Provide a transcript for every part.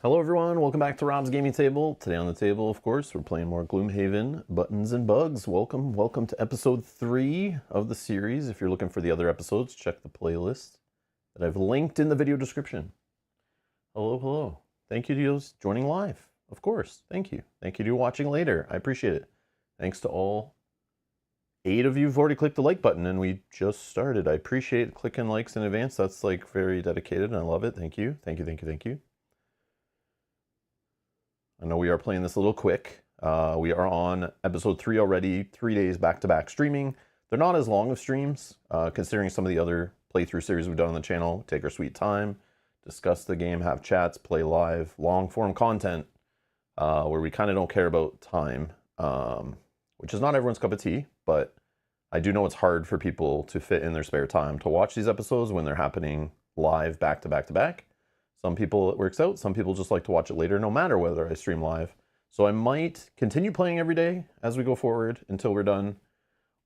Hello everyone, welcome back to Rob's Gaming Table. Today on the table, of course, we're playing more Gloomhaven, Buttons and Bugs. Welcome to episode 3 of the series. If you're looking for the other episodes, check the playlist that I've linked in the video description. Hello. Thank you to those joining live, of course. Thank you. Thank you to watching later. I appreciate it. Thanks to all 8 of you who've already clicked the like button and we just started. I appreciate clicking likes in advance. That's like very dedicated and I love it. Thank you. Thank you. I know we are playing this a little quick. We are on episode 3 already, 3 days back-to-back streaming. They're not as long of streams, considering some of the other playthrough series we've done on the channel. Take our sweet time, discuss the game, have chats, play live, long-form content, where we kind of don't care about time, which is not everyone's cup of tea, but I do know it's hard for people to fit in their spare time to watch these episodes when they're happening live back-to-back-to-back. Some people it works out, some people just like to watch it later no matter whether I stream live. So I might continue playing every day as we go forward until we're done,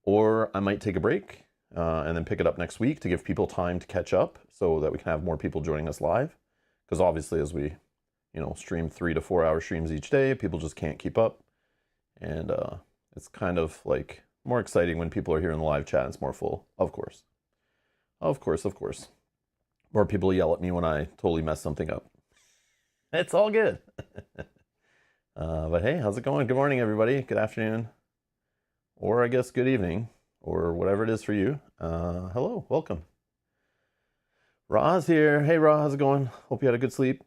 or I might take a break and then pick it up next week to give people time to catch up so that we can have more people joining us live. Because obviously as we, stream 3 to 4 hour streams each day, people just can't keep up. And it's kind of like more exciting when people are here in the live chat. It's more full, of course. Of course. More people yell at me when I totally mess something up. It's all good. But hey, how's it going? Good morning, everybody. Good afternoon. Or I guess good evening. Or whatever it is for you. Hello, welcome. Ra's here. Hey, Ra, how's it going? Hope you had a good sleep.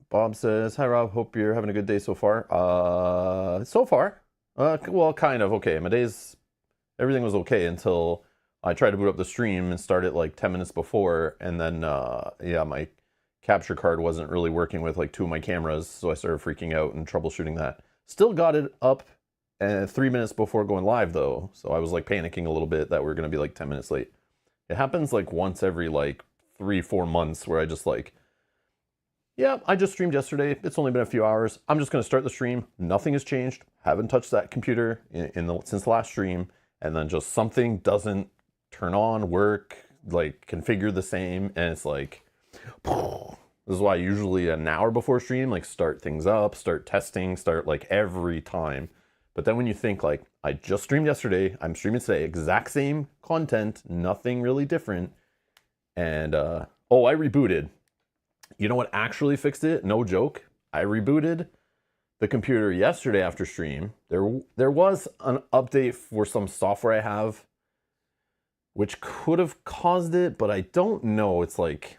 Bob says, hi, Rob. Hope you're having a good day so far. So far. Well, kind of okay. Everything was okay until I tried to boot up the stream and start it like 10 minutes before, and then, my capture card wasn't really working with like 2 of my cameras, so I started freaking out and troubleshooting that. Still got it up 3 minutes before going live, though, so I was like panicking a little bit that we are going to be like 10 minutes late. It happens like once every like 3-4 months where I just like, yeah, I just streamed yesterday. It's only been a few hours. I'm just going to start the stream. Nothing has changed. Haven't touched that computer since the last stream, and then just something doesn't turn on, work, like configure the same, and it's like, this is why usually an hour before stream, like start things up, start testing, start like every time. But then when you think like, I just streamed yesterday, I'm streaming today, exact same content, nothing really different, and I rebooted. You know what actually fixed it? No joke. I rebooted the computer yesterday after stream. There was an update for some software I have which could have caused it, but I don't know. It's like,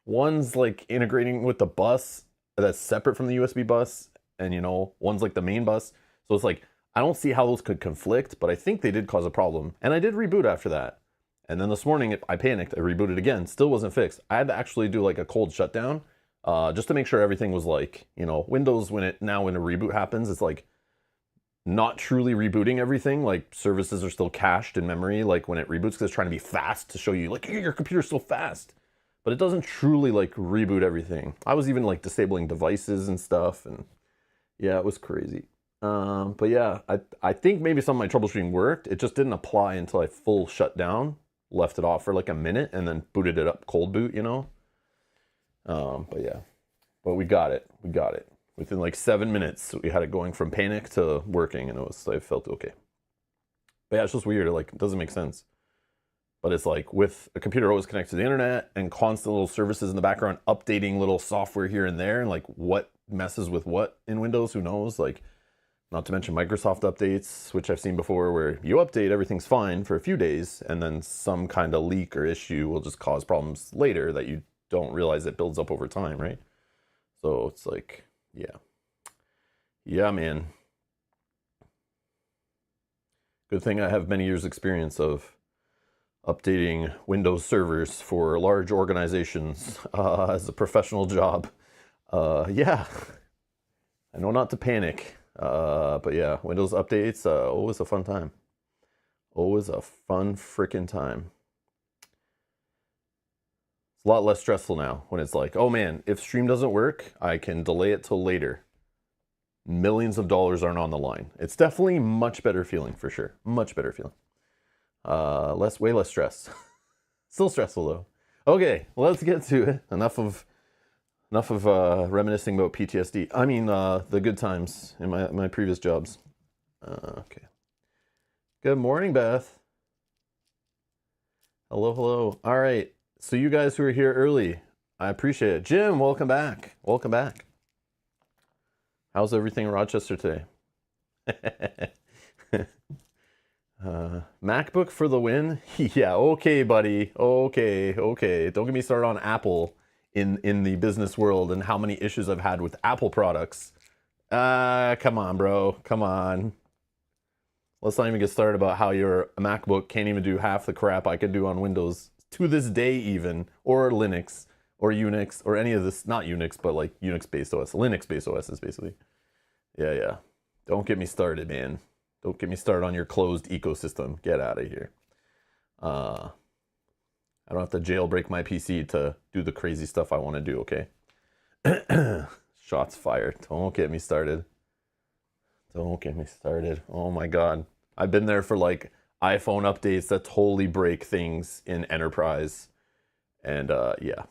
one's like integrating with the bus that's separate from the USB bus, and one's like the main bus. So it's like, I don't see how those could conflict, but I think they did cause a problem. And I did reboot after that. And then this morning, I panicked, I rebooted again, still wasn't fixed. I had to actually do like a cold shutdown, just to make sure everything was like, Windows, when a reboot happens, it's like, not truly rebooting everything, like services are still cached in memory, like when it reboots, because it's trying to be fast to show you like your computer's so fast, but it doesn't truly like reboot everything. I was even like disabling devices and stuff, and yeah, it was crazy. But yeah, I think maybe some of my troubleshooting worked. It just didn't apply until I full shut down, left it off for like a minute, and then booted it up cold boot, but yeah, but we got it. Within like 7 minutes, we had it going from panic to working, and I felt okay. But yeah, it's just weird. Like, it doesn't make sense. But it's like with a computer always connected to the internet and constant little services in the background, updating little software here and there, and like what messes with what in Windows, who knows? Like, not to mention Microsoft updates, which I've seen before, where you update, everything's fine for a few days, and then some kind of leak or issue will just cause problems later that you don't realize it builds up over time, right? So it's like, yeah, man. Good thing I have many years experience of updating Windows servers for large organizations as a professional job. Yeah, I know not to panic, but yeah, Windows updates, always a fun time. Always a fun freaking time. It's a lot less stressful now when it's like, oh man, if stream doesn't work, I can delay it till later. Millions of dollars aren't on the line. It's definitely much better feeling, for sure. Much better feeling. Way less stress. Still stressful though. Okay, let's get to it. Enough of Enough of reminiscing about PTSD. I mean, the good times in my previous jobs. Okay. Good morning, Beth. Hello, hello. All right. So you guys who are here early, I appreciate it. Jim, welcome back. Welcome back. How's everything in Rochester today? MacBook for the win? Yeah, okay, buddy. Okay. Don't get me started on Apple in the business world and how many issues I've had with Apple products. Come on, bro. Come on. Let's not even get started about how your MacBook can't even do half the crap I can do on Windows to this day even, or Linux, or Unix, or any of this, not Unix, but like Unix-based OS, Linux-based OSs, basically. Yeah. Don't get me started, man. Don't get me started on your closed ecosystem. Get out of here. I don't have to jailbreak my PC to do the crazy stuff I want to do, okay? Shots fired. Don't get me started. Don't get me started. Oh my God. I've been there for like iPhone updates that totally break things in enterprise. And yeah.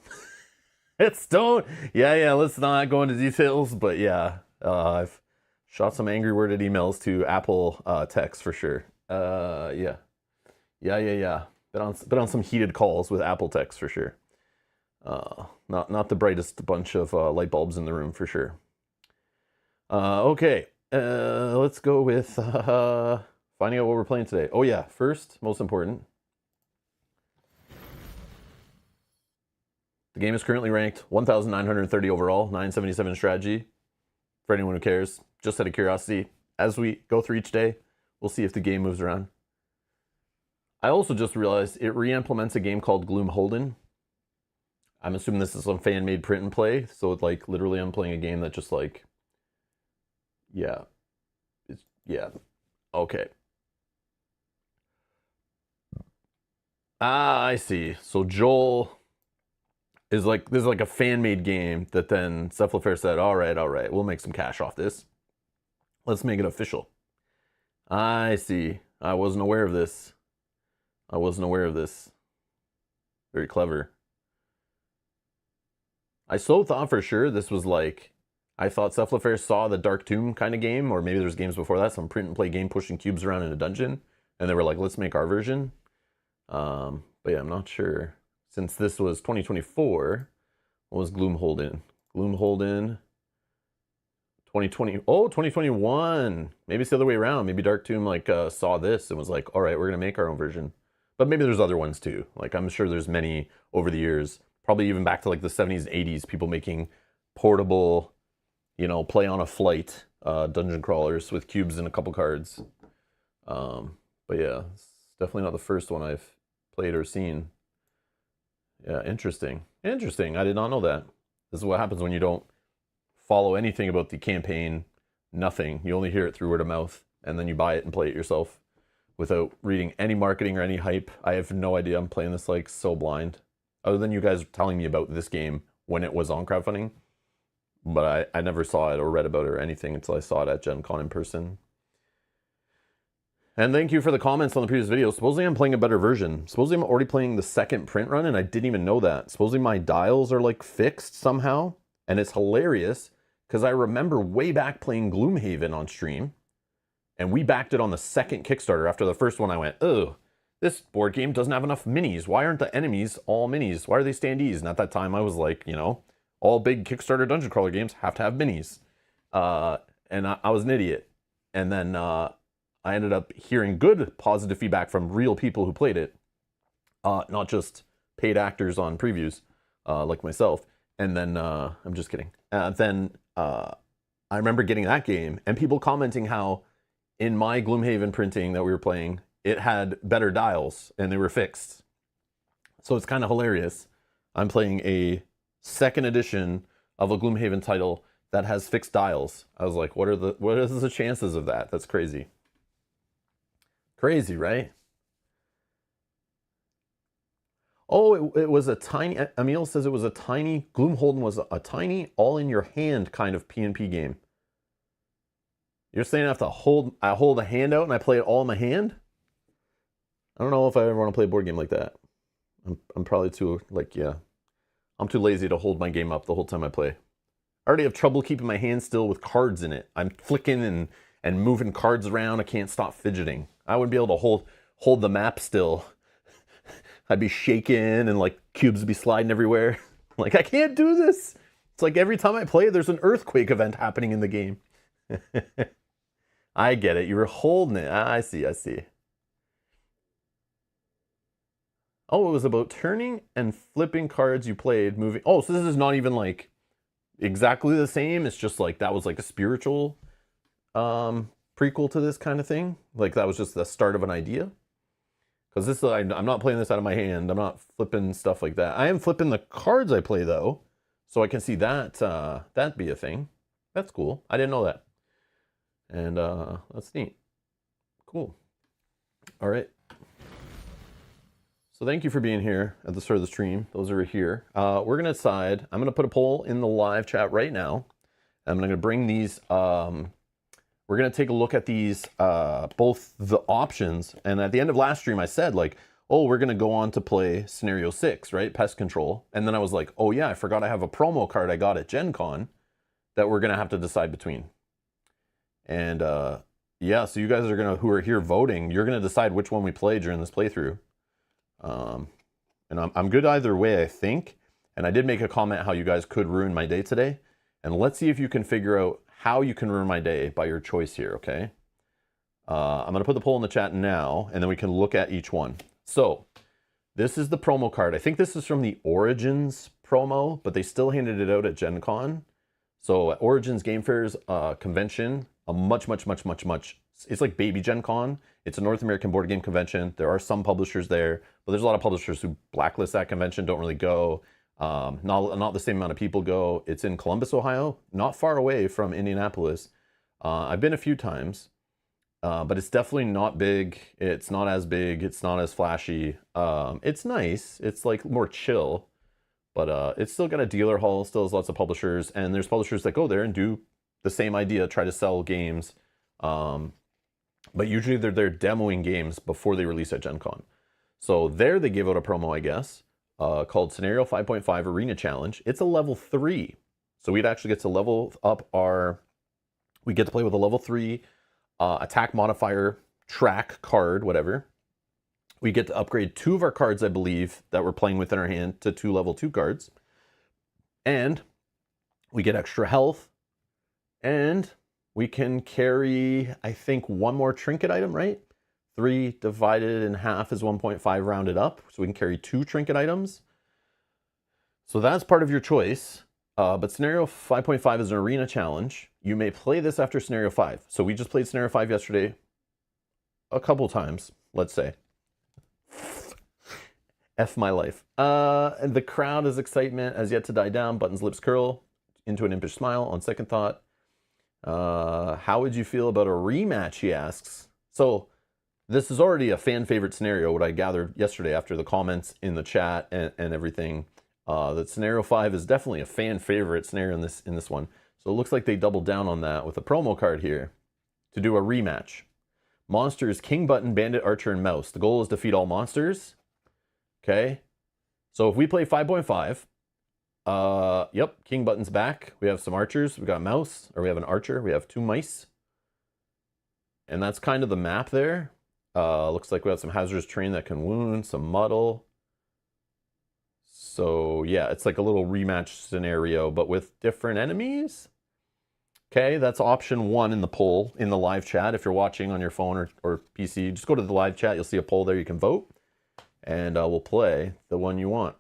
Let's not go into details, but yeah. I've shot some angry worded emails to Apple techs for sure. Yeah. Been on some heated calls with Apple techs for sure. Not the brightest bunch of light bulbs in the room for sure. Okay. Let's go with finding out what we're playing today. Oh yeah, first, most important. The game is currently ranked 1,930 overall, 977 strategy. For anyone who cares, just out of curiosity, as we go through each day, we'll see if the game moves around. I also just realized it re-implements a game called Gloomhaven. I'm assuming this is some fan-made print and play, so it's like literally I'm playing a game that just like, yeah, okay. I see. So Joel is like, this is like a fan-made game that then Cephalofair said, all right, we'll make some cash off this. Let's make it official. I see. I wasn't aware of this. Very clever. I so thought for sure this was like, I thought Cephalofair saw the Dark Tomb kind of game, or maybe there's games before that, some print and play game pushing cubes around in a dungeon, and they were like, let's make our version. But yeah, I'm not sure. Since this was 2024, what was Gloomhaven? Gloomhaven 2020. Oh, 2021. Maybe it's the other way around. Maybe Dark Tomb like saw this and was like, all right, we're gonna make our own version. But maybe there's other ones too. Like I'm sure there's many over the years, probably even back to like the 70s, 80s, people making portable, play on a flight dungeon crawlers with cubes and a couple cards. But yeah, it's definitely not the first one I've played or seen. Yeah, interesting. I did not know that. This is what happens when you don't follow anything about the campaign. Nothing. You only hear it through word of mouth, and then you buy it and play it yourself without reading any marketing or any hype. I have no idea. I'm playing this like so blind. Other than you guys telling me about this game when it was on crowdfunding. But I never saw it or read about it or anything until I saw it at Gen Con in person. And thank you for the comments on the previous video. Supposedly I'm playing a better version. Supposedly I'm already playing the second print run and I didn't even know that. Supposedly my dials are like fixed somehow. And it's hilarious because I remember way back playing Gloomhaven on stream. And we backed it on the second Kickstarter. After the first one I went, oh, this board game doesn't have enough minis. Why aren't the enemies all minis? Why are they standees? And at that time I was like, all big Kickstarter dungeon crawler games have to have minis. And I was an idiot. And then I ended up hearing good positive feedback from real people who played it. Not just paid actors on previews like myself. And then, I'm just kidding. Then I remember getting that game and people commenting how in my Gloomhaven printing that we were playing, it had better dials and they were fixed. So it's kind of hilarious. I'm playing a second edition of a Gloomhaven title that has fixed dials. I was like, what are the chances of that? That's crazy. Crazy, right? Oh, it was a tiny, Emil says it was a tiny, Gloomhaven was a tiny, all-in-your-hand kind of PnP game. You're saying I have to hold a hand out and I play it all in my hand? I don't know if I ever want to play a board game like that. I'm probably too, like, yeah. I'm too lazy to hold my game up the whole time I play. I already have trouble keeping my hand still with cards in it. I'm flicking and moving cards around. I can't stop fidgeting. I wouldn't be able to hold the map still. I'd be shaking and like cubes would be sliding everywhere. Like, I can't do this. It's like every time I play, there's an earthquake event happening in the game. I get it. You were holding it. I see. Oh, it was about turning and flipping cards you played, moving. Oh, so this is not even like exactly the same. It's just like that was like a spiritual prequel to this kind of thing. Like that was just the start of an idea. Because this, I'm not playing this out of my hand. I'm not flipping stuff like that. I am flipping the cards I play though, so I can see that that be a thing. That's cool. I didn't know that, and that's neat. Cool. All right. So thank you for being here at the start of the stream. Those are here. We're gonna decide. I'm gonna put a poll in the live chat right now. I'm gonna bring these. We're going to take a look at these, both the options. And at the end of last stream, I said like, oh, we're going to go on to play scenario 6, right? Pest control. And then I was like, oh yeah, I forgot I have a promo card I got at Gen Con that we're going to have to decide between. And yeah, so you guys are going to, who are here voting, you're going to decide which one we play during this playthrough. And I'm good either way, I think. And I did make a comment how you guys could ruin my day today. And let's see if you can figure out how you can ruin my day by your choice here, okay? I'm going to put the poll in the chat now, and then we can look at each one. So, this is the promo card. I think this is from the Origins promo, but they still handed it out at Gen Con. So, at Origins Game Fair's convention, a much, it's like baby Gen Con. It's a North American board game convention. There are some publishers there, but there's a lot of publishers who blacklist that convention, don't really go. Not the same amount of people go. It's in Columbus, Ohio, not far away from Indianapolis. I've been a few times, but it's definitely not big. It's not as big. It's not as flashy. It's nice. It's like more chill, but it's still got a dealer hall, still has lots of publishers, and there's publishers that go there and do the same idea, try to sell games. But usually they're there demoing games before they release at Gen Con. So there they gave out a promo, I guess. Called Scenario 5.5 Arena Challenge. It's a level 3. So we'd actually get to level up we get to play with a level 3 attack modifier, track card, whatever. We get to upgrade 2 of our cards, I believe, that we're playing with in our hand to 2 level 2 cards. And we get extra health. And we can carry, I think, 1 more trinket item, right? 3 divided in half is 1.5 rounded up. So we can carry 2 trinket items. So that's part of your choice. But Scenario 5.5 is an arena challenge. You may play this after Scenario 5. So we just played Scenario 5 yesterday a couple times, let's say. F my life. And the crowd is excitement has yet to die down. Button's lips curl into an impish smile on second thought. How would you feel about a rematch, he asks. So this is already a fan favorite scenario, what I gathered yesterday after the comments in the chat and everything. That Scenario 5 is definitely a fan favorite scenario in this one. So it looks like they doubled down on that with a promo card here to do a rematch. Monsters, King Button, Bandit, Archer, and Mouse. The goal is defeat all monsters. Okay. So if we play 5.5, yep, King Button's back. We have some archers. We got a mouse, or we have an archer. We have 2 mice. And that's kind of the map there. Looks like we have some hazardous terrain that can wound, some muddle. So yeah, it's like a little rematch scenario, but with different enemies. Okay, that's option 1 in the poll in the live chat. If you're watching on your phone or PC, just go to the live chat. You'll see a poll there. You can vote, and we'll play the one you want.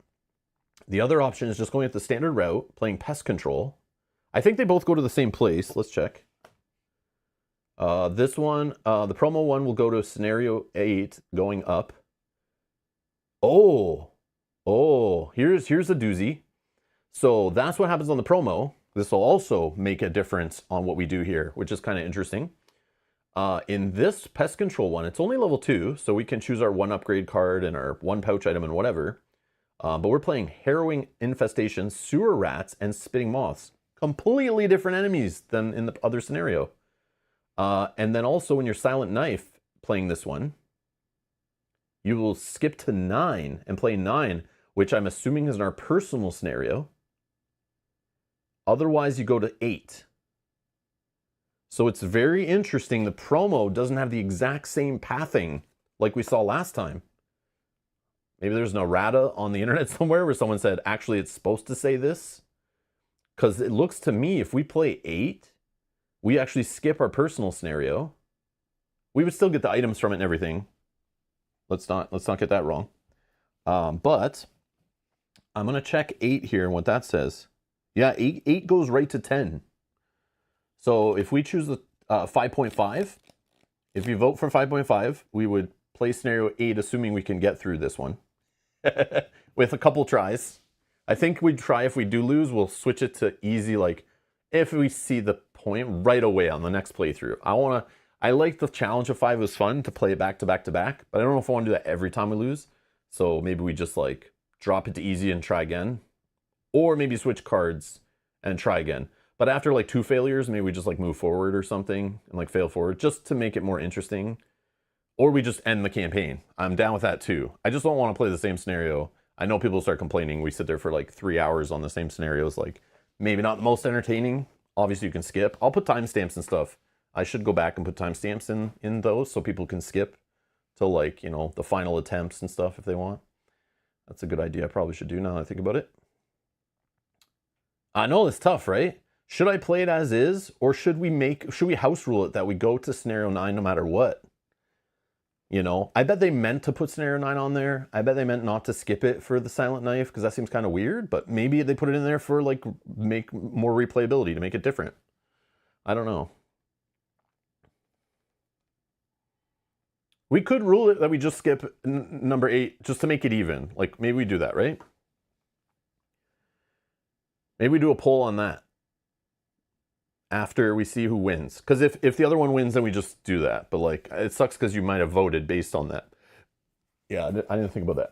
The other option is just going at the standard route, playing pest control. I think they both go to the same place. Let's check. This one, the promo one will go to Scenario 8, going up. Oh, here's a doozy. So that's what happens on the promo. This will also make a difference on what we do here, which is kind of interesting. In this pest control one, it's only level 2, so we can choose our 1 upgrade card and our 1 pouch item and whatever. But we're playing Harrowing Infestation, Sewer Rats, and Spitting Moths. Completely different enemies than in the other scenario. And then also when you're Silent Knife playing this one, you will skip to 9 and play 9, which I'm assuming is in our personal scenario. Otherwise, you go to 8. So it's very interesting. The promo doesn't have the exact same pathing like we saw last time. Maybe there's an errata on the internet somewhere where someone said, actually, it's supposed to say this. Because it looks to me, if we play 8, we actually skip our personal scenario. We would still get the items from it and everything. Let's not get that wrong. But I'm going to check 8 here and what that says. Yeah, 8 goes right to 10. So if we choose the 5.5, if you vote for 5.5, we would play scenario 8, assuming we can get through this one. With a couple tries. I think we'd try, if we do lose, we'll switch it to easy, like if we see the point right away on the next playthrough. I like the challenge of 5. It was fun to play it back to back to back, but I don't know if I want to do that every time we lose. So maybe we just like drop it to easy and try again. Or maybe switch cards and try again. But after like 2 failures, maybe we just like move forward or something and like fail forward just to make it more interesting. Or we just end the campaign. I'm down with that too. I just don't want to play the same scenario. I know people start complaining. We sit there for like 3 hours on the same scenarios. Like maybe not the most entertaining. Obviously you can skip. I'll put timestamps and stuff. I should go back and put timestamps in those so people can skip to like, you know, the final attempts and stuff if they want. That's a good idea. I probably should do now that I think about it. I know it's tough, right? Should I play it as is, or should we house rule it that we go to scenario 9 no matter what? You know, I bet they meant to put scenario 9 on there. I bet they meant not to skip it for the silent knife because that seems kind of weird, but maybe they put it in there for like make more replayability to make it different. I don't know. We could rule it that we just skip number 8 just to make it even. Like maybe we do that, right? Maybe we do a poll on that after we see who wins. Because if the other one wins, then we just do that. But like, it sucks because you might have voted based on that. Yeah, I didn't think about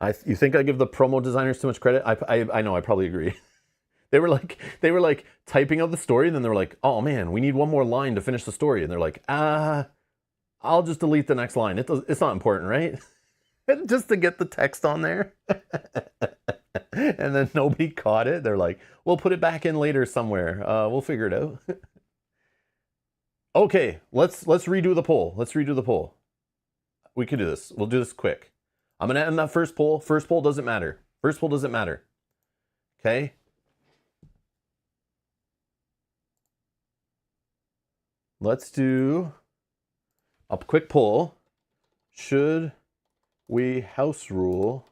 that. You think I give the promo designers too much credit? I know, I probably agree. They were like typing out the story, and then they were like, oh man, we need one more line to finish the story. And they're like, I'll just delete the next line. It's not important, right? Just to get the text on there. And then nobody caught it. They're like, we'll put it back in later somewhere. We'll figure it out. Okay, let's redo the poll. Let's redo the poll. We can do this. We'll do this quick. I'm going to end that first poll. First poll doesn't matter. First poll doesn't matter. Okay? Let's do a quick poll. Should we house rule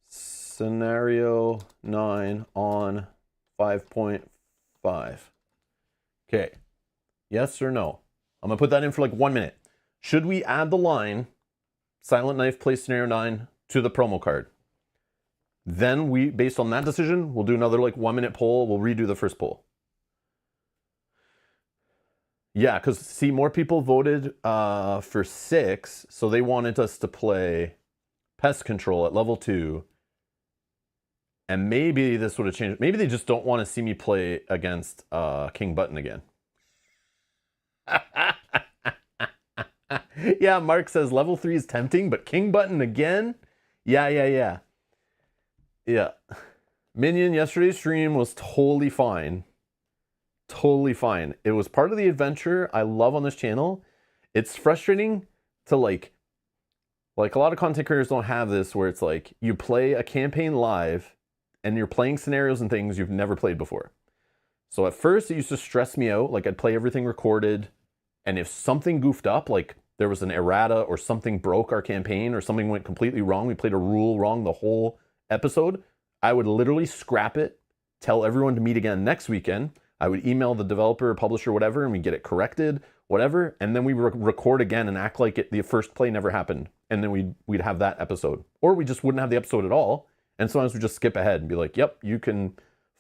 scenario 9 on 5.5? Okay. Yes or no? I'm going to put that in for like 1 minute. Should we add the line Silent Knife plays scenario 9 to the promo card? Then we, based on that decision, we'll do another like 1 minute poll. We'll redo the first poll. Yeah, because see, more people voted for 6, so they wanted us to play Pest Control at level 2. And maybe this would have changed. Maybe they just don't want to see me play against King Button again. Yeah, Mark says level 3 is tempting, but King Button again? Yeah. Minion, yesterday's stream was totally fine. Totally fine. It was part of the adventure I love on this channel. It's frustrating to like a lot of content creators don't have this where it's like you play a campaign live and you're playing scenarios and things you've never played before. So at first it used to stress me out. Like I'd play everything recorded, and if something goofed up, like there was an errata or something broke our campaign or something went completely wrong, we played a rule wrong the whole episode, I would literally scrap it, tell everyone to meet again next weekend. I would email the developer or publisher, whatever, and we get it corrected, whatever, and then we record again and act like the first play never happened, and then we'd have that episode. Or we just wouldn't have the episode at all, and sometimes we just skip ahead and be like, yep, you can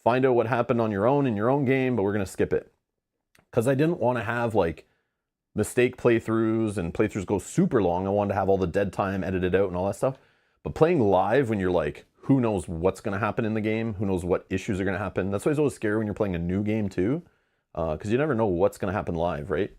find out what happened on your own in your own game, but we're going to skip it. Because I didn't want to have like mistake playthroughs and playthroughs go super long. I wanted to have all the dead time edited out and all that stuff. But playing live when you're like, who knows what's going to happen in the game? Who knows what issues are going to happen? That's why it's always scary when you're playing a new game too, because you never know what's going to happen live, right?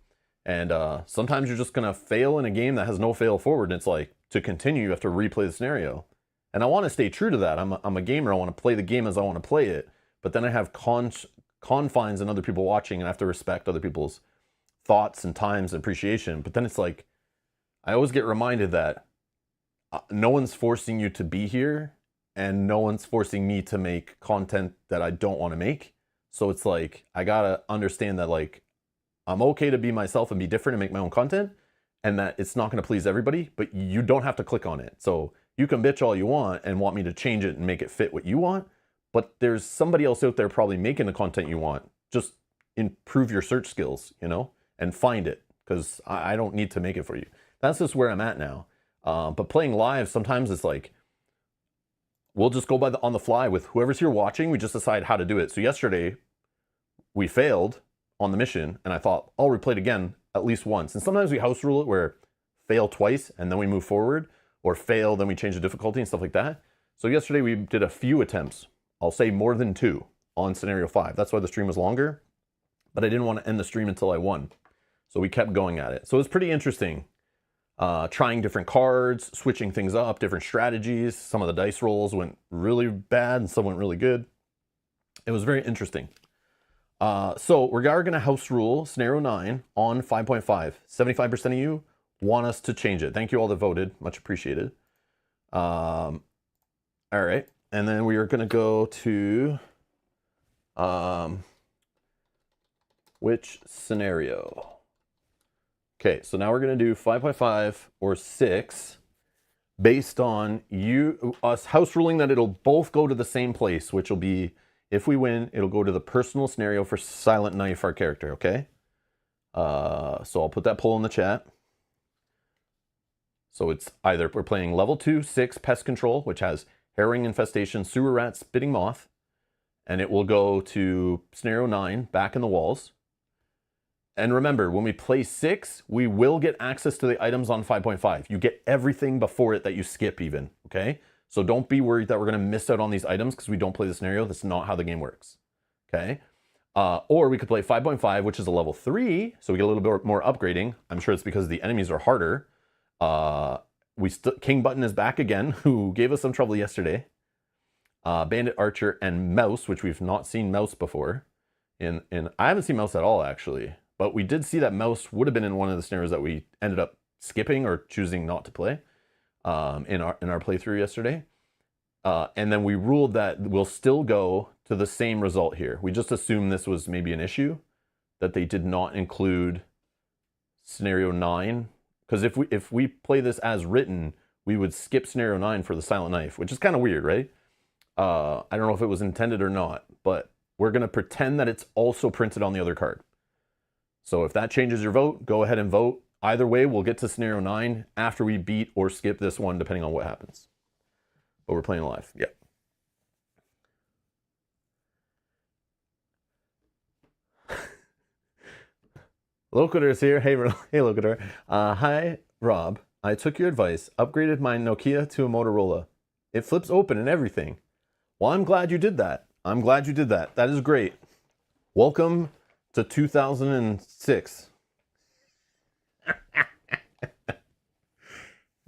And sometimes you're just going to fail in a game that has no fail forward. And it's like, to continue, you have to replay the scenario. And I want to stay true to that. I'm a gamer. I want to play the game as I want to play it. But then I have confines and other people watching, and I have to respect other people's thoughts and times and appreciation. But then it's like, I always get reminded that no one's forcing you to be here, and no one's forcing me to make content that I don't want to make. So it's like, I gotta understand that, like, I'm okay to be myself and be different and make my own content, and that it's not going to please everybody, but you don't have to click on it. So you can bitch all you want and want me to change it and make it fit what you want, but there's somebody else out there probably making the content you want. Just improve your search skills, you know, and find it, because I don't need to make it for you. That's just where I'm at now. But playing live, sometimes it's like, we'll just go by on the fly with whoever's here watching. We just decide how to do it. So yesterday we failed on the mission, and I thought, I'll replay it again at least once. And sometimes we house rule it where fail twice and then we move forward, or fail, then we change the difficulty and stuff like that. So yesterday we did a few attempts. I'll say more than 2 on scenario 5. That's why the stream was longer, but I didn't want to end the stream until I won. So we kept going at it. So it was pretty interesting. Trying different cards, switching things up, different strategies. Some of the dice rolls went really bad and some went really good. It was very interesting. So we are going to house rule scenario 9 on 5.5. 75% of you want us to change it. Thank you all that voted. Much appreciated. All right. And then we are going to go to which scenario? Okay, so now we're going to do 5.5 or 6 based on us house ruling that it'll both go to the same place, which will be, if we win, it'll go to the personal scenario for Silent Knife, our character, okay? So I'll put that poll in the chat. So it's either we're playing level 2, 6 pest control, which has herring infestation, sewer rat, spitting moth, and it will go to scenario 9, back in the walls. And remember, when we play 6, we will get access to the items on 5.5. You get everything before it that you skip even, okay? So don't be worried that we're going to miss out on these items because we don't play the scenario. That's not how the game works, okay? Or we could play 5.5, which is a level 3, so we get a little bit more upgrading. I'm sure it's because the enemies are harder. King Button is back again, who gave us some trouble yesterday. Bandit Archer and Mouse, which we've not seen Mouse before. I haven't seen Mouse at all, actually. But we did see that Mouse would have been in one of the scenarios that we ended up skipping or choosing not to play in our playthrough yesterday. And then we ruled that we'll still go to the same result here. We just assumed this was maybe an issue, that they did not include scenario 9. Because if we play this as written, we would skip scenario 9 for the Silent Knife, which is kind of weird, right? I don't know if it was intended or not, but we're going to pretend that it's also printed on the other card. So if that changes your vote, go ahead and vote. Either way, we'll get to scenario 9 after we beat or skip this one, depending on what happens. But we're playing live. Yep. Locator is here. Hey, Locator. Hi, Rob. I took your advice, upgraded my Nokia to a Motorola. It flips open and everything. Well, I'm glad you did that. I'm glad you did that. That is great. Welcome to 2006.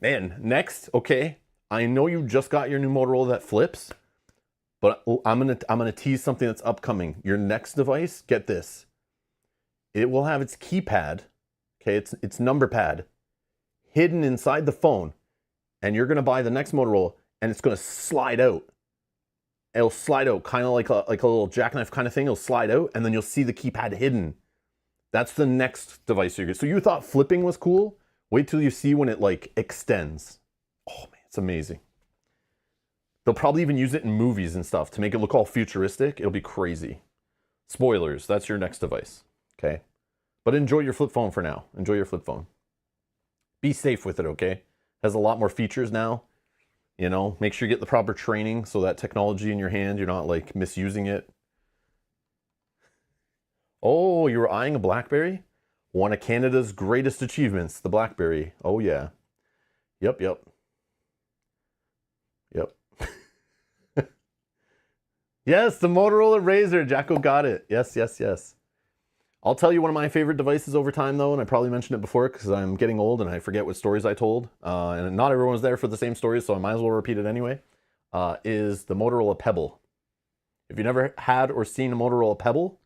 Man, next, okay. I know you just got your new Motorola that flips, but I'm gonna tease something that's upcoming. Your next device, get this. It will have its keypad, okay, its number pad, hidden inside the phone, and you're gonna buy the next Motorola, and it's gonna slide out. It'll slide out, kind of like a little jackknife kind of thing. It'll slide out, and then you'll see the keypad hidden. That's the next device you're getting. So you thought flipping was cool? Wait till you see when it like extends. Oh man, it's amazing. They'll probably even use it in movies and stuff to make it look all futuristic. It'll be crazy. Spoilers, that's your next device, okay? But enjoy your flip phone for now. Enjoy your flip phone. Be safe with it, okay? Has a lot more features now. You know, make sure you get the proper training so that technology in your hand, you're not like misusing it. Oh, you were eyeing a BlackBerry? One of Canada's greatest achievements, the BlackBerry. Oh yeah. Yep. Yes, the Motorola Razr. Jacko got it. Yes, yes, yes. I'll tell you one of my favorite devices over time, though, and I probably mentioned it before because I'm getting old and I forget what stories I told. And not everyone was there for the same stories, so I might as well repeat it anyway. Is the Motorola Pebble. If you never had or seen a Motorola Pebble,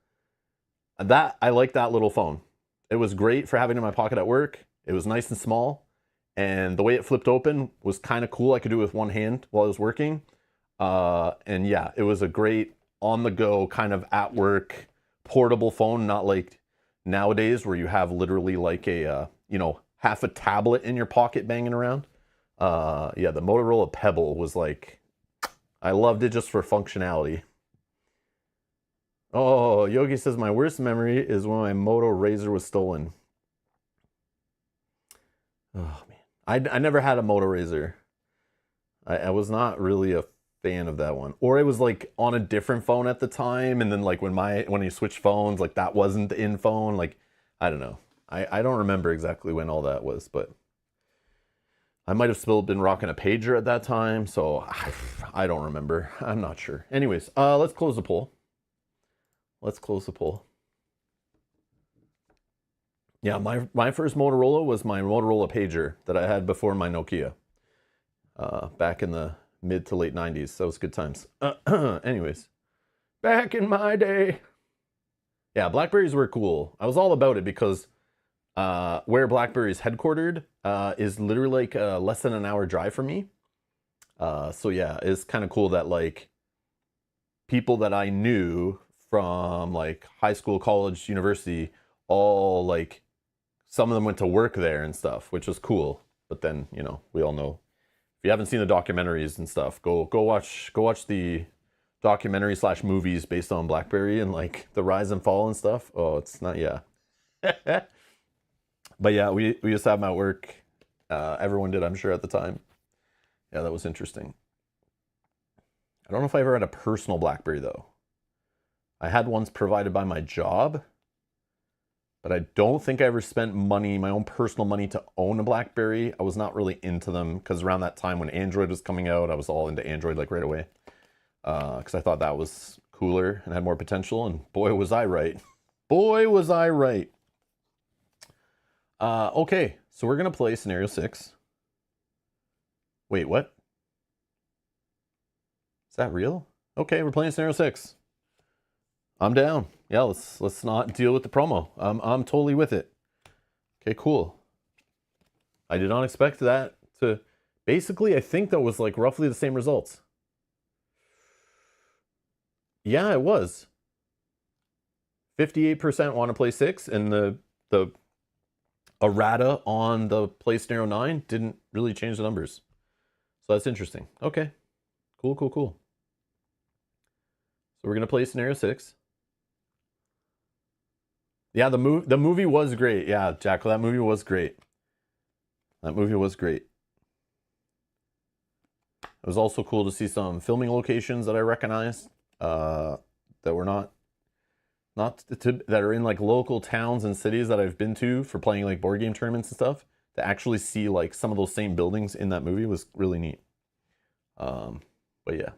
I like that little phone. It was great for having in my pocket at work. It was nice and small, and the way it flipped open was kind of cool. I could do it with one hand while I was working. And yeah, it was a great on-the-go kind of at work portable phone, not like nowadays where you have literally like a half a tablet in your pocket banging around. Yeah, the Motorola Pebble was like, I loved it just for functionality. Oh, Yogi says my worst memory is when my Moto Razr was stolen. Oh man, I never had a Moto Razr. I was not really a fan of that one. Or it was like on a different phone at the time, and then like when you switch phones, like that wasn't the in phone. Like I don't know. I don't remember exactly when all that was, but I might have still been rocking a pager at that time, so I don't remember. I'm not sure. Anyways, let's close the poll. Let's close the poll. Yeah, my first Motorola was my Motorola pager that I had before my Nokia. Back in the mid to late 90s. That was good times. Anyways, back in my day. Yeah, Blackberries were cool. I was all about it because where Blackberry's headquartered is literally like less than an hour drive from me. So yeah, it's kind of cool that like people that I knew from like high school, college, university, all like some of them went to work there and stuff, which was cool. But then, we all know if you haven't seen the documentaries and stuff, go watch the documentary / movies based on BlackBerry and like the rise and fall and stuff. Oh, it's not, yeah. But yeah, we used to have them at work. Everyone did, I'm sure, at the time. Yeah, that was interesting. I don't know if I ever had a personal BlackBerry though. I had ones provided by my job, but I don't think I ever spent money, my own personal money, to own a BlackBerry. I was not really into them because around that time when Android was coming out, I was all into Android like right away. Because I thought that was cooler and had more potential, and boy was I right. Boy was I right. Okay, so we're gonna play scenario 6. Wait, what? Is that real? Okay, we're playing scenario 6. I'm down. Yeah, let's not deal with the promo. I'm totally with it. Okay, cool. I did not expect that to... Basically, I think that was like roughly the same results. Yeah, it was. 58% want to play 6, and the errata on the play scenario 9 didn't really change the numbers. So that's interesting. Okay. Cool. So we're going to play scenario 6. Yeah, the movie was great. Yeah, Jackal, that movie was great. That movie was great. It was also cool to see some filming locations that I recognized that were not that are in like local towns and cities that I've been to for playing like board game tournaments and stuff. To actually see like some of those same buildings in that movie was really neat. But yeah,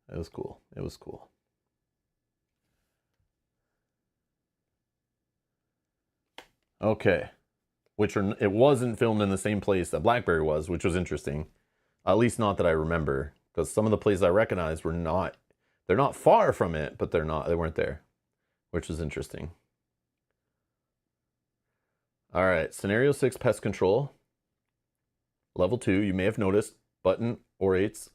it was cool. It was cool. Okay, it wasn't filmed in the same place that BlackBerry was, which was interesting. At least not that I remember, because some of the places I recognized were not. They're not far from it, but they weren't there, which is interesting. All right, scenario 6, pest control. Level 2, you may have noticed button orates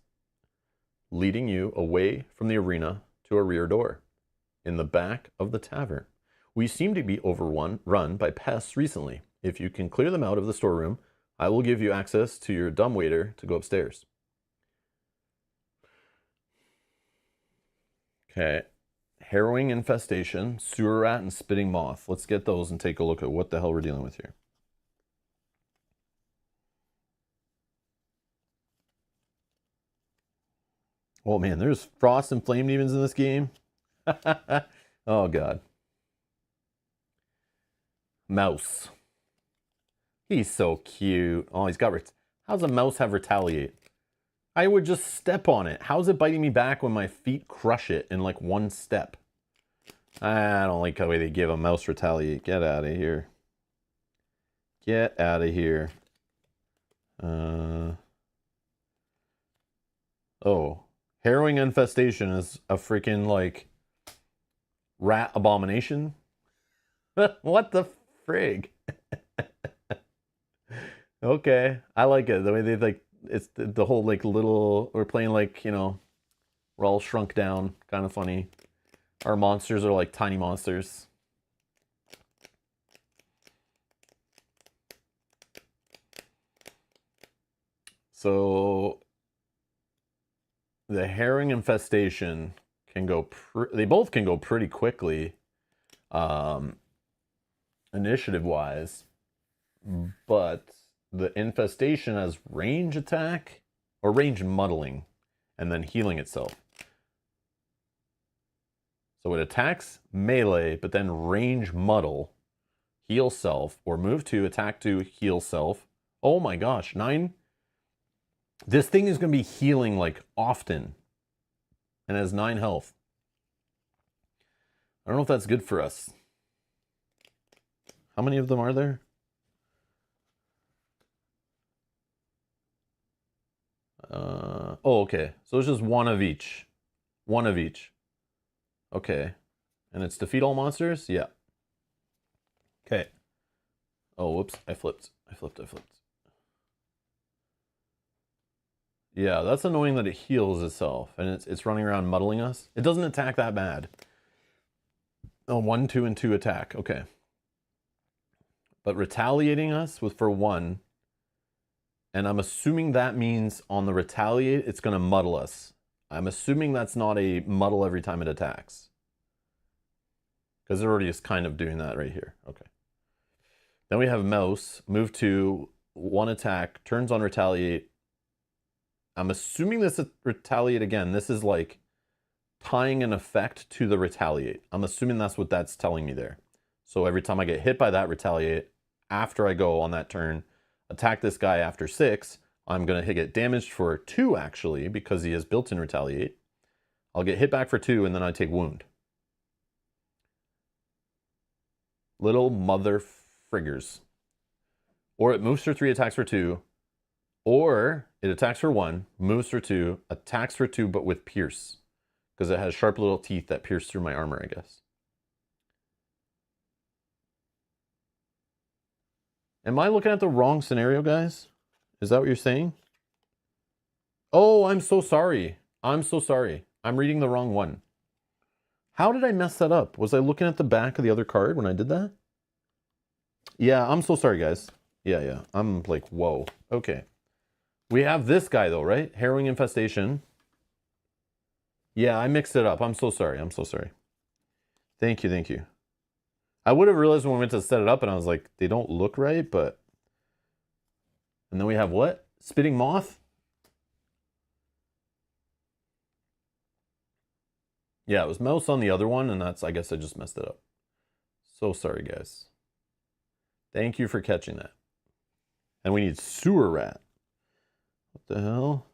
leading you away from the arena to a rear door in the back of the tavern. We seem to be run by pests recently. If you can clear them out of the storeroom, I will give you access to your dumbwaiter to go upstairs. Okay. Harrowing infestation, sewer rat, and spitting moth. Let's get those and take a look at what the hell we're dealing with here. Oh man, there's frost and flame demons in this game. Oh god. Mouse. He's so cute. Oh, he's got... How's a mouse have retaliate? I would just step on it. How's it biting me back when my feet crush it in like one step? I don't like the way they give a mouse retaliate. Get out of here. Get out of here. Oh, harrowing infestation is a freaking like rat abomination. What the frig? Okay, I like it. The way they like it's the whole like little we're playing like, you know, we're all shrunk down, kind of funny. Our monsters are like tiny monsters. So the herring infestation can go they both can go pretty quickly initiative wise, but the infestation has range attack or range muddling and then healing itself. So it attacks melee, but then range muddle, heal self, or move to attack to heal self. Oh my gosh, 9. This thing is going to be healing like often and has 9 health. I don't know if that's good for us. How many of them are there? Oh, okay. So it's just one of each. One of each. Okay. And it's defeat all monsters? Yeah. Okay. Oh, whoops. I flipped. Yeah, that's annoying that it heals itself and it's running around muddling us. It doesn't attack that bad. Oh, 1, 2, and 2 attack. Okay. But retaliating us with for 1. And I'm assuming that means on the retaliate, it's going to muddle us. I'm assuming that's not a muddle every time it attacks. Because it already is kind of doing that right here. Okay. Then we have mouse. Move to 1 attack. Turns on retaliate. I'm assuming this is retaliate again. This is like tying an effect to the retaliate. I'm assuming that's what that's telling me there. So every time I get hit by that retaliate, after I go on that turn, attack this guy after 6, I'm going to get damaged for 2 actually, because he has built-in retaliate. I'll get hit back for 2, and then I take wound. Little mother friggers. Or it moves for 3, attacks for 2. Or it attacks for 1, moves for 2, attacks for 2, but with pierce. Because it has sharp little teeth that pierce through my armor, I guess. Am I looking at the wrong scenario, guys? Is that what you're saying? Oh, I'm so sorry. I'm so sorry. I'm reading the wrong one. How did I mess that up? Was I looking at the back of the other card when I did that? Yeah, I'm so sorry, guys. Yeah. I'm like, whoa. Okay. We have this guy, though, right? Harrowing Infestation. Yeah, I mixed it up. I'm so sorry. Thank you. I would have realized when we went to set it up, and I was like, they don't look right, but... And then we have what? Spitting Moth? Yeah, it was mouse on the other one, and that's, I guess I just messed it up. So sorry, guys. Thank you for catching that. And we need Sewer Rat. What the hell?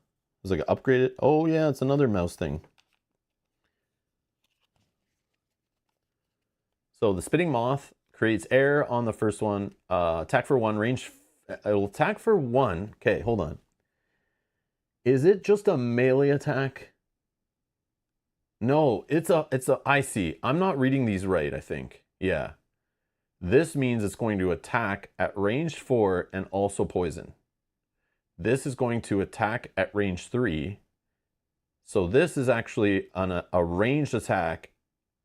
It was like upgraded. Oh, yeah, it's another mouse thing. So the Spitting Moth creates air on the first one. Attack for 1, range. It'll attack for 1. Okay, hold on. Is it just a melee attack? No, it's a, I see. I'm not reading these right, I think. Yeah. This means it's going to attack at range 4 and also poison. This is going to attack at range 3. So this is actually a ranged attack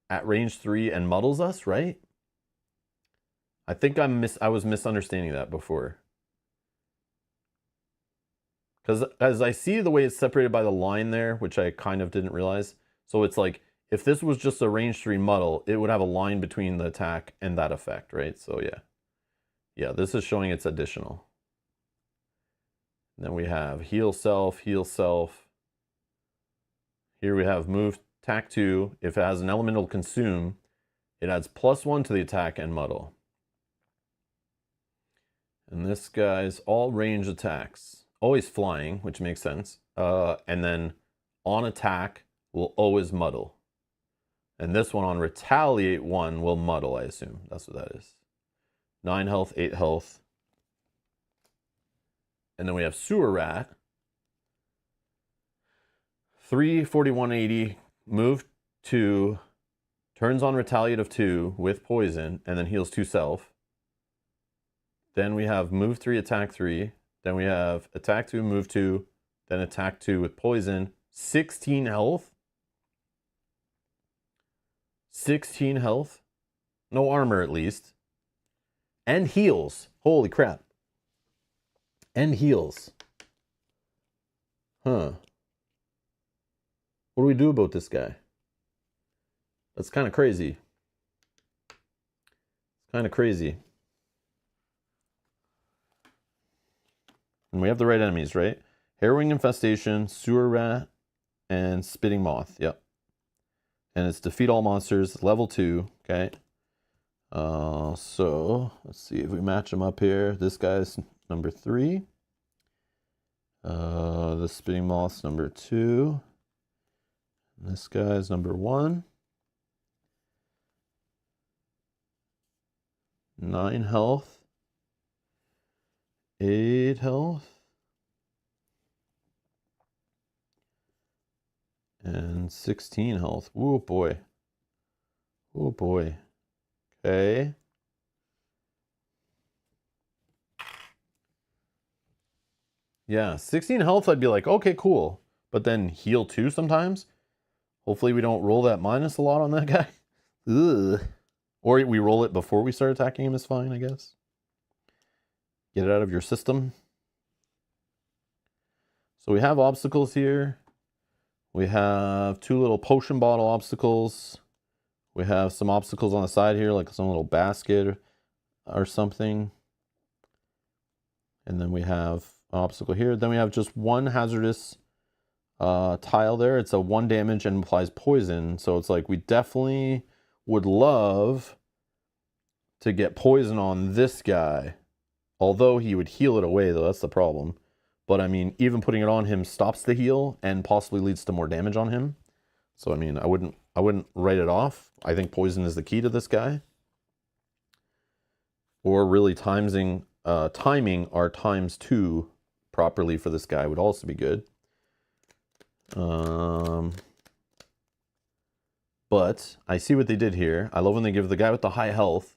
at range 3 and muddles us, right? I think I was misunderstanding that before. Because as I see the way it's separated by the line there, which I kind of didn't realize. So it's like, if this was just a range 3 muddle, it would have a line between the attack and that effect, right? So yeah. Yeah, this is showing it's additional. And then we have heal self. Here we have move, attack 2. If it has an elemental consume, it adds +1 to the attack and muddle. And this guy's all range attacks. always flying, which makes sense. And then on attack will always muddle. And this one on retaliate 1 will muddle, I assume. That's what that is. 9 health, 8 health. And then we have Sewer Rat. 3, 41, 80. Move 2. Turns on retaliate of 2 with poison. And then heals 2 self. Then we have move 3, attack 3. Then we have attack 2, move 2. Then attack 2 with poison. 16 health. 16 health. No armor at least. And heals. Holy crap. And heals. Huh. What do we do about this guy? That's kind of crazy. It's kind of crazy. And we have the right enemies, right? Harrowing Infestation, Sewer Rat, and Spitting Moth. Yep. And it's defeat all monsters, level 2. Okay. So let's see if we match them up here. This guy's number 3. The Spitting Moth's number 2. And this guy's number 1. 9 health. 8 health. And 16 health. Oh boy. Oh boy. Okay. Yeah, 16 health I'd be like, okay, cool. But then heal 2 sometimes. Hopefully we don't roll that minus a lot on that guy. Ugh. Or we roll it before we start attacking him is fine, I guess. Get it out of your system. So we have obstacles here. We have 2 little potion bottle obstacles. We have some obstacles on the side here, like some little basket or something. And then we have an obstacle here. Then we have just 1 hazardous tile there. It's a 1 damage and implies poison. So it's like we definitely would love to get poison on this guy. Although he would heal it away, though, that's the problem. But I mean, even putting it on him stops the heal and possibly leads to more damage on him. So I mean, I wouldn't write it off. I think poison is the key to this guy. Or really timing our ×2 properly for this guy would also be good. But I see what they did here. I love when they give the guy with the high health,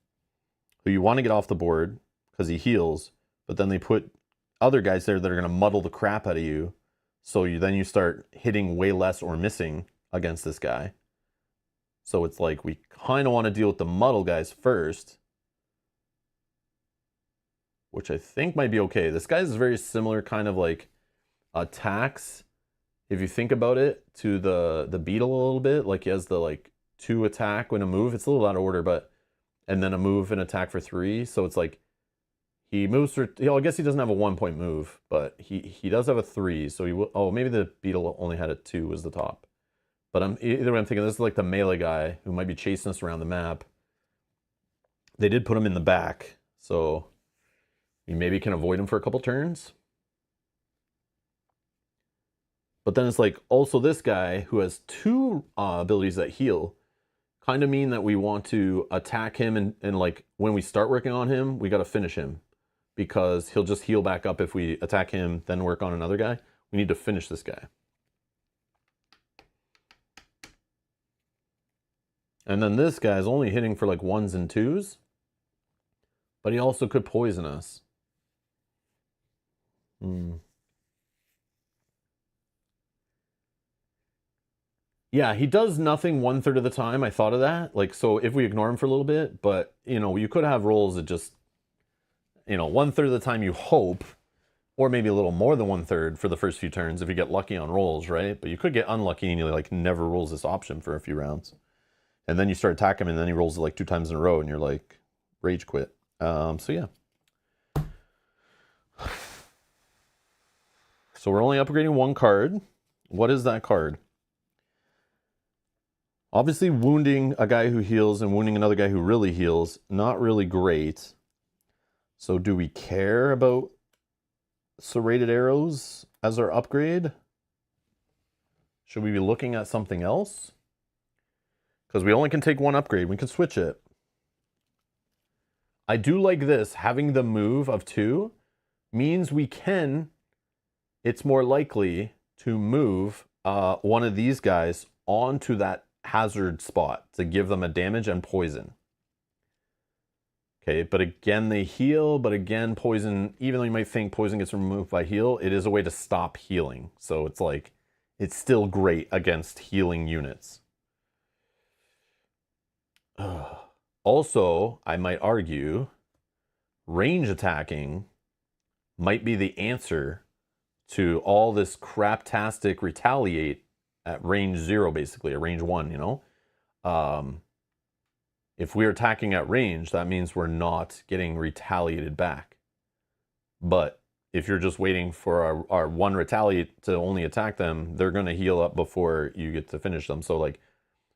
who you want to get off the board because he heals, but then they put other guys there that are going to muddle the crap out of you. So then you start hitting way less or missing against this guy. So it's like we kind of want to deal with the muddle guys first, which I think might be okay. This guy's very similar kind of like attacks, if you think about it, to the beetle a little bit. Like he has the like 2 attack when a move. It's a little out of order, but and then a move and attack for 3. So it's like he moves for, I guess he doesn't have a 1-point move, but he does have a 3. So he will, oh, maybe the beetle only had a 2 was the top. But either way, I'm thinking this is like the melee guy who might be chasing us around the map. They did put him in the back, so we maybe can avoid him for a couple turns. But then it's like also this guy who has 2 abilities that heal kind of mean that we want to attack him and like when we start working on him, we got to finish him because he'll just heal back up if we attack him, then work on another guy. We need to finish this guy. And then this guy's only hitting for like 1s and 2s, but he also could poison us. Yeah, he does nothing 1/3 of the time. I thought of that. Like, so if we ignore him for a little bit, but you know, you could have rolls that just, you know, 1/3 of the time you hope, or maybe a little more than 1/3 for the first few turns if you get lucky on rolls, right? But you could get unlucky and he like never rolls this option for a few rounds. And then you start attacking him and then he rolls it like 2 times in a row and you're like, rage quit. So yeah. So we're only upgrading 1 card. What is that card? Obviously wounding a guy who heals and wounding another guy who really heals, not really great. So do we care about serrated arrows as our upgrade? Should we be looking at something else? Because we only can take one upgrade. We can switch it. I do like this. Having the move of 2 means we can, it's more likely to move one of these guys onto that hazard spot to give them a damage and poison. Okay, but again, they heal, but again, poison, even though you might think poison gets removed by heal, it is a way to stop healing. So it's like, it's still great against healing units. Also, I might argue, range attacking might be the answer to all this craptastic retaliate at range 0, basically, at range 1, you know? If we're attacking at range, that means we're not getting retaliated back. But if you're just waiting for our one retaliate to only attack them, they're going to heal up before you get to finish them. So, like,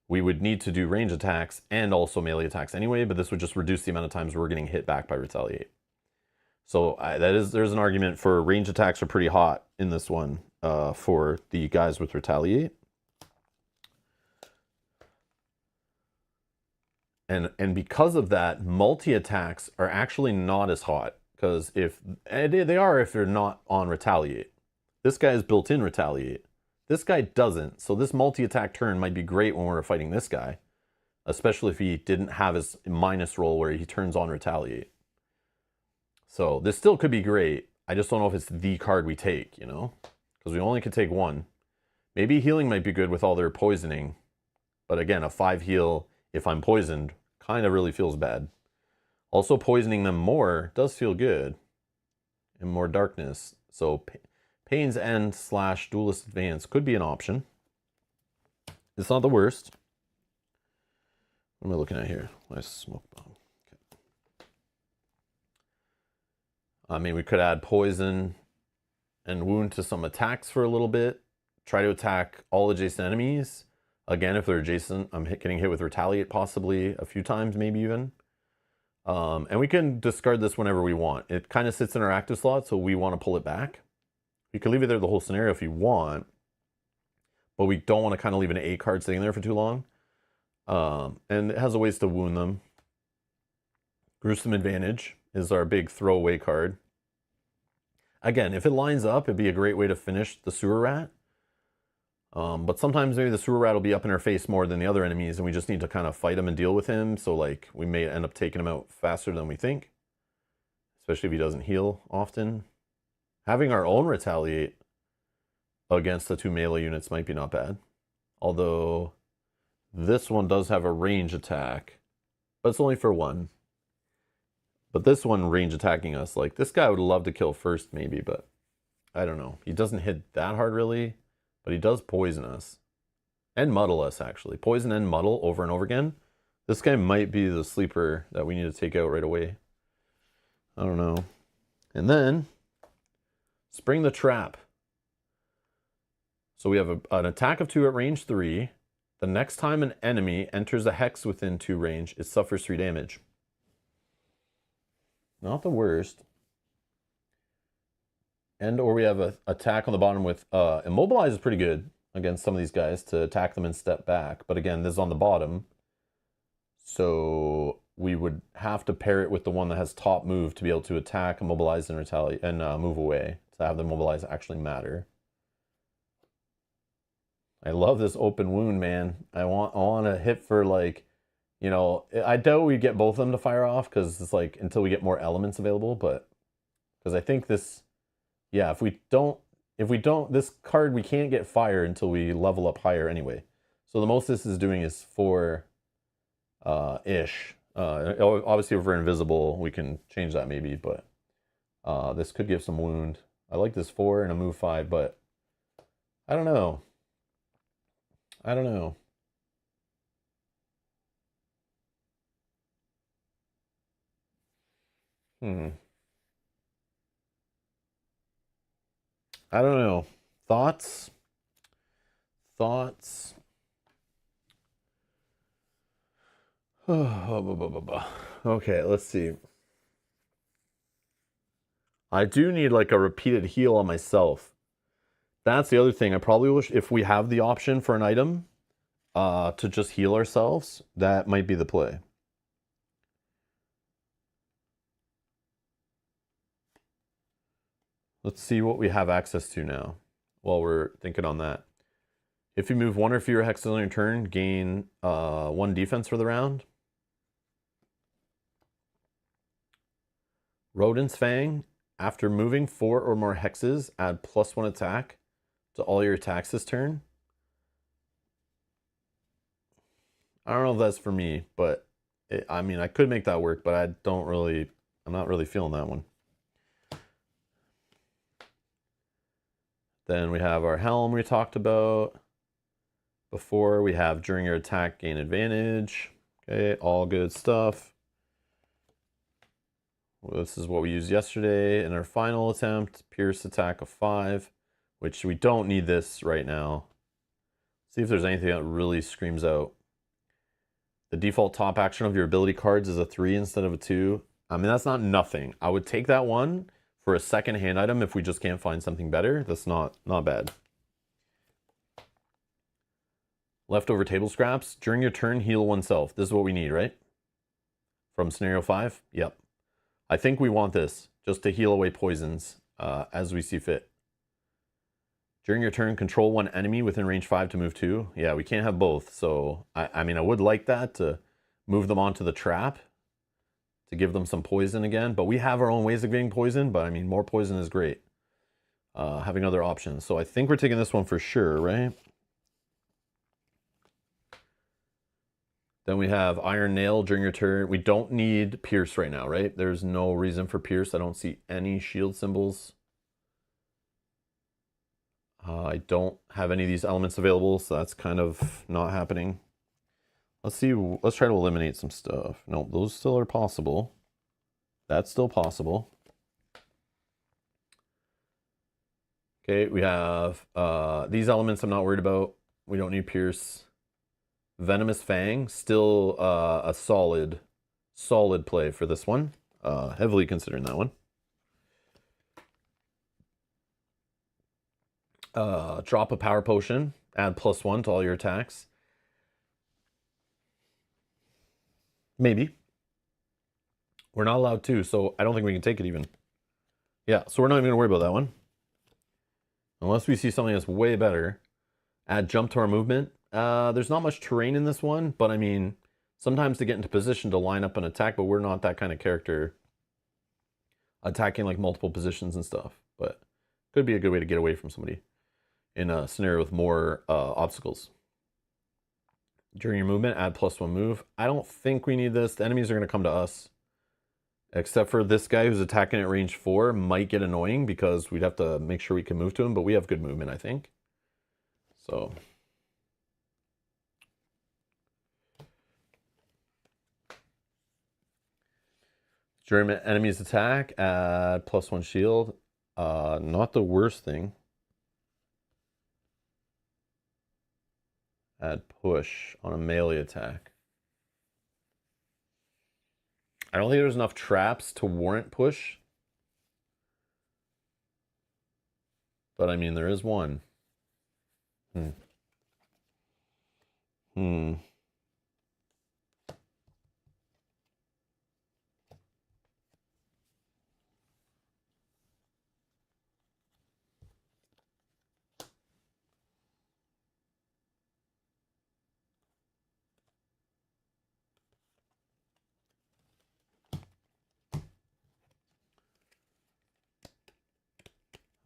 we would need to do range attacks and also melee attacks anyway, but this would just reduce the amount of times we're getting hit back by retaliate. So there's an argument for range attacks are pretty hot in this one for the guys with retaliate. And because of that, multi-attacks are actually not as hot, because if they are if they're not on retaliate. This guy is built in retaliate. This guy doesn't, so this multi-attack turn might be great when we're fighting this guy, especially if he didn't have his minus roll where he turns on retaliate. So this still could be great. I just don't know if it's the card we take, you know? Because we only could take one. Maybe healing might be good with all their poisoning. But again, a 5 heal, if I'm poisoned, kind of really feels bad. Also, poisoning them more does feel good. And more darkness. So Pain's End / Duelist Advance could be an option. It's not the worst. What am I looking at here? Nice smoke bomb. Okay. I mean, we could add poison and wound to some attacks for a little bit. Try to attack all adjacent enemies. Again, if they're adjacent, I'm getting hit with retaliate possibly a few times, maybe even. And we can discard this whenever we want. It kind of sits in our active slot, so we want to pull it back. You can leave it there the whole scenario if you want, but we don't want to kind of leave an A card sitting there for too long. And it has a ways to wound them. Gruesome Advantage is our big throwaway card. Again, if it lines up, it'd be a great way to finish the Sewer Rat. But sometimes maybe the Sewer Rat will be up in our face more than the other enemies, and we just need to kind of fight him and deal with him. So, like, we may end up taking him out faster than we think, especially if he doesn't heal often. Having our own retaliate against the 2 melee units might be not bad. Although this one does have a range attack, but it's only for 1. But this one range attacking us, like, this guy would love to kill first maybe, but I don't know. He doesn't hit that hard really, but he does poison us. And muddle us, actually. Poison and muddle over and over again. This guy might be the sleeper that we need to take out right away. I don't know. And then Spring the Trap. So we have an attack of 2 at range 3. The next time an enemy enters a hex within 2 range, it suffers 3 damage. Not the worst. And or we have an attack on the bottom with Immobilize is pretty good against some of these guys to attack them and step back. But again, this is on the bottom. So we would have to pair it with the one that has top move to be able to attack, immobilize, and retaliate and move away to have the immobilize actually matter. I love this open wound, man. I want to hit for, like, you know, I doubt we get both of them to fire off because it's like until we get more elements available, but because I think this, yeah, if we don't, this card we can't get fire until we level up higher anyway. So the most this is doing is 4 ish. Obviously if we're invisible, we can change that maybe, but this could give some wound. I like this 4 and a move 5, but I don't know. I don't know. I don't know. Thoughts? Thoughts? Okay, let's see. I do need like a repeated heal on myself. That's the other thing. I probably wish if we have the option for an item to just heal ourselves, that might be the play. Let's see what we have access to now while we're thinking on that. If you move one or fewer hexes on your turn, gain 1 defense for the round. Rodent's Fang. After moving 4 or more hexes, add +1 attack to all your attacks this turn. I don't know if that's for me, but I mean, I could make that work, but I'm not really feeling that one. Then we have our helm we talked about before. We have during your attack, gain advantage. Okay, all good stuff. Well, this is what we used yesterday in our final attempt, pierce attack of 5, which we don't need this right now. See if there's anything that really screams out. The default top action of your ability cards is a 3 instead of a 2. I mean, that's not nothing. I would take that one for a second hand item if we just can't find something better. That's not bad. Leftover table scraps. During your turn, heal oneself. This is what we need, right? From scenario 5? Yep. I think we want this just to heal away poisons as we see fit. During your turn, control 1 enemy within range 5 to move 2. Yeah, we can't have both. So, I mean, I would like that to move them onto the trap to give them some poison again. But we have our own ways of getting poison. But, I mean, more poison is great. Having other options. So, I think we're taking this one for sure, right? Then we have Iron Nail during your turn. We don't need Pierce right now, right? There's no reason for Pierce. I don't see any shield symbols. I don't have any of these elements available, so that's kind of not happening. Let's see. Let's try to eliminate some stuff. No, those still are possible. That's still possible. Okay, we have these elements I'm not worried about. We don't need Pierce. Venomous Fang, still a solid play for this one. Heavily considering that one. Drop a power potion, add +1 to all your attacks. Maybe. We're not allowed to, so I don't think we can take it even. Yeah, so we're not even gonna worry about that one. Unless we see something that's way better. Add jump to our movement. There's not much terrain in this one, but I mean, sometimes to get into position to line up an attack, but we're not that kind of character attacking like multiple positions and stuff. But could be a good way to get away from somebody in a scenario with more obstacles. During your movement, add +1 move. I don't think we need this. The enemies are going to come to us. Except for this guy who's attacking at range 4 might get annoying because we'd have to make sure we can move to him, but we have good movement, I think. So... during an enemy's attack, add +1 shield. Not the worst thing. Add push on a melee attack. I don't think there's enough traps to warrant push. But I mean, there is one.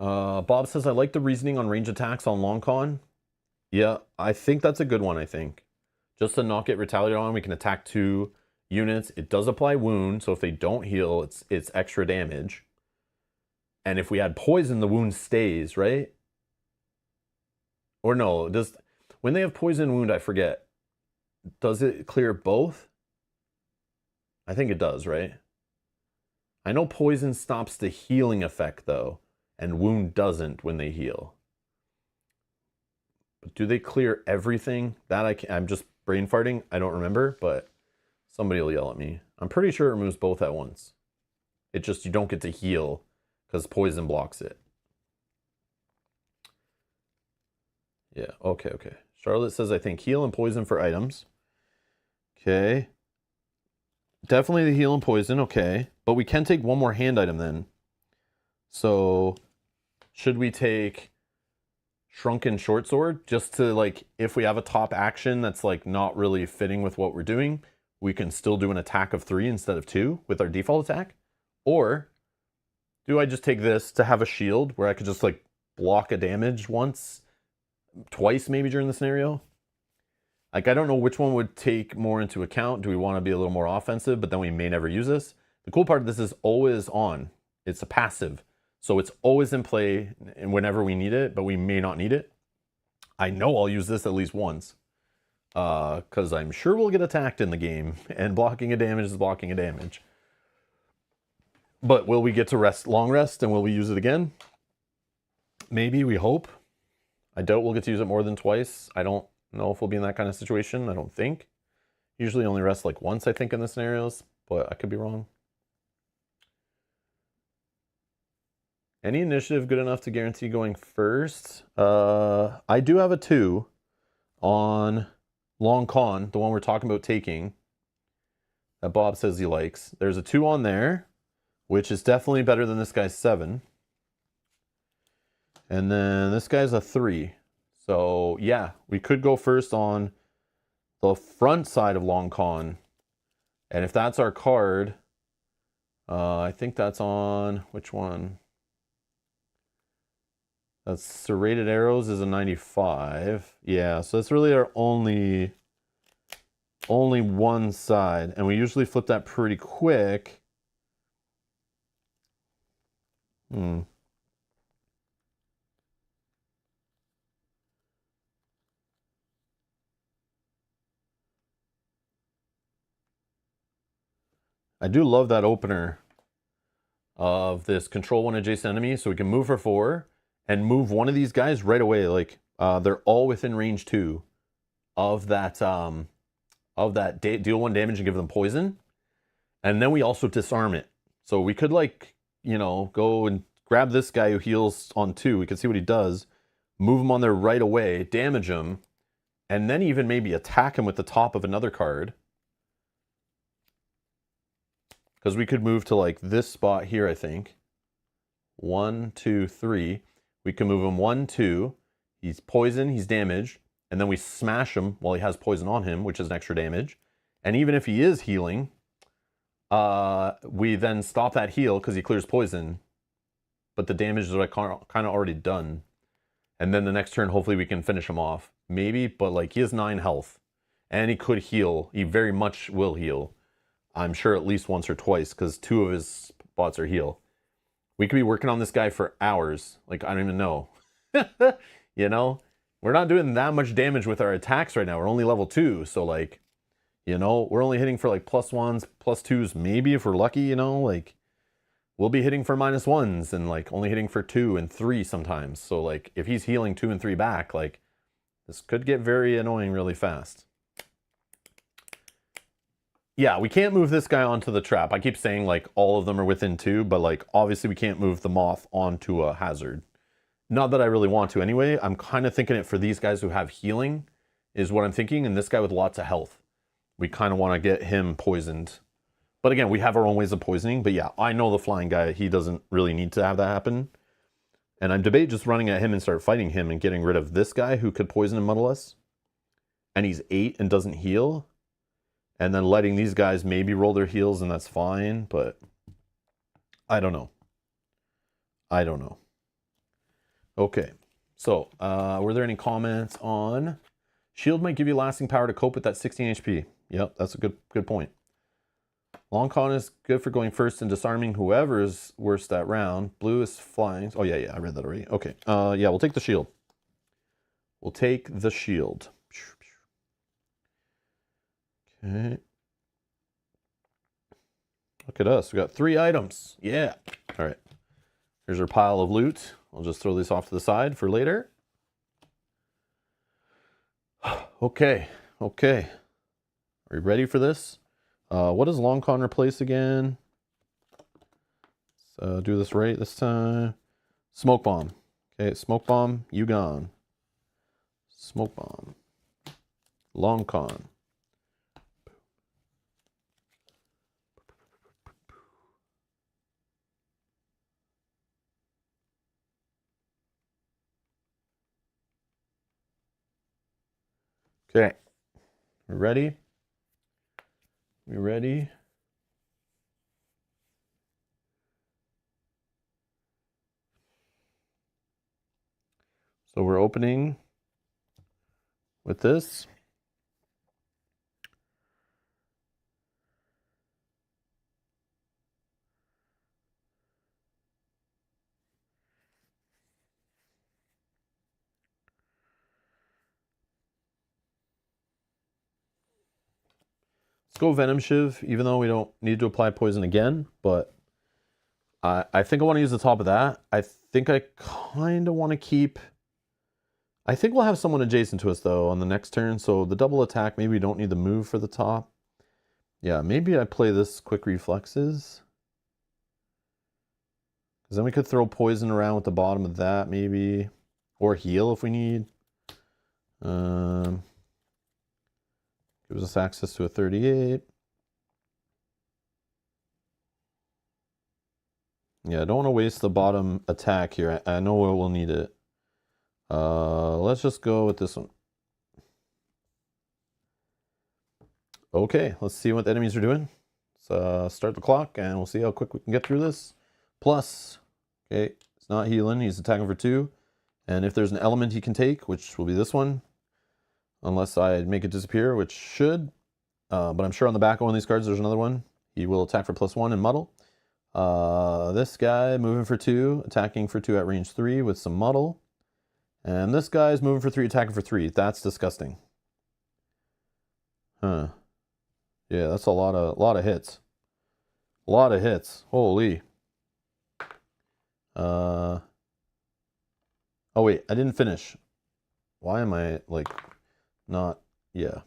Bob says, I like the reasoning on range attacks on long con. Yeah, I think that's a good one, I think. Just to not get retaliated on, we can attack 2 units. It does apply wound, so if they don't heal, it's extra damage. And if we add poison, the wound stays, right? Or no, when they have poison wound, I forget. Does it clear both? I think it does, right? I know poison stops the healing effect, though. And wound doesn't when they heal. But do they clear everything? That I'm just brain farting. I don't remember, but somebody will yell at me. I'm pretty sure it removes both at once. It just, you don't get to heal because poison blocks it. Yeah, okay, okay. Charlotte says, I think heal and poison for items. Okay. Definitely the heal and poison, okay. But we can take one more hand item then. So, should we take Shrunken Short Sword? Just to, like, if we have a top action that's, like, not really fitting with what we're doing, we can still do an attack of 3 instead of 2 with our default attack? Or, do I just take this to have a shield where I could just, like, block a damage once, twice maybe during the scenario? Like, I don't know which one would take more into account. Do we want to be a little more offensive, but then we may never use this? The cool part of this is always on. It's a passive. So it's always in play and whenever we need it, but we may not need it. I know I'll use this at least once. Because I'm sure we'll get attacked in the game. And blocking a damage is blocking a damage. But will we get to rest, long rest, and will we use it again? Maybe, we hope. I doubt we'll get to use it more than twice. I don't know if we'll be in that kind of situation. I don't think. Usually only rest like once, I think, in the scenarios. But I could be wrong. Any initiative good enough to guarantee going first? I do have a 2 on Long Con, the one we're talking about taking, that Bob says he likes. There's a 2 on there, which is definitely better than this guy's 7. And then this guy's a 3. So yeah, we could go first on the front side of Long Con. And if that's our card, I think that's on, which one? That's Serrated Arrows is a 95. Yeah, so that's really our only one side. And we usually flip that pretty quick. I do love that opener of this control one adjacent enemy, so we can move for 4 and move one of these guys right away. Like they're all within range 2 of that deal 1 damage and give them poison, and then we also disarm it. So we could, like, you know, go and grab this guy who heals on 2. We can see what he does, move him on there right away, damage him, and then even maybe attack him with the top of another card. Because we could move to, like, this spot here, I think. 1, 2, 3. We can move him 1, 2. He's poisoned, he's damaged. And then we smash him while he has poison on him, which is an extra damage. And even if he is healing, we then stop that heal because he clears poison. But the damage is, like, kind of already done. And then the next turn, hopefully we can finish him off. Maybe, but, like, he has 9 health. And he could heal. He very much will heal. I'm sure at least once or twice, because 2 of his spots are heal. We could be working on this guy for hours. Like, I don't even know. You know? We're not doing that much damage with our attacks right now. We're only level 2. So, like, you know, we're only hitting for, like, +1s, +2s, maybe if we're lucky, you know? Like, we'll be hitting for -1s and, like, only hitting for 2 and 3 sometimes. So, like, if he's healing 2 and 3 back, like, this could get very annoying really fast. Yeah, we can't move this guy onto the trap. I keep saying, like, all of them are within 2, but, like, obviously we can't move the moth onto a hazard. Not that I really want to anyway. I'm kind of thinking it for these guys who have healing is what I'm thinking, and this guy with lots of health. We kind of want to get him poisoned. But again, we have our own ways of poisoning. But yeah, I know the flying guy, he doesn't really need to have that happen. And I'm debating just running at him and start fighting him and getting rid of this guy who could poison and muddle us. And he's 8 and doesn't heal. And then letting these guys maybe roll their heals, and that's fine, but I don't know. I don't know. Okay, so were there any comments on shield might give you lasting power to cope with that 16 HP? Yep, that's a good point. Long con is good for going first and disarming whoever is worst that round. Blue is flying. Oh, yeah, I read that already. Okay, yeah, we'll take the shield. We'll take the shield. Okay. Look at us. We got 3 items. Yeah. All right. Here's our pile of loot. I'll just throw this off to the side for later. Okay. Okay. Are you ready for this? What does Long Con replace again? Let's do this right this time. Smoke bomb. Okay, smoke bomb, you gone. Smoke bomb. Long con. Okay, we ready? We ready? So we're opening with this. Let's go Venom Shiv, even though we don't need to apply poison again, but I think I want to use the top of that. I think I kind of want to keep... I think we'll have someone adjacent to us, though, on the next turn, so the double attack, maybe we don't need the move for the top. Yeah, maybe I play this quick reflexes. Because then we could throw poison around with the bottom of that, maybe. Or heal if we need. Gives us access to a 38. Yeah, I don't want to waste the bottom attack here. I know we'll need it. Let's just go with this one. Okay, let's see what the enemies are doing. Let's start the clock and we'll see how quick we can get through this. Plus, okay, it's not healing. He's attacking for 2. And if there's an element he can take, which will be this one, unless I make it disappear, which should, but I'm sure on the back of one of these cards there's another one. He will attack for +1 and muddle. This guy moving for 2, attacking for 2 at range 3 with some muddle. And this guy's moving for 3, attacking for 3. That's disgusting. Huh. Yeah, that's a lot of hits. A lot of hits. Holy. Oh wait, I didn't finish. Why am I like not? Yeah.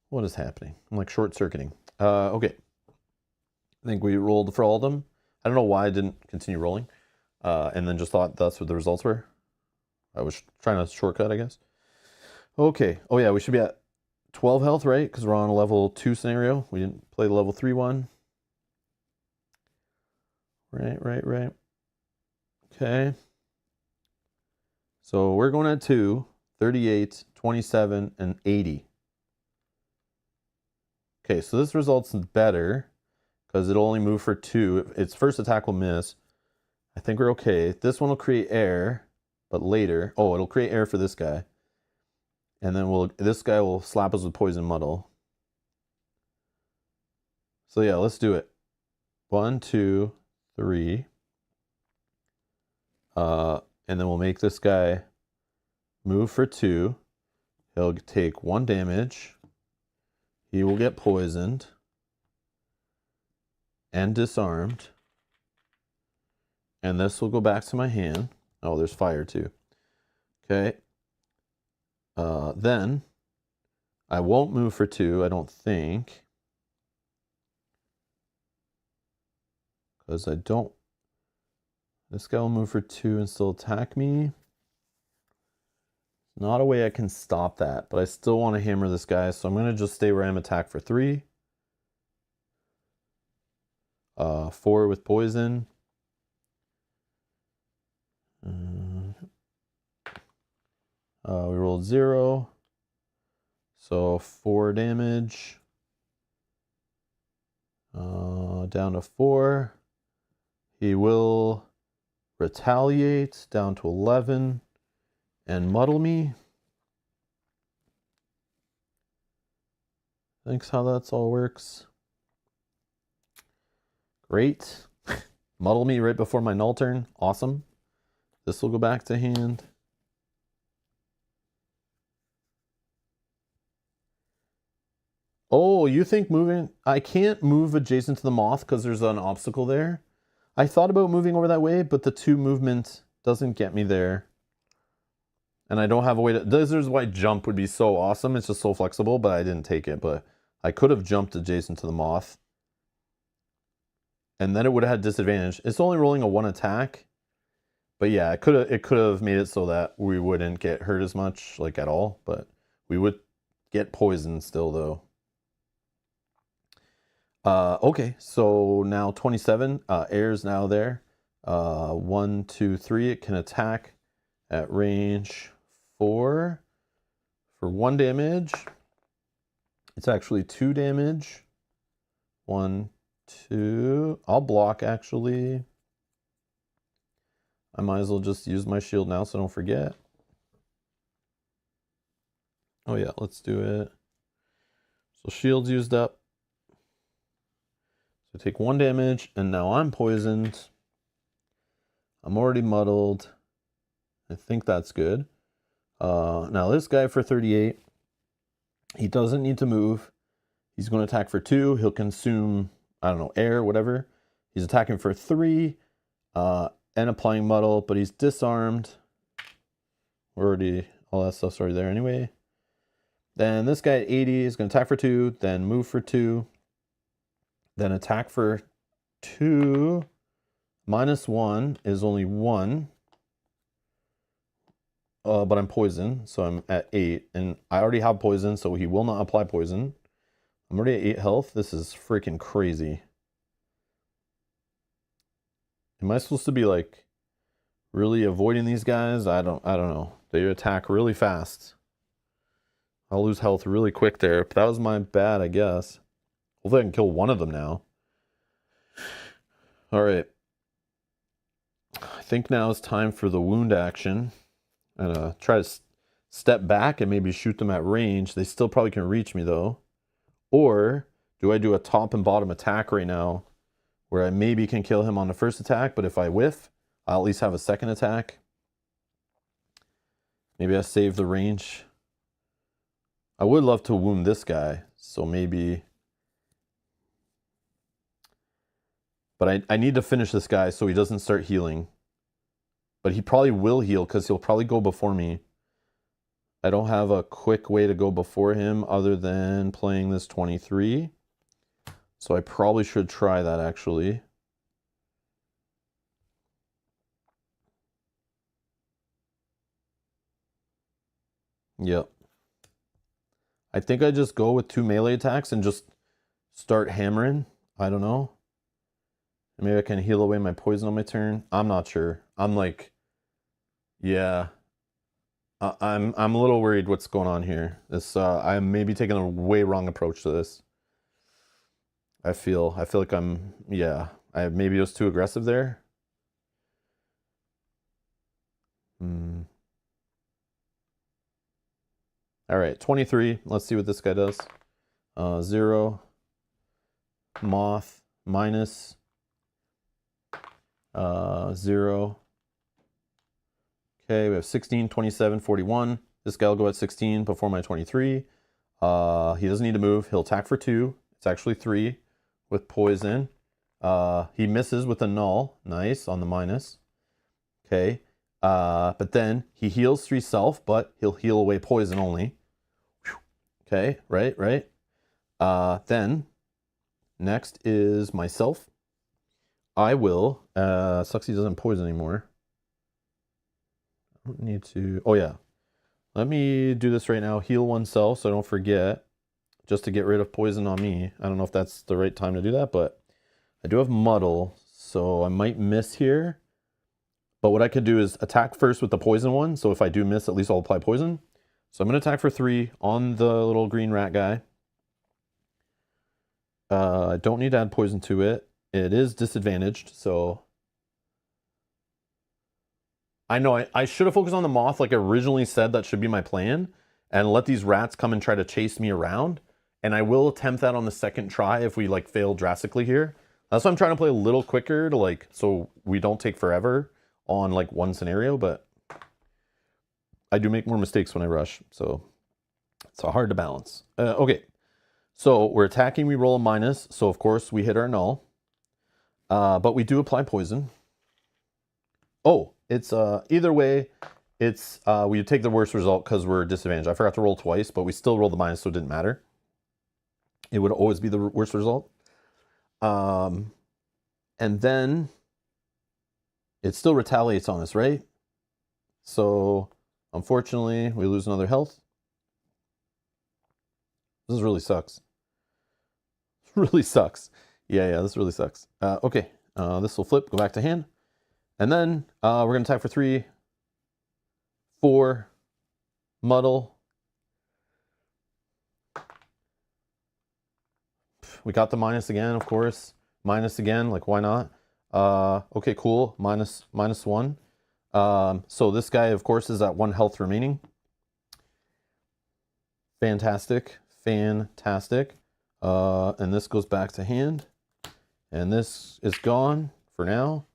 What is happening? I'm like short-circuiting. Okay. I think we rolled for all of them. I don't know why I didn't continue rolling. And then just thought that's what the results were. I was trying to shortcut, I guess. Okay. Oh yeah, we should be at 12 health, right? Because we're on a level 2 scenario. We didn't play the level 3 one. Right. Okay. So we're going at 2, 38, 27, and 80. Okay, so this results better because it'll only move for 2. Its first attack will miss. I think we're okay. This one will create air, but later. Oh, it'll create air for this guy. And then this guy will slap us with poison muddle. So yeah, let's do it. 1, 2, 3. And then we'll make this guy move for 2. He'll take 1 damage. He will get poisoned and disarmed. And this will go back to my hand. Oh, there's fire too. Okay. Then I won't move for 2, I don't think. Because I don't... This guy will move for 2 and still attack me. Not a way I can stop that, but I still want to hammer this guy, so I'm going to just stay where I am, attack for 3. 4 with poison. We rolled 0. So 4 damage. Down to 4. He will retaliate down to 11 and muddle me. Thanks how that's all works. Great. Muddle me right before my null turn. Awesome. This will go back to hand. Oh, you think moving... I can't move adjacent to the moth because there's an obstacle there. I thought about moving over that way, but the 2 movement doesn't get me there. And I don't have a way to... This is why jump would be so awesome. It's just so flexible, but I didn't take it. But I could have jumped adjacent to the moth. and then it would have had disadvantage. It's only rolling a 1 attack. But yeah, it could have made it so that we wouldn't get hurt as much, like at all, but we would get poisoned still though. Okay, so now 27, air's now there. 1, 2, 3, it can attack at range 4 for 1 damage. It's actually 2 damage. 1, 2, I'll block actually. I might as well just use my shield now so I don't forget. Oh yeah, let's do it. So shield's used up. So take 1 damage, and now I'm poisoned. I'm already muddled. I think that's good. Now this guy for 38, he doesn't need to move. He's going to attack for 2. He'll consume, I don't know, air, whatever. He's attacking for 3. And applying muddle, but he's disarmed. We're already, all that stuff's already there anyway. Then this guy at 80 is going to attack for 2, then move for 2, then attack for 2. -1 is only 1. But I'm poisoned, so I'm at 8, and I already have poison, so he will not apply poison. I'm already at 8 health. This is freaking crazy. Am I supposed to be like really avoiding these guys? I don't know. They attack really fast. I'll lose health really quick there. But that was my bad, I guess. Hopefully I can kill one of them now. All right. I think now is time for the wound action. And try to step back and maybe shoot them at range. They still probably can reach me though. Or do I do a top and bottom attack right now, where I maybe can kill him on the first attack, but if I whiff, I'll at least have a second attack. Maybe I save the range. I would love to wound this guy, so maybe... But I need to finish this guy so he doesn't start healing. But he probably will heal because he'll probably go before me. I don't have a quick way to go before him other than playing this 23. So I probably should try that actually. Yep. I think I just go with 2 melee attacks and just start hammering. I don't know. Maybe I can heal away my poison on my turn. I'm not sure. I'm like, yeah. I'm a little worried what's going on here. This I'm maybe taking a way wrong approach to this. I feel like yeah. Maybe it was too aggressive there. All right, 23. Let's see what this guy does. 0. Moth. Minus. 0. Okay, we have 16, 27, 41. This guy will go at 16 before my 23. He doesn't need to move. He'll attack for 2. It's actually 3 with poison. He misses with a null. Nice, on the minus. Okay. But then he heals 3 self, but he'll heal away poison only. Okay, right. Then, next is myself. I will, sucks he doesn't poison anymore. I don't need to, oh yeah. Let me do this right now, heal oneself so I don't forget, just to get rid of poison on me. I don't know if that's the right time to do that, but I do have muddle, so I might miss here. But what I could do is attack first with the poison one, so if I do miss, at least I'll apply poison. So I'm going to attack for 3 on the little green rat guy. I don't need to add poison to it. It is disadvantaged, so... I know I should have focused on the moth like I originally said that should be my plan, and let these rats come and try to chase me around. And I will attempt that on the second try if we like fail drastically here. That's why I'm trying to play a little quicker to like, so we don't take forever on like one scenario, but I do make more mistakes when I rush, so it's hard to balance. Okay, so we're attacking, we roll a minus, so of course we hit our null, but we do apply poison. Oh, it's either way, it's we take the worst result because we're disadvantaged. I forgot to roll twice, but we still rolled the minus, so it didn't matter. It would always be the worst result. And then it still retaliates on us, right? So unfortunately, we lose another health. This really sucks. Really sucks. Yeah, this really sucks. Okay, this will flip, go back to hand. And then we're going to attack for 3, 4, muddle. We got the minus again, of course. Minus again, like why not? Okay, cool. Minus 1. So this guy, of course, is at 1 health remaining. Fantastic. Fantastic. And this goes back to hand. And this is gone for now.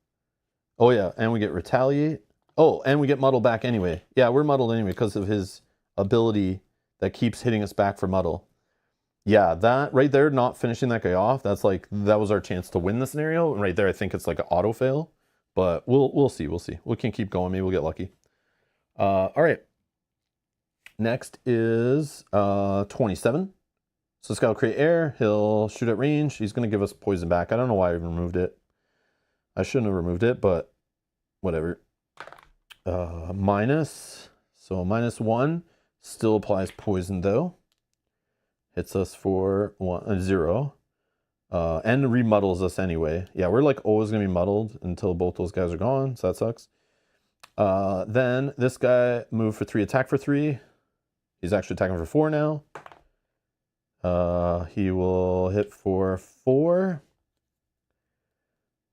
Oh yeah, and we get retaliate. Oh, and we get muddle back anyway. Yeah, we're muddled anyway because of his ability that keeps hitting us back for muddle. Yeah, that right there, not finishing that guy off, that's like, that was our chance to win the scenario. And right there, I think it's like an auto fail, but we'll see. We can keep going. Maybe we'll get lucky. All right. Next is 27. So this guy will create air. He'll shoot at range. He's going to give us poison back. I don't know why I even removed it. I shouldn't have removed it, but whatever. Minus. So -1 still applies poison though. Hits us for 0. And remuddles us anyway. Yeah, we're like always going to be muddled until both those guys are gone. So that sucks. Then this guy moved for 3, attack for 3. He's actually attacking for 4 now. He will hit for 4.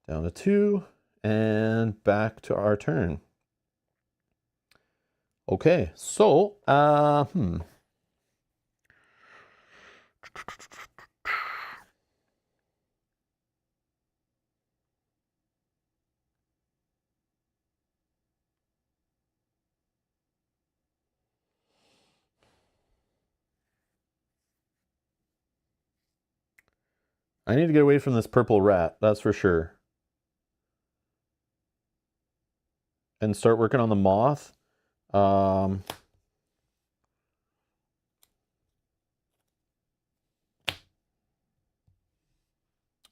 Down to 2. And back to our turn. Okay, so, I need to get away from this purple rat, that's for sure. And start working on the moth. All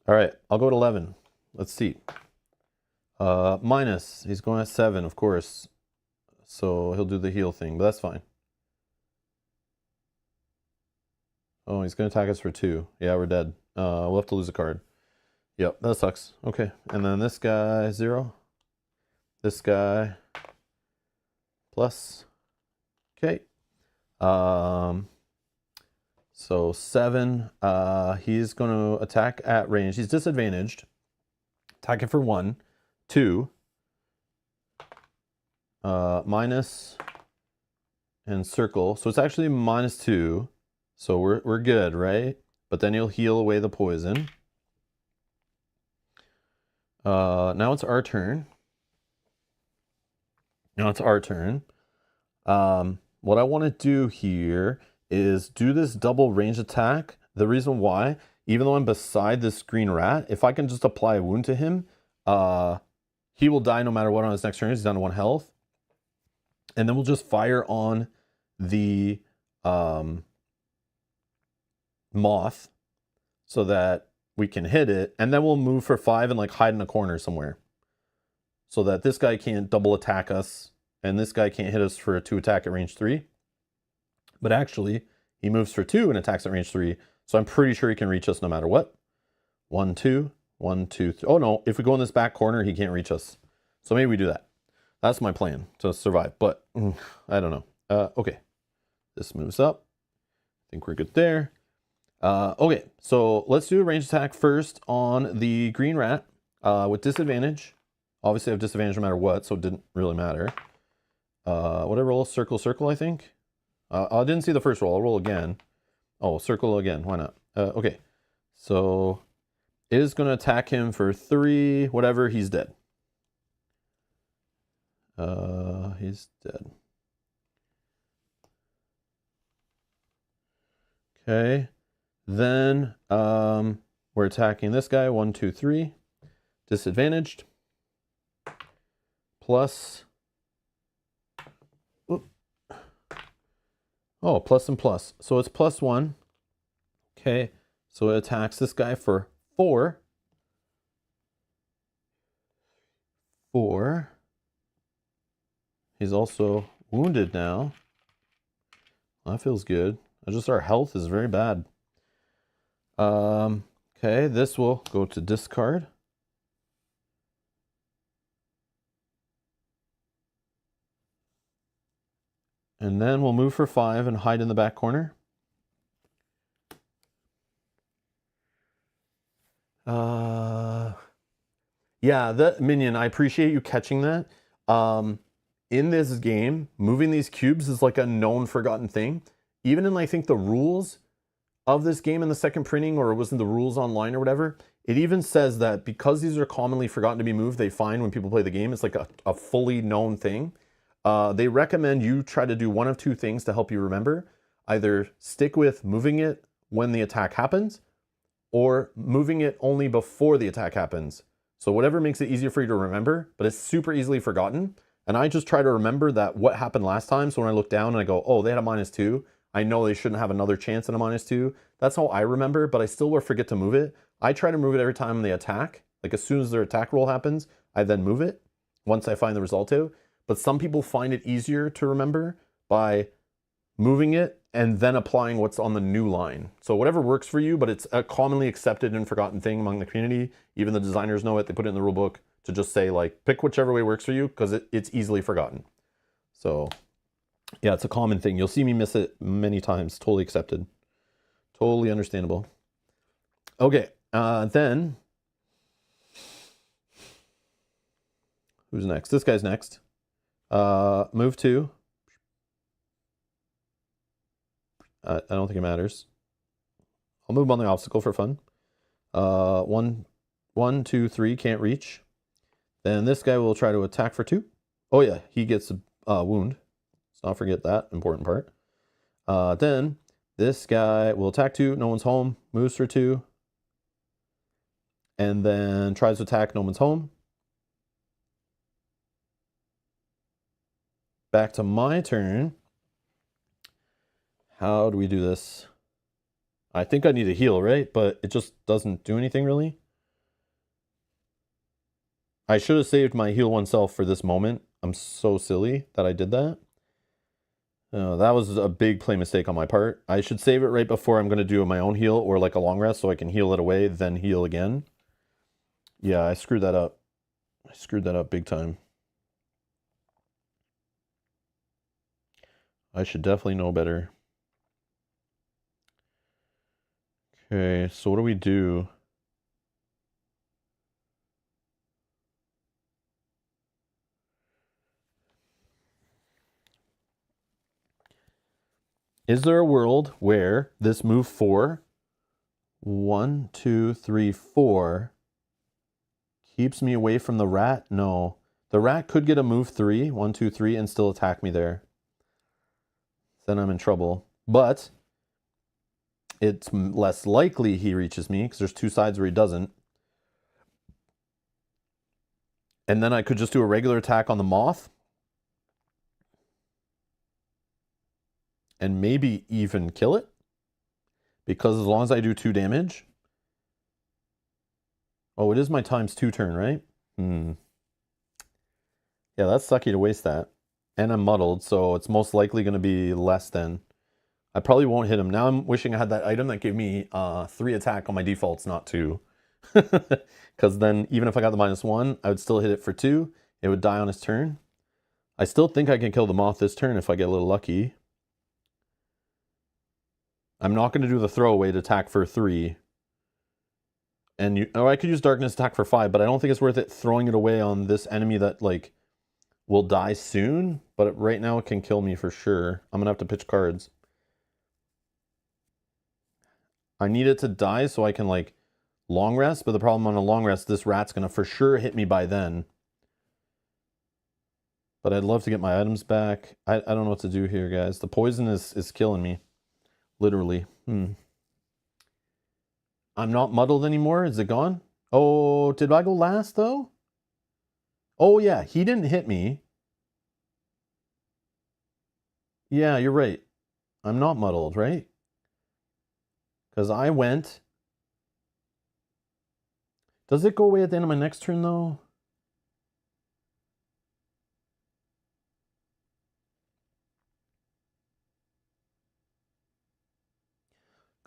right, I'll go at 11. Let's see. Minus, he's going at 7, of course. So he'll do the heal thing, but that's fine. Oh, he's going to attack us for 2. Yeah, we're dead. We'll have to lose a card. Yep, that sucks. Okay, and then this guy, 0. This guy, plus. Okay. So 7, he's going to attack at range. He's disadvantaged. Attacking for 1, 2. Minus and circle. So it's actually -2. So we're good, right? But then he'll heal away the poison. Now it's our turn. What I want to do here is do this double range attack. The reason why, even though I'm beside this green rat, if I can just apply a wound to him, he will die no matter what on his next turn. He's down to 1 health. And then we'll just fire on the moth so that we can hit it. And then we'll move for 5 and like hide in a corner somewhere. So that this guy can't double attack us. And this guy can't hit us for a 2 attack at range 3. But actually, he moves for 2 and attacks at range 3. So I'm pretty sure he can reach us no matter what. 1, 2, 1, 2, 3. Oh no, if we go in this back corner, he can't reach us. So maybe we do that. That's my plan to survive, but I don't know. Okay, this moves up. I think we're good there. Okay, so let's do a range attack first on the green rat with disadvantage. Obviously, I have disadvantage no matter what, so it didn't really matter. What I roll? Circle, circle, I think. I didn't see the first roll. I'll roll again. Oh, circle again. Why not? Okay, so it is going to attack him for 3. Whatever, he's dead. He's dead. Okay, then we're attacking this guy. 1, 2, 3. Disadvantaged. Plus. Whoop. Oh, plus and plus. So it's +1. Okay, so it attacks this guy for 4. 4. He's also wounded now. That feels good. Just our health is very bad. Okay, this will go to discard. And then we'll move for 5 and hide in the back corner. Yeah, that minion, I appreciate you catching that. In this game, moving these cubes is like a known forgotten thing. Even in, I think, the rules of this game in the second printing, or it was in the rules online or whatever, it even says that because these are commonly forgotten to be moved, they find when people play the game, it's like a fully known thing. They recommend you try to do one of 2 things to help you remember. Either stick with moving it when the attack happens, or moving it only before the attack happens. So whatever makes it easier for you to remember, but it's super easily forgotten. And I just try to remember that what happened last time. So when I look down and I go, oh, they had a -2. I know they shouldn't have another chance at a -2. That's how I remember, but I still will forget to move it. I try to move it every time they attack. Like as soon as their attack roll happens, I then move it once I find the result out. But some people find it easier to remember by moving it and then applying what's on the new line. So whatever works for you, but it's a commonly accepted and forgotten thing among the community. Even the designers know it. They put it in the rule book to just say, like, pick whichever way works for you because it's easily forgotten. So yeah, it's a common thing. You'll see me miss it many times. Totally accepted. Totally understandable. Okay, then who's next? This guy's next. Move 2. I don't think it matters. I'll move him on the obstacle for fun. 1, 2, 3, can't reach. Then this guy will try to attack for 2. Oh yeah, he gets a wound. Let's not forget that important part. Then this guy will attack 2, no one's home, moves for 2. And then tries to attack, no one's home. Back to my turn. How do we do this? I think I need a heal, right? But it just doesn't do anything really. I should have saved my heal oneself for this moment. I'm so silly that I did that. That was a big play mistake on my part. I should save it right before I'm going to do my own heal or like a long rest so I can heal it away, then heal again. Yeah, I screwed that up. I screwed that up big time. I should definitely know better. Okay, so what do we do? Is there a world where this move 4, 1, 2, 3, 4, keeps me away from the rat? No. The rat could get a move 3, 1, 2, 3, and still attack me there. Then I'm in trouble. But it's less likely he reaches me because there's 2 sides where he doesn't. And then I could just do a regular attack on the moth. And maybe even kill it. Because as long as I do 2 damage. Oh, it is my ×2 turn, right? Yeah, that's sucky to waste that. And I'm muddled, so it's most likely going to be less than. I probably won't hit him. Now I'm wishing I had that item that gave me 3 attack on my defaults, not 2. Because then even if I got the -1, I would still hit it for 2. It would die on his turn. I still think I can kill the moth this turn if I get a little lucky. I'm not going to do the throwaway to attack for 3. And or I could use darkness attack for 5, but I don't think it's worth it throwing it away on this enemy that like will die soon. But right now it can kill me for sure. I'm going to have to pitch cards. I need it to die so I can like long rest, but the problem on a long rest, this rat's going to for sure hit me by then. But I'd love to get my items back. I don't know what to do here, guys. The poison is killing me. Literally. I'm not muddled anymore. Is it gone? Oh, did I go last though? Oh yeah, he didn't hit me. Yeah, you're right. I'm not muddled, right? Because I went. Does it go away at the end of my next turn though?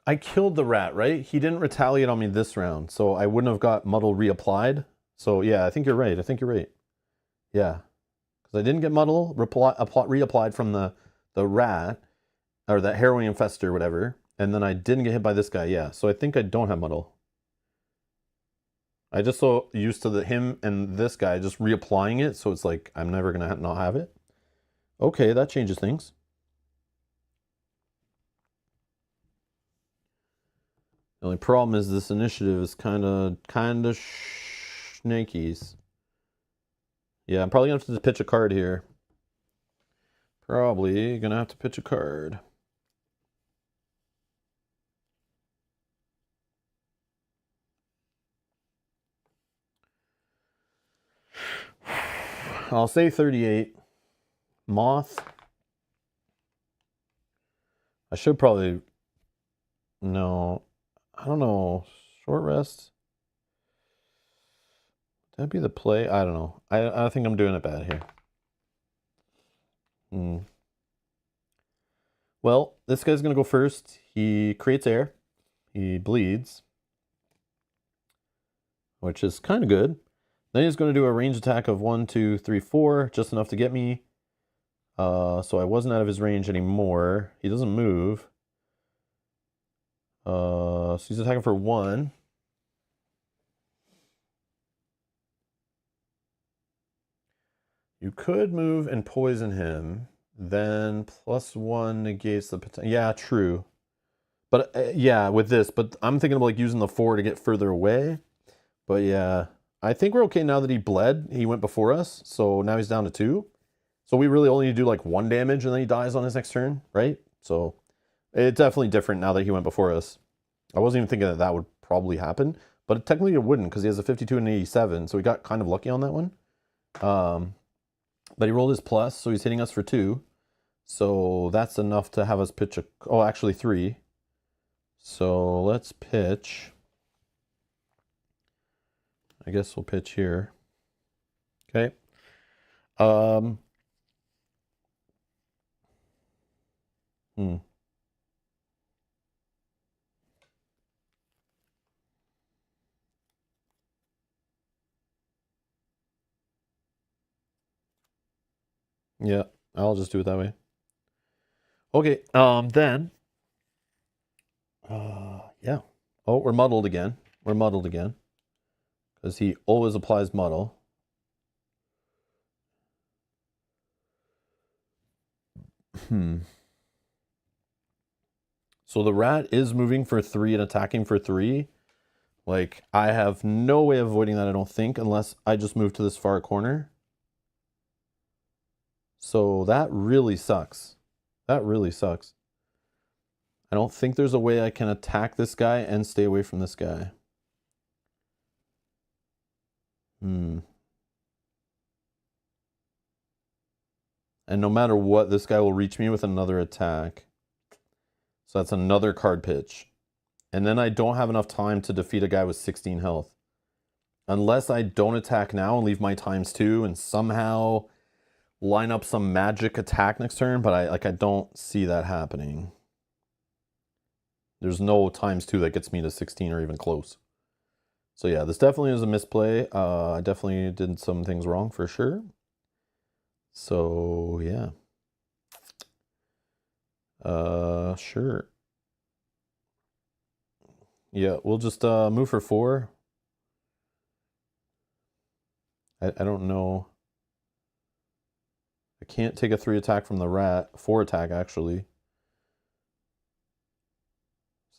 I killed the rat, right? He didn't retaliate on me this round, so I wouldn't have got muddle reapplied. So yeah, I think you're right. I think you're right. Yeah, because I didn't get muddle reapplied from the rat or that harrowing infestor or whatever, and then I didn't get hit by this guy. Yeah, so I think I don't have muddle. I just so used to him and this guy just reapplying it, so it's like I'm never gonna not have it. Okay, that changes things. The only problem is this initiative is kind of snakies. Yeah, I'm probably gonna have to pitch a card here. Probably gonna have to pitch a card. I'll say 38. Moth. I should probably... No. I don't know. Short rest. That'd be the play. I don't know. I think I'm doing it bad here. Well, this guy's going to go first. He creates air. He bleeds. Which is kind of good. Then he's going to do a range attack of 1, 2, 3, 4. Just enough to get me. So I wasn't out of his range anymore. He doesn't move. So he's attacking for 1. You could move and poison him. Then +1 negates the potential. Yeah, true. But yeah, with this. But I'm thinking of like using the 4 to get further away. But yeah, I think we're okay now that he bled. He went before us. So now he's down to 2. So we really only need to do like 1 damage and then he dies on his next turn, right? So it's definitely different now that he went before us. I wasn't even thinking that that would probably happen. But technically it wouldn't because he has a 52 and 87. So we got kind of lucky on that one. But he rolled his plus, so he's hitting us for 2. So that's enough to have us pitch a... Oh, actually 3. So let's pitch. I guess we'll pitch here. Okay. Yeah, I'll just do it that way. Okay, then... yeah. Oh, we're muddled again. We're muddled again. Because he always applies muddle. So the rat is moving for 3 and attacking for 3. Like, I have no way of avoiding that, I don't think, unless I just move to this far corner. So that really sucks. That really sucks. I don't think there's a way I can attack this guy and stay away from this guy. And no matter what, this guy will reach me with another attack. So that's another card pitch. And then I don't have enough time to defeat a guy with 16 health. Unless I don't attack now and leave my ×2 and somehow line up some magic attack next turn, but I don't see that happening. There's no ×2 that gets me to 16 or even close. So yeah, this definitely is a misplay. I definitely did some things wrong for sure. So yeah. Sure. Yeah, we'll just move for 4. I don't know. I can't take a 3 attack from the rat. 4 attack, actually.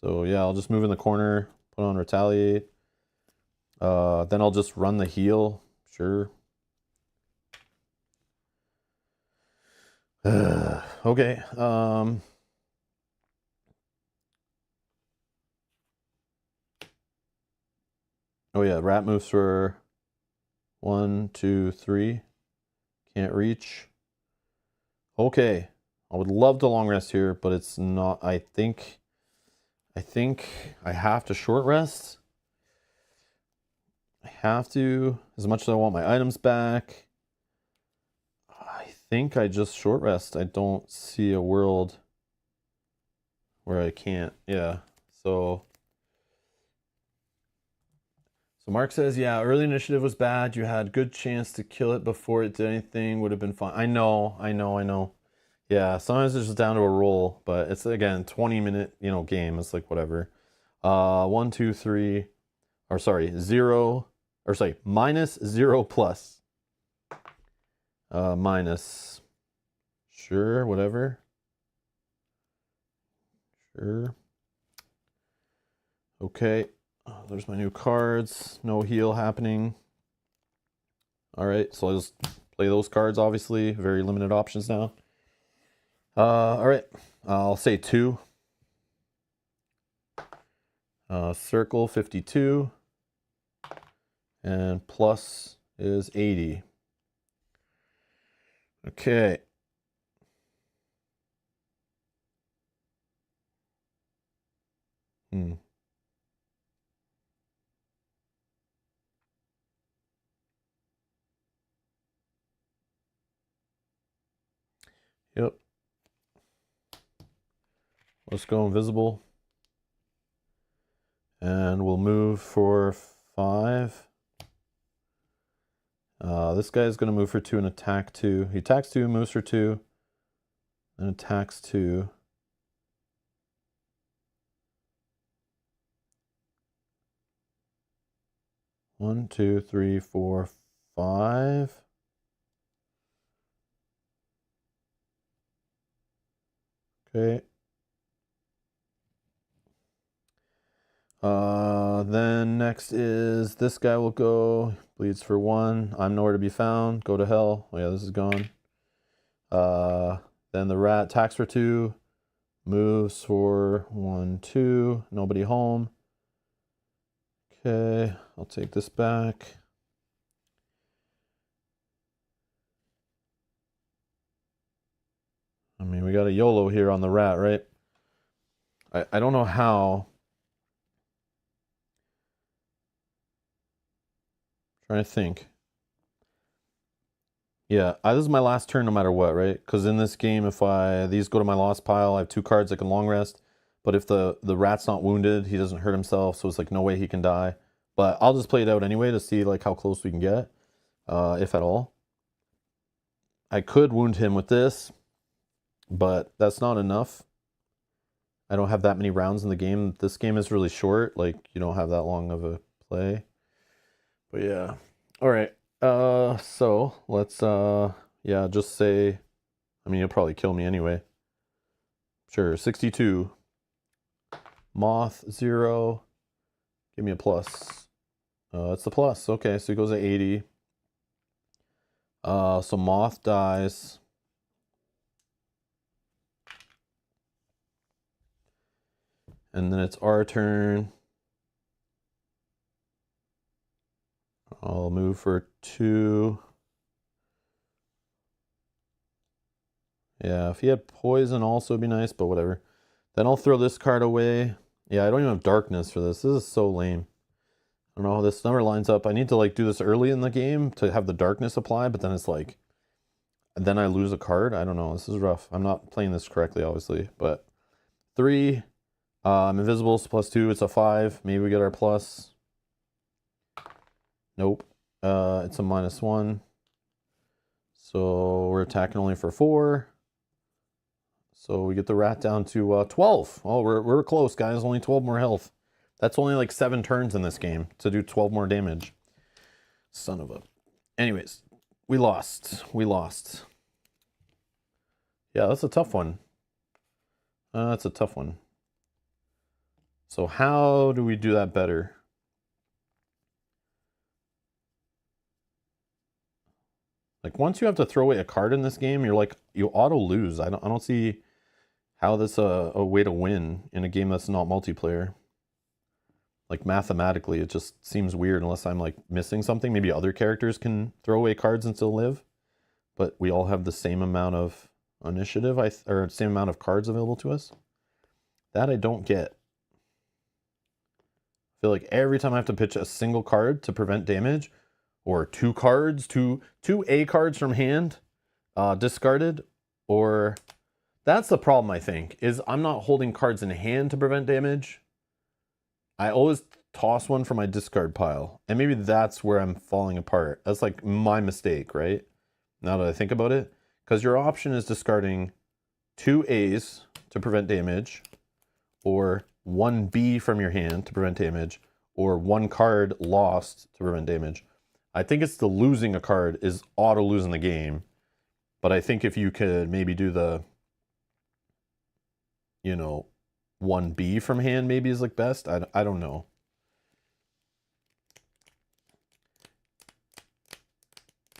So yeah, I'll just move in the corner, put on retaliate. Then I'll just run the heal. Sure. Okay. Oh yeah, rat moves for 1, 2, 3. Can't reach. Okay. I would love to long rest here, but it's not. I think I have to short rest. I have to, as much as I want my items back. I think I just short rest. I don't see a world where I can't. Yeah. So Mark says, yeah, early initiative was bad. You had good chance to kill it before it did anything. Would have been fine. I know. Yeah, sometimes it's just down to a roll, but it's, again, 20-minute, game. It's like whatever. 1, 2, 3, or sorry, 0, or sorry, minus 0 plus. Minus. Sure, whatever. Sure. Okay. There's my new cards. No heal happening. All right, so I'll just play those cards, obviously. Very limited options now. All right, I'll say 2. Circle 52. And plus is 80. Okay. Yep. Let's go invisible. And we'll move for 5. This guy's going to move for 2 and attack 2. He attacks 2, moves for 2, and attacks 2. One, 2, 3, 4, 5. Okay. Then next is this guy will go, bleeds for 1. I'm nowhere to be found. Go to hell. Oh yeah, this is gone. Then the rat attacks for 2, moves for 1, 2. Nobody home. Okay, I'll take this back. I mean, we got a YOLO here on the rat, right? I don't know how. Trying to think. Yeah, this is my last turn no matter what, right? Because in this game, if these go to my lost pile, I have 2 cards I can long rest. But if the rat's not wounded, he doesn't hurt himself, so it's like no way he can die. But I'll just play it out anyway to see like how close we can get, if at all. I could wound him with this, but that's not enough. I don't have that many rounds in the game. This game is really short. Like, you don't have that long of a play. But yeah. All right. So let's, yeah, just say, I mean, you'll probably kill me anyway. Sure, 62. Moth, 0. Give me a plus. It's the plus. Okay, so he goes at 80. So Moth dies. And then it's our turn. I'll move for 2. Yeah, if he had poison also would be nice, but whatever. Then I'll throw this card away. Yeah, I don't even have darkness for this. This is so lame. I don't know how this number lines up. I need to like do this early in the game to have the darkness apply, but then it's like, then I lose a card. I don't know. This is rough. I'm not playing this correctly, obviously, but 3. I'm invisible, so +2. It's a 5. Maybe we get our plus. Nope. It's a -1. So we're attacking only for 4. So we get the rat down to 12. Oh, we're close, guys. Only 12 more health. That's only like 7 turns in this game to do 12 more damage. Son of a... Anyways, we lost. Yeah, that's a tough one. That's a tough one. So how do we do that better? Like, once you have to throw away a card in this game, you're like, you auto lose. I don't see how this a way to win in a game that's not multiplayer. Like, mathematically, it just seems weird unless I'm like missing something. Maybe other characters can throw away cards and still live, but we all have the same amount of initiative, or same amount of cards available to us. That I don't get. I feel like every time I have to pitch a single card to prevent damage, or 2 cards, two A cards from hand, discarded, or... That's the problem, I think, is I'm not holding cards in hand to prevent damage. I always toss one from my discard pile. And maybe that's where I'm falling apart. That's like my mistake, right? Now that I think about it. Because your option is discarding 2 A's to prevent damage, or 1 B from your hand to prevent damage, or 1 card lost to prevent damage. I think it's the losing a card is auto losing the game. But I think if you could maybe do the, you know, 1 B from hand maybe is like best. I don't know.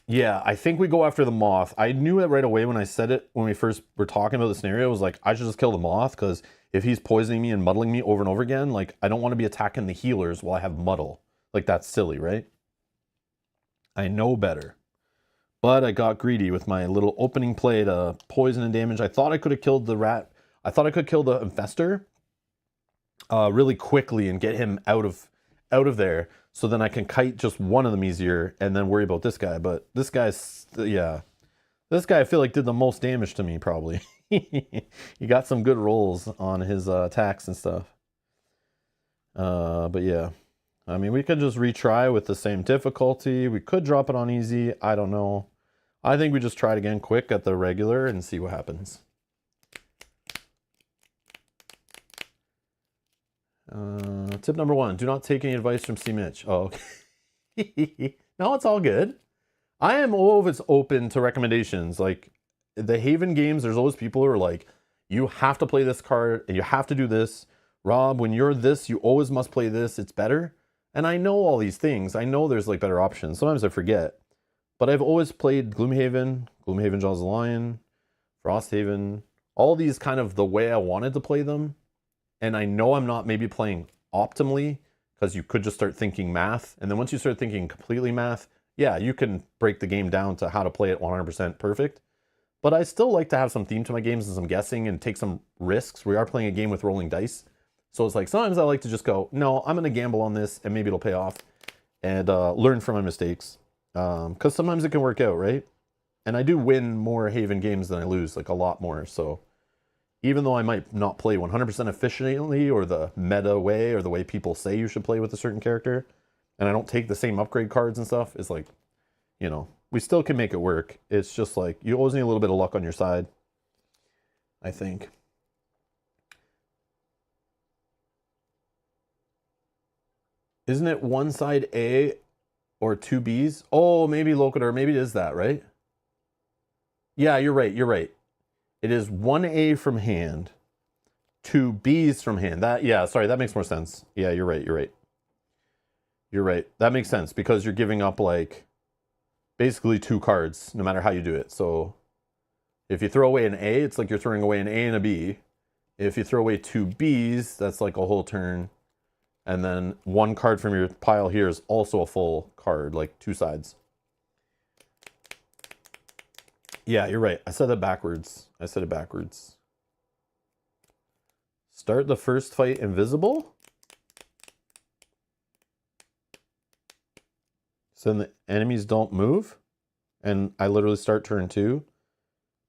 Yeah, I think we go after the moth. I knew it right away when I said it, when we first were talking about the scenario. I was like, I should just kill the moth, because if he's poisoning me and muddling me over and over again, like, I don't want to be attacking the healers while I have muddle. Like, that's silly, right? I know better. But I got greedy with my little opening play to poison and damage. I thought I could have killed the rat. I thought I could kill the infestor really quickly and get him out of there. So then I can kite just one of them easier and then worry about this guy. But this guy's, yeah. This guy I feel like did the most damage to me, probably. He got some good rolls on his attacks and stuff. But yeah. I mean, we could just retry with the same difficulty. We could drop it on easy. I don't know. I think we just try it again quick at the regular and see what happens. Tip number 1, do not take any advice from C. Mitch. Oh, okay. No, it's all good. I am always open to recommendations. Like, the Haven games, there's always people who are like, you have to play this card, and you have to do this. Rob, when you're this, you always must play this. It's better. And I know all these things. I know there's like better options. Sometimes I forget. But I've always played Gloomhaven, Gloomhaven Jaws of the Lion, Frosthaven, all these kind of the way I wanted to play them. And I know I'm not maybe playing optimally, because you could just start thinking math. And then once you start thinking completely math, yeah, you can break the game down to how to play it 100% perfect. But I still like to have some theme to my games and some guessing and take some risks. We are playing a game with rolling dice. So it's like, sometimes I like to just go, no, I'm going to gamble on this and maybe it'll pay off, and learn from my mistakes. Because sometimes it can work out, right? And I do win more Haven games than I lose, like a lot more. So even though I might not play 100% efficiently or the meta way or the way people say you should play with a certain character, and I don't take the same upgrade cards and stuff, it's like, you know, we still can make it work. It's just like, you always need a little bit of luck on your side, I think. Isn't it one side A or 2 Bs? Oh, maybe Locator, maybe it is that, right? Yeah, you're right, you're right. It is 1 A from hand, 2 Bs from hand. That, yeah, sorry, that makes more sense. Yeah, you're right, you're right. You're right. That makes sense, because you're giving up like basically 2 cards no matter how you do it. So if you throw away an A, it's like you're throwing away an A and a B. If you throw away 2 Bs, that's like a whole turn. And then 1 card from your pile here is also a full card, like 2 sides. Yeah, you're right. I said it backwards. I said it backwards. Start the first fight invisible. So then the enemies don't move. And I literally start turn 2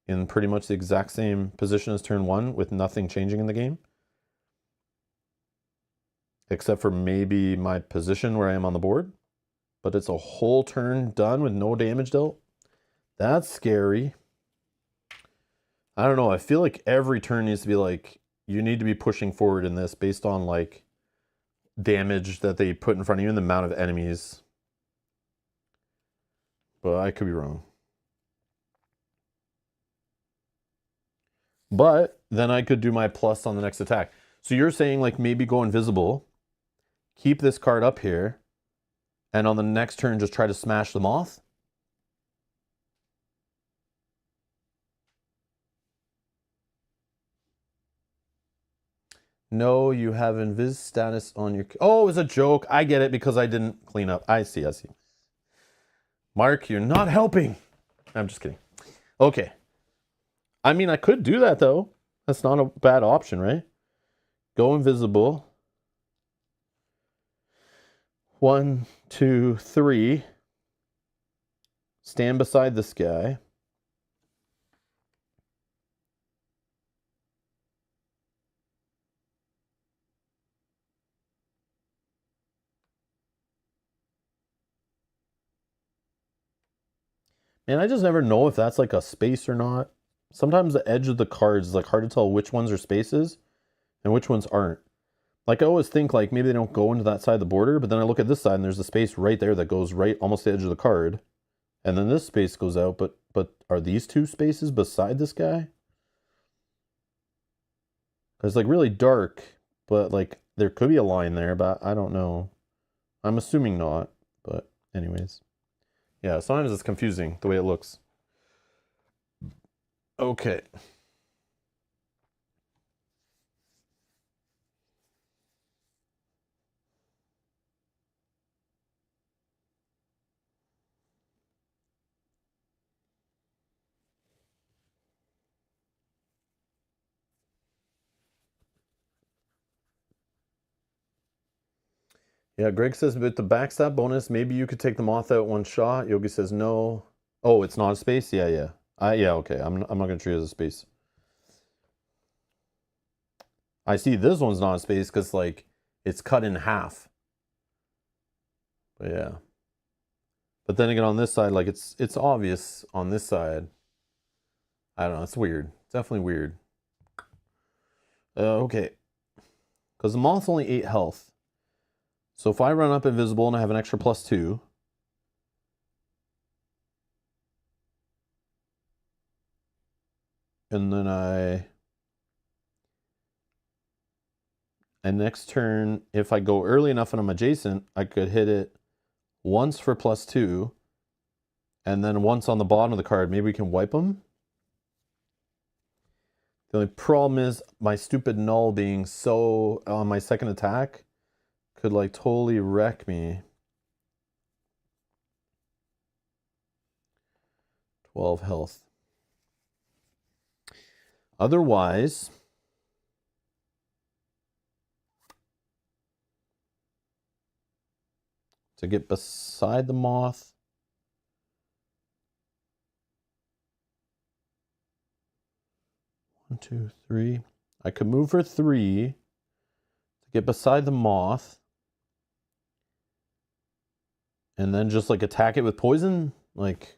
in pretty much the exact same position as turn 1 with nothing changing in the game. Except for maybe my position where I am on the board. But it's a whole turn done with no damage dealt. That's scary. I don't know. I feel like every turn needs to be like, you need to be pushing forward in this based on like damage that they put in front of you and the amount of enemies. But I could be wrong. But then I could do my plus on the next attack. So you're saying like maybe go invisible, keep this card up here, and on the next turn just try to smash the moth? No, you have invis status on your... Oh, it's a joke. I get it because I didn't clean up. I see, I see. Mark, you're not helping. I'm just kidding. Okay. I mean, I could do that, though. That's not a bad option, right? Go invisible. 1, 2, 3. Stand beside this guy. And I just never know if that's like a space or not. Sometimes the edge of the cards is like hard to tell which ones are spaces and which ones aren't. Like I always think like maybe they don't go into that side of the border, but then I look at this side and there's a space right there that goes right almost the edge of the card. And then this space goes out, but are these two spaces beside this guy? It's like really dark, but like there could be a line there, but I don't know. I'm assuming not, but anyways. Yeah, sometimes it's confusing the way it looks. Okay. Yeah, Greg says with the backstab bonus, maybe you could take the moth out one shot. Yogi says no. Oh, it's not a space? Yeah, yeah. Yeah, okay. I'm not gonna treat it as a space. I see this one's not a space because like it's cut in half. But yeah. But then again on this side, like it's obvious on this side. I don't know, it's weird. It's definitely weird. Okay. Because the moth's only 8 health. So if I run up invisible and I have an extra +2, and then and next turn, if I go early enough and I'm adjacent, I could hit it once for +2, and then once on the bottom of the card. Maybe we can wipe them. The only problem is my stupid null being so on my second attack could like totally wreck me. 12 health. Otherwise, to get beside the moth, 1, 2, 3. I could move for 3 to get beside the moth, and then just like attack it with poison, like.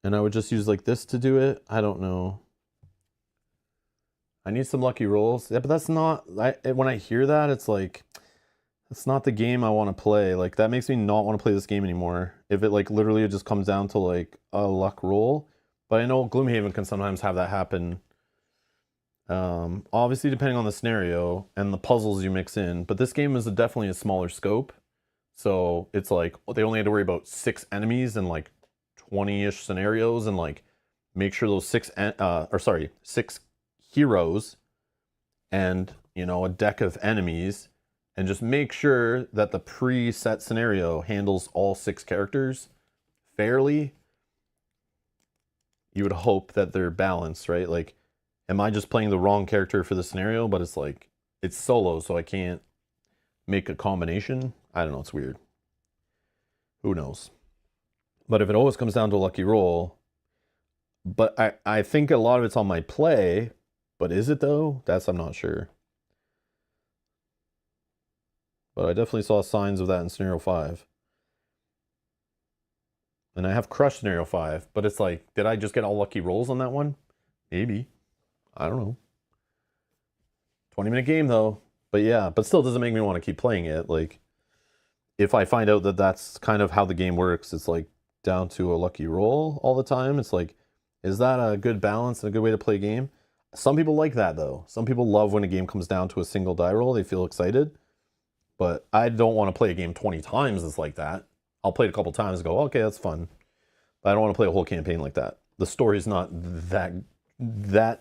And I would just use like this to do it. I don't know. I need some lucky rolls. Yeah, but that's not. When I hear that, it's like that's not the game I want to play. Like that makes me not want to play this game anymore. If it like literally just comes down to like a luck roll. But I know Gloomhaven can sometimes have that happen. Obviously depending on the scenario and the puzzles you mix in. But this game is definitely a smaller scope. So it's like they only had to worry about 6 enemies and like 20-ish scenarios and like make sure those 6 heroes and a deck of enemies, and just make sure that the preset scenario handles all 6 characters fairly. You would hope that they're balanced, right? Like, am I just playing the wrong character for the scenario, but it's like it's solo, so I can't make a combination? I don't know, it's weird. Who knows? But if it always comes down to a lucky roll, but I think a lot of it's on my play, but is it though? I'm not sure. But I definitely saw signs of that in scenario 5. And I have crushed scenario 5, but it's like, did I just get all lucky rolls on that one? Maybe. I don't know. 20-minute game though. But yeah, but still doesn't make me want to keep playing it. Like, if I find out that that's kind of how the game works, it's like down to a lucky roll all the time. It's like, is that a good balance and a good way to play a game? Some people like that though. Some people love when a game comes down to a single die roll. They feel excited. But I don't want to play a game 20 times that's like that. I'll play it a couple times and go, okay, that's fun. But I don't want to play a whole campaign like that. The story's not that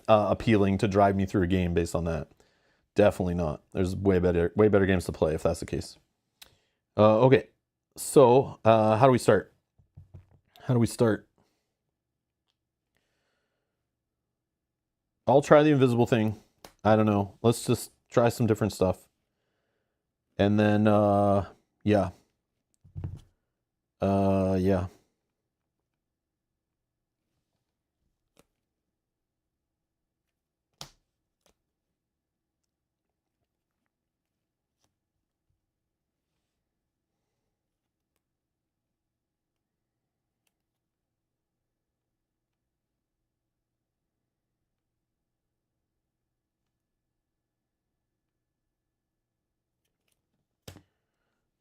appealing to drive me through a game based on that. Definitely not. There's way better games to play if that's the case. Okay, so how do we start? I'll try the invisible thing. I don't know. Let's just try some different stuff. And then, yeah. Yeah.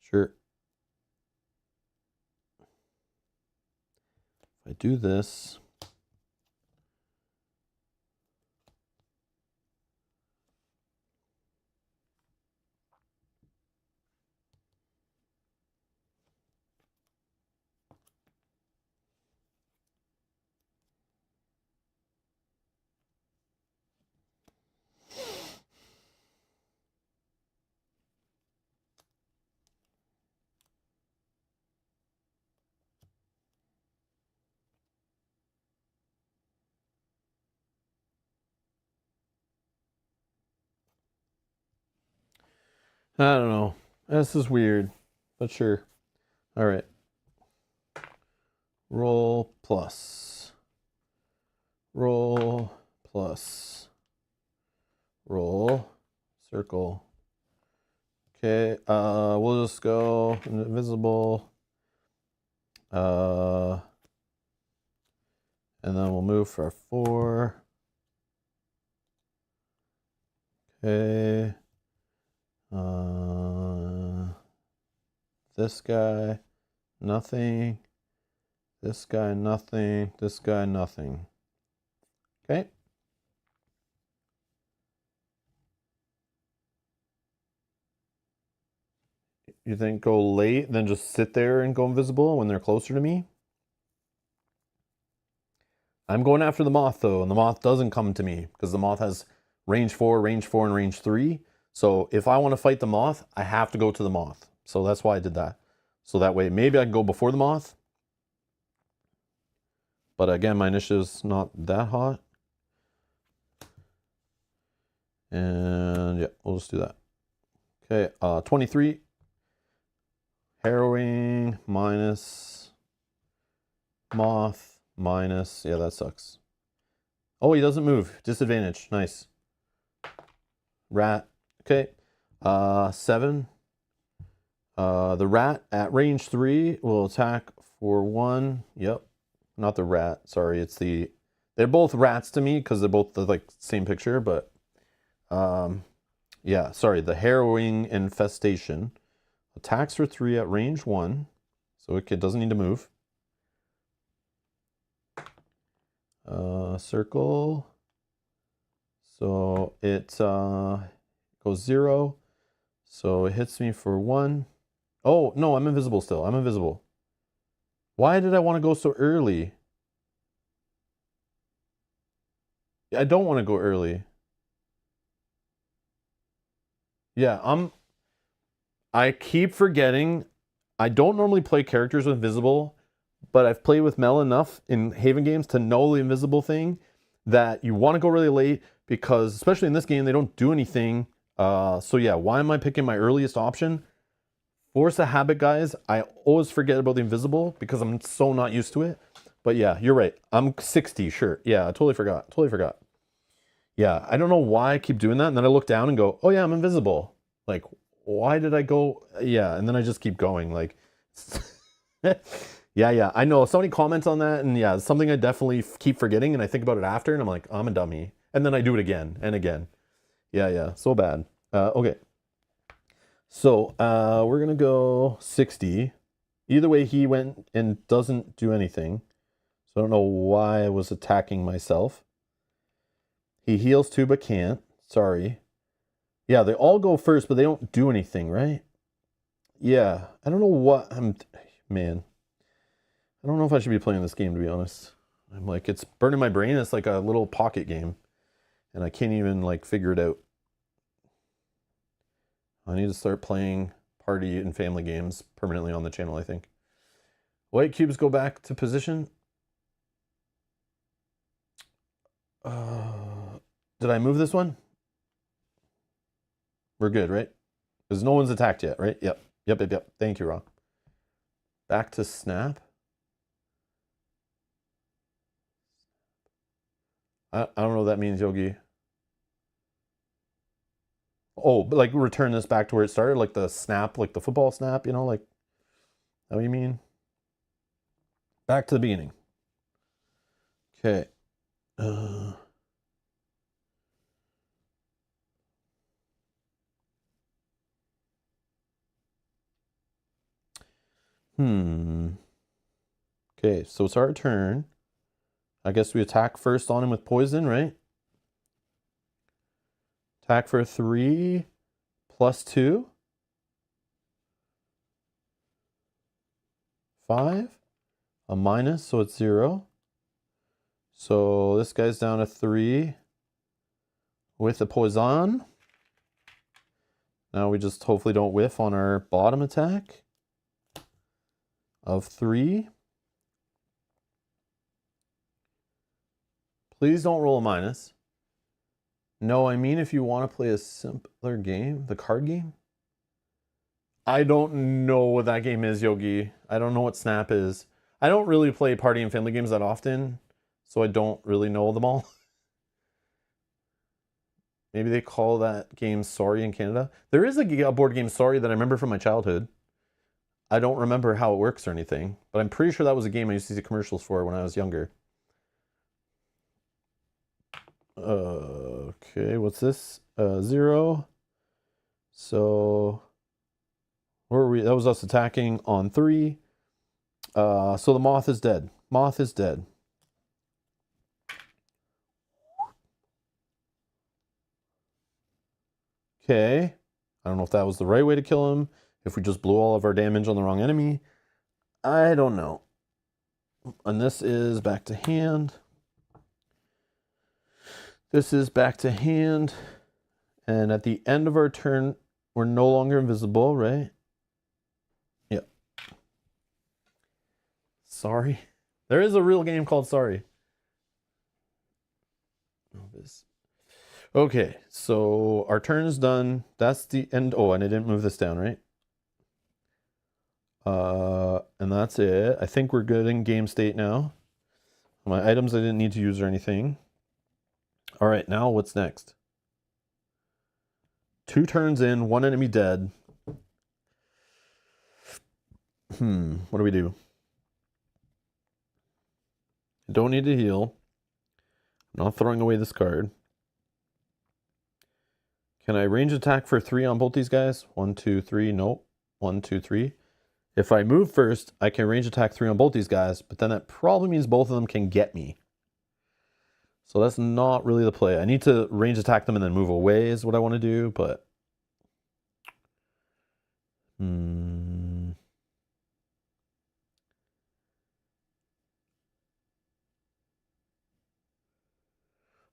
Sure. If I do this, I don't know. This is weird, but sure. All right. Roll plus. Roll plus. Roll. Circle. Okay, we'll just go invisible. And then we'll move for 4. Okay. This guy, nothing. This guy, nothing. This guy, nothing. Okay. You think go late, then just sit there and go invisible when they're closer to me? I'm going after the moth, though, and the moth doesn't come to me because the moth has range 4, and range 3. So if I want to fight the moth, I have to go to the moth. So that's why I did that. So that way, maybe I can go before the moth. But again, my initiative's not that hot. And yeah, we'll just do that. Okay, 23. Harrowing minus moth minus, yeah, that sucks. Oh, he doesn't move. Disadvantage. Nice. Rat. Okay. 7. The rat at range 3 will attack for 1. Yep. Not the rat. Sorry, it's the... They're both rats to me because they're both the like same picture, but yeah, sorry, the harrowing infestation attacks for 3 at range 1, so it doesn't need to move. Circle. So it goes 0. So it hits me for 1. Oh, no, I'm invisible still. I'm invisible. Why did I want to go so early? I don't want to go early. Yeah, I keep forgetting. I don't normally play characters with invisible, but I've played with Mel enough in Haven games to know the invisible thing that you want to go really late because, especially in this game, they don't do anything. So yeah, why am I picking my earliest option? Force a habit, guys. I always forget about the invisible because I'm so not used to it. But yeah, you're right. I'm 60, sure. Yeah, I totally forgot. Totally forgot. Yeah, I don't know why I keep doing that. And then I look down and go, oh yeah, I'm invisible. Like, why did I go? Yeah, and then I just keep going. Like, yeah. I know. So many comments on that. And yeah, it's something I definitely keep forgetting. And I think about it after. And I'm like, I'm a dummy. And then I do it again and again. Yeah. So bad. Okay. So we're going to go 60. Either way, he went and doesn't do anything. So I don't know why I was attacking myself. He heals too, but can't. Sorry. Yeah, they all go first, but they don't do anything, right? Yeah. I don't know what man. I don't know if I should be playing this game, to be honest. I'm like, it's burning my brain. It's like a little pocket game. And I can't even like figure it out. I need to start playing party and family games permanently on the channel, I think. White cubes go back to position. Did I move this one? We're good, right? Because no one's attacked yet, right? Yep. Thank you, Ron. Back to snap. I don't know what that means, Yogi. Oh, but like return this back to where it started, like the snap, like the football snap, you know, like, that what you mean? Back to the beginning. Okay. Okay, so it's our turn. I guess we attack first on him with poison, right? Attack for 3 plus 2. 5. A minus, so it's 0. So this guy's down to 3 with the poison. Now we just hopefully don't whiff on our bottom attack of 3. Please don't roll a minus. No, I mean if you want to play a simpler game, the card game. I don't know what that game is, Yogi. I don't know what Snap is. I don't really play party and family games that often, so I don't really know them all. Maybe they call that game Sorry in Canada. There is a board game Sorry that I remember from my childhood. I don't remember how it works or anything, but I'm pretty sure that was a game I used to see commercials for when I was younger. Okay, what's this? 0. So where were we? That was us attacking on 3. So the moth is dead. Moth is dead. Okay. I don't know if that was the right way to kill him. If we just blew all of our damage on the wrong enemy. I don't know. And this is back to hand. This is back to hand. And at the end of our turn, we're no longer invisible, right? Yep. Sorry. There is a real game called Sorry. Okay, so our turn is done. That's the end. Oh, and I didn't move this down, right? And that's it. I think we're good in game state now. My items I didn't need to use or anything. All right, now what's next? 2 turns in, 1 enemy dead. What do we do? Don't need to heal. I'm not throwing away this card. Can I range attack for 3 on both these guys? 1, 2, 3. Nope. 1, 2, 3. If I move first, I can range attack 3 on both these guys, but then that probably means both of them can get me. So that's not really the play. I need to range attack them and then move away is what I want to do, but...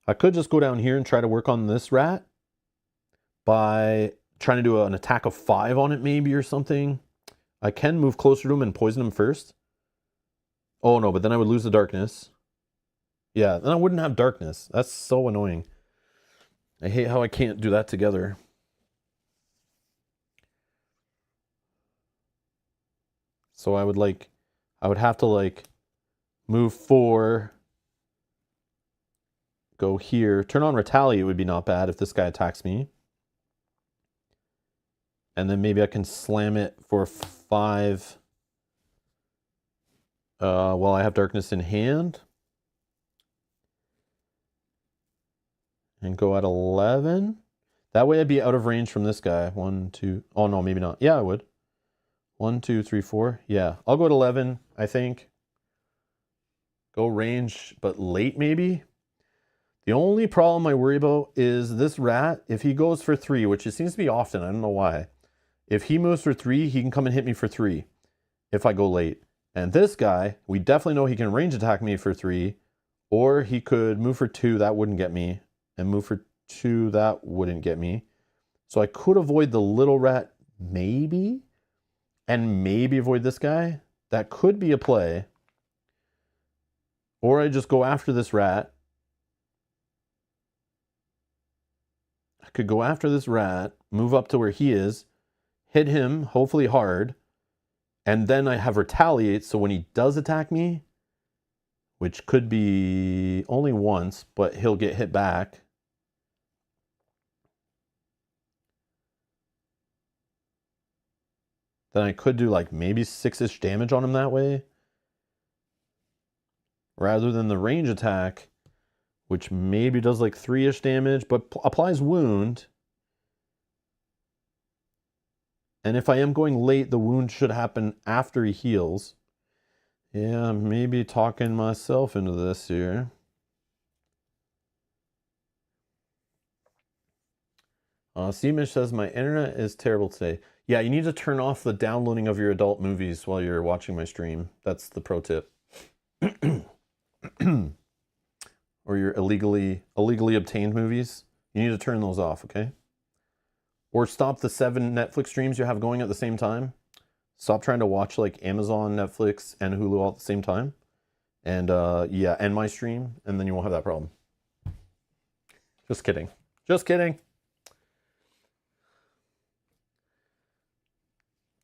I could just go down here and try to work on this rat by trying to do an attack of 5 on it maybe or something. I can move closer to him and poison him first. Oh no, but then I would lose the darkness. Yeah, then I wouldn't have darkness. That's so annoying. I hate how I can't do that together. So I would have to move 4, go here. Turn on retaliate would be not bad if this guy attacks me. And then maybe I can slam it for 5 while I have darkness in hand. And go at 11. That way I'd be out of range from this guy. 1, 2. Oh, no, maybe not. Yeah, I would. 1, 2, 3, 4. Yeah, I'll go at 11, I think. Go range, but late maybe. The only problem I worry about is this rat. If he goes for 3, which it seems to be often, I don't know why. If he moves for 3, he can come and hit me for 3 if I go late. And this guy, we definitely know he can range attack me for 3, or he could move for 2, that wouldn't get me, and move for 2, that wouldn't get me. So I could avoid the little rat maybe, and maybe avoid this guy. That could be a play. Or I just go after this rat. I could go after this rat, move up to where he is, hit him, hopefully hard, and then I have retaliate, so when he does attack me, which could be only once, but he'll get hit back. Then I could do maybe 6-ish damage on him that way. Rather than the range attack, which maybe does 3-ish damage, but applies wound. And if I am going late, the wound should happen after he heals. Yeah, I'm maybe talking myself into this here. Seamish says, my internet is terrible today. Yeah, you need to turn off the downloading of your adult movies while you're watching my stream. That's the pro tip. Or your illegally obtained movies. You need to turn those off, okay? Or stop the 7 Netflix streams you have going at the same time. Stop trying to watch like Amazon, Netflix, and Hulu all at the same time. And yeah, end my stream, and then you won't have that problem. Just kidding. Just kidding.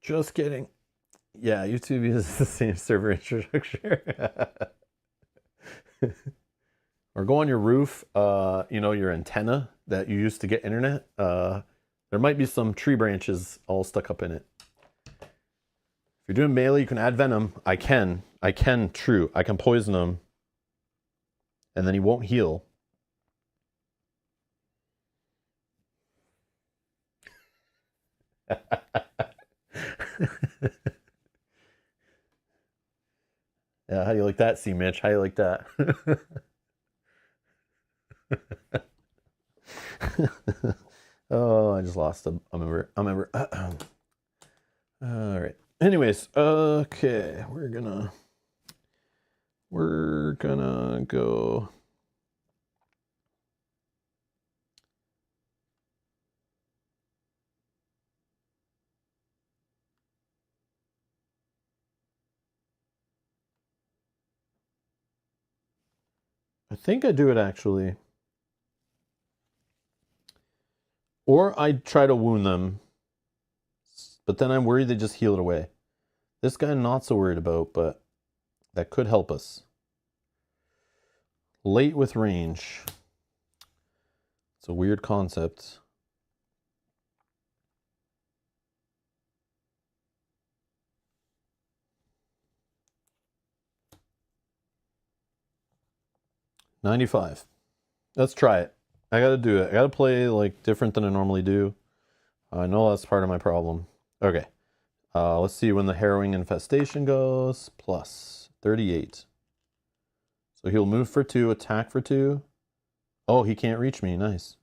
Just kidding. Yeah, YouTube uses the same server infrastructure. Or go on your roof, you know, your antenna that you used to get internet. There might be some tree branches all stuck up in it. If you're doing melee, you can add venom. I can, true. I can poison him. And then he won't heal. Yeah, how do you like that, C. Mitch? How do you like that? Oh, I just lost a member. All right. Anyways, okay, we're gonna go. I think I do it actually. Or I try to wound them, but then I'm worried they just heal it away. This guy I'm not so worried about, but that could help us. Late with range. It's a weird concept. $95. Let's try it. I gotta do it. I gotta play like different than I normally do. I know that's part of my problem. Okay. Let's see when the harrowing infestation goes. Plus 38. So he'll move for 2, attack for 2. Oh, he can't reach me. Nice.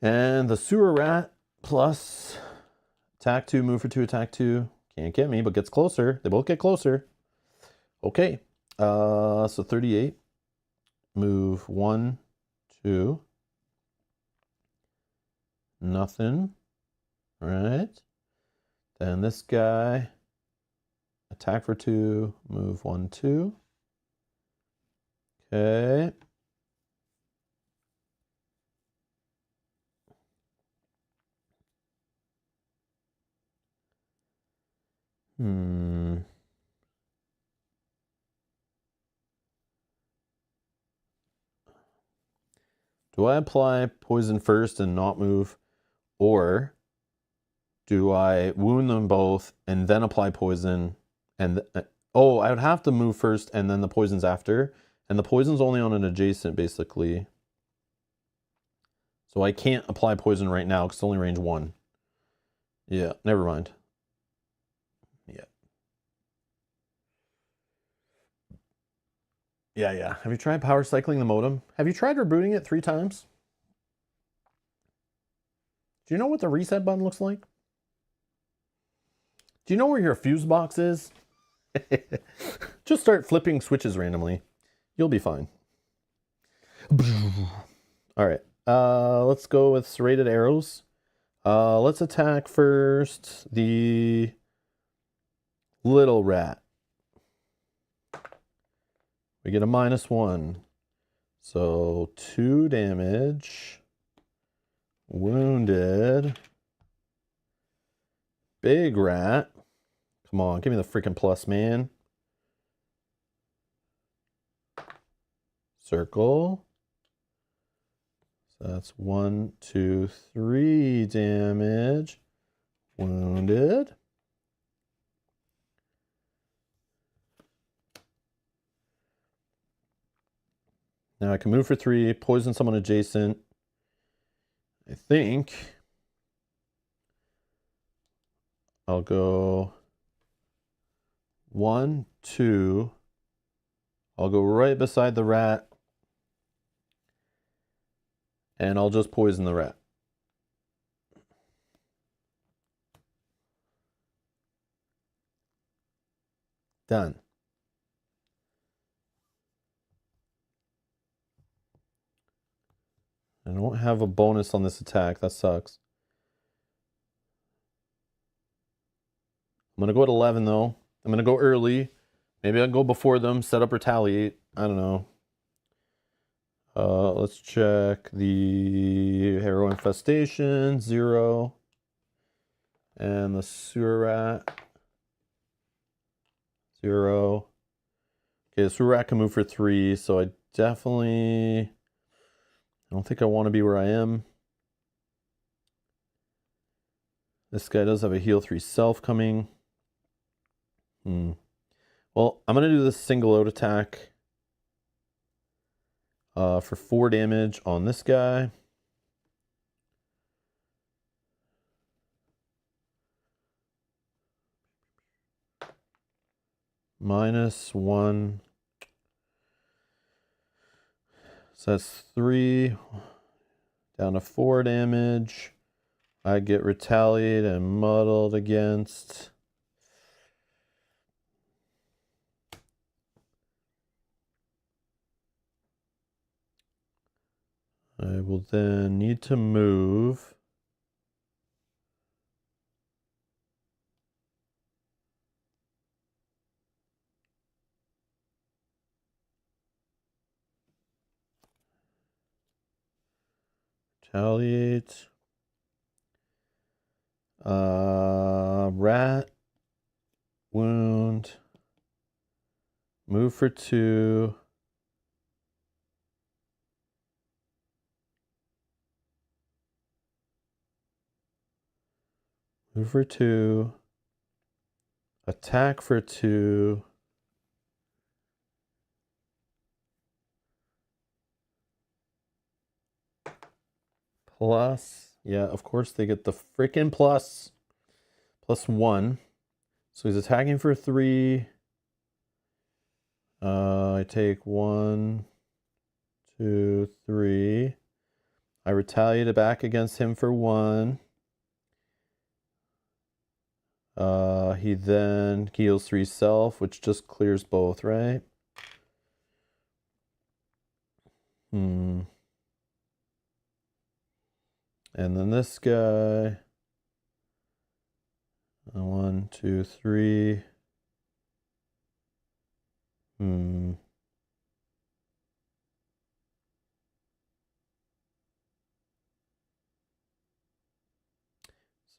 And the sewer rat plus attack 2, move for 2, attack 2. Can't get me, but gets closer. They both get closer. Okay. So 38. Move 1, 2. Nothing. All right. Then this guy, attack for 2, move 1, 2. Okay. Do I apply poison first and not move? Or do I wound them both and then apply poison? And oh, I would have to move first and then the poison's after. And the poison's only on an adjacent, basically. So I can't apply poison right now because it's only range 1. Yeah, never mind. Yeah. Yeah. Have you tried power cycling the modem? Have you tried rebooting it 3 times? Do you know what the reset button looks like? Do you know where your fuse box is? Just start flipping switches randomly. You'll be fine. All right. Let's go with serrated arrows. Let's attack first the little rat. We get a -1. So 2 damage. Wounded. Big rat. Come on, give me the freaking plus, man. Circle. So that's 1, 2, 3 damage. Wounded. Now I can move for 3, poison someone adjacent. I think I'll go 1, 2. I'll go right beside the rat. And I'll just poison the rat. Done. I don't have a bonus on this attack. That sucks. I'm going to go at 11, though. I'm going to go early. Maybe I'll go before them, set up retaliate. I don't know. Let's check the Harrow Infestation, 0. And the Sewer Rat, 0. Okay, the Sewer Rat can move for 3, so I definitely... I don't think I want to be where I am. This guy does have a heal 3 self coming. Well, I'm going to do this single out attack for 4 damage on this guy. -1. So that's 3 down to 4 damage. I get retaliated and muddled against. I will then need to move. Retaliate. Rat. Wound. Move for 2. Move for 2. Attack for 2. Plus, yeah, of course they get the freaking +1. So he's attacking for 3. I take 1, 2, 3. I retaliate it back against him for 1. He then heals 3 self, which just clears both, right? And then this guy. 1, 2, 3. Is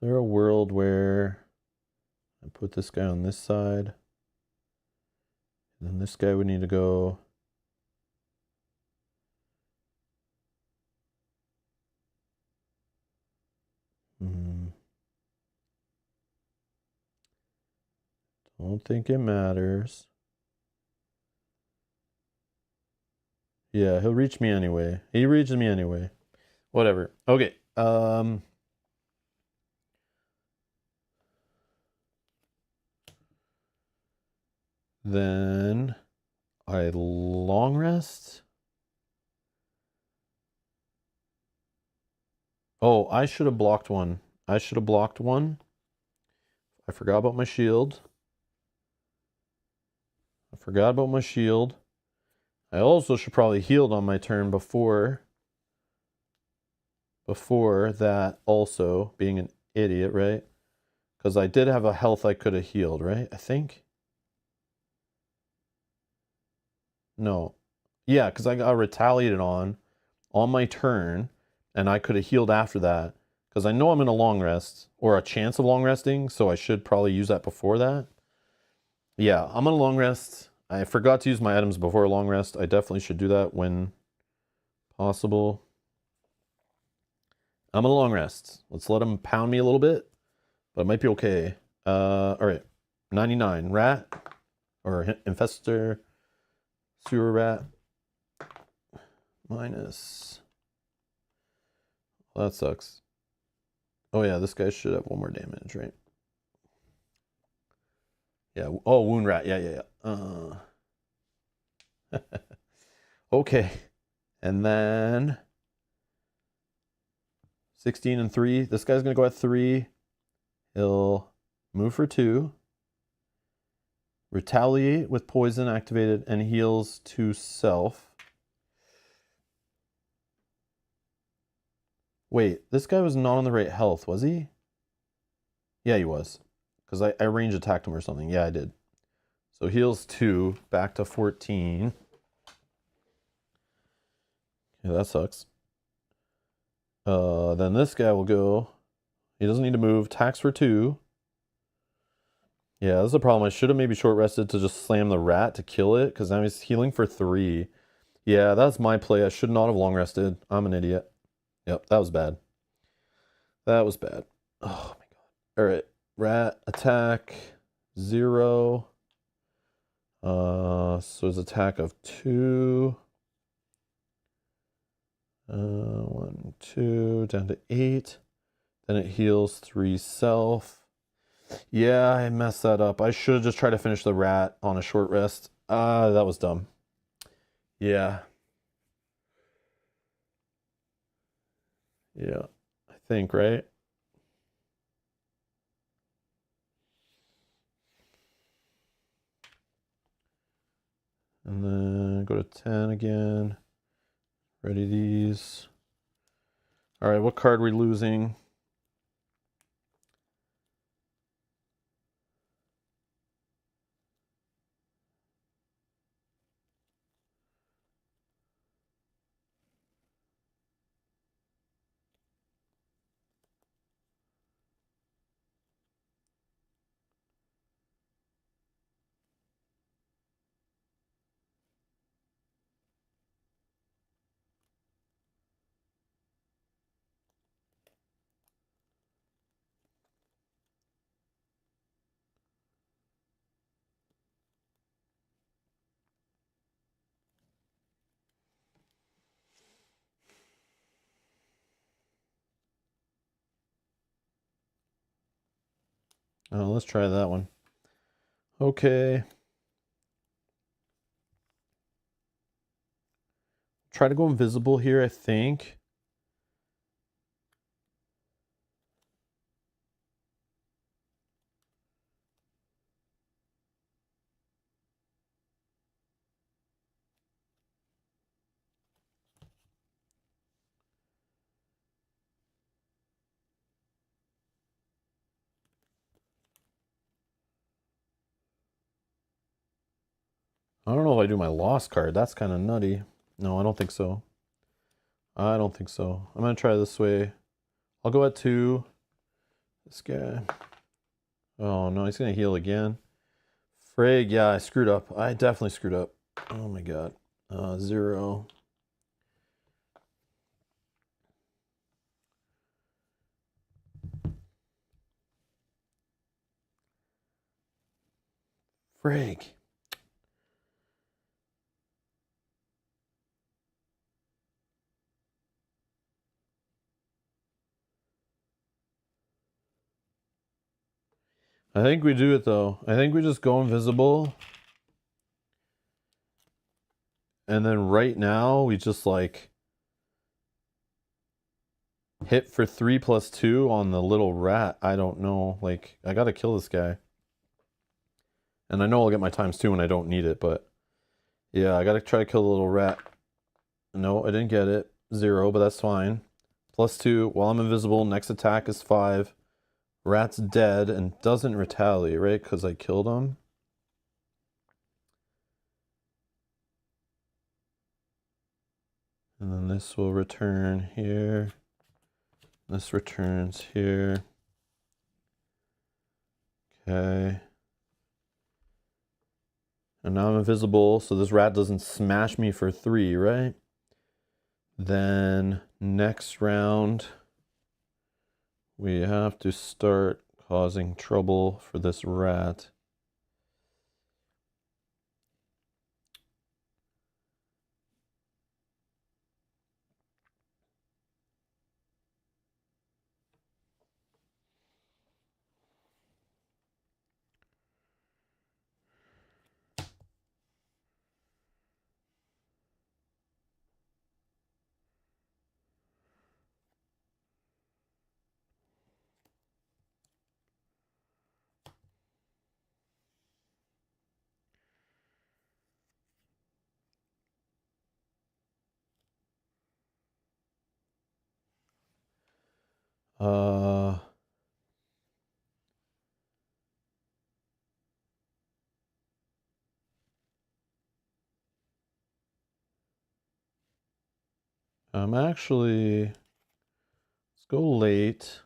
there a world where I put this guy on this side? And then this guy would need to go. Don't think it matters. Yeah, he'll reach me anyway. He reaches me anyway. Whatever. Okay. Then I long rest. Oh, I should have blocked one. I should have blocked one. I forgot about my shield. I also should probably healed on my turn before that, also being an idiot, right? Because I did have a health I could have healed, right? I think. No. Yeah, because I got retaliated on my turn, and I could have healed after that. Because I know I'm in a long rest, or a chance of long resting, so I should probably use that before that. Yeah, I'm on a long rest. I forgot to use my items before a long rest. I definitely should do that when possible. I'm on a long rest. Let's let him pound me a little bit, but it might be okay. All right, 99. Rat, or infestor, sewer rat. Minus. Well, that sucks. Oh yeah, this guy should have 1 more damage, right? Yeah. Oh, wound rat. Yeah. Okay. And then 16 and 3. This guy's going to go at 3. He'll move for 2. Retaliate with poison activated and heals to self. Wait, this guy was not on the right health, was he? Yeah, he was. Because I range attacked him or something. Yeah, I did. So heals 2, back to 14. Yeah, that sucks. Then this guy will go. He doesn't need to move. Attacks for 2. Yeah, that's the problem. I should have maybe short rested to just slam the rat to kill it, because now he's healing for 3. Yeah, that's my play. I should not have long rested. I'm an idiot. Yep, that was bad. That was bad. Oh my god. Alright. Rat attack 0. So his attack of 2. 1, 2, down to 8. Then it heals 3 self. Yeah, I messed that up. I should have just tried to finish the rat on a short rest. That was dumb. Yeah. Yeah. I think, right? And then go to 10 again. Ready these. All right, what card are we losing? Oh, let's try that one. Okay. Try to go invisible here, I think. I don't know if I do my lost card. That's kind of nutty. No, I don't think so. I don't think so. I'm going to try this way. I'll go at 2. This guy. Oh, no, he's going to heal again. Frig, yeah, I screwed up. I definitely screwed up. Oh my god. 0. Frig. I think we do it though. I think we just go invisible. And then right now we just like hit for 3 plus 2 on the little rat. I don't know. Like, I gotta kill this guy. And I know I'll get my ×2 when I don't need it, but yeah, I gotta try to kill the little rat. No, I didn't get it. 0, but that's fine. +2 while I'm invisible. Next attack is 5. Rat's dead and doesn't retaliate, right? Because I killed him. And then this will return here. This returns here. Okay. And now I'm invisible, so this rat doesn't smash me for 3, right? Then next round, we have to start causing trouble for this rat. I'm actually, let's go late.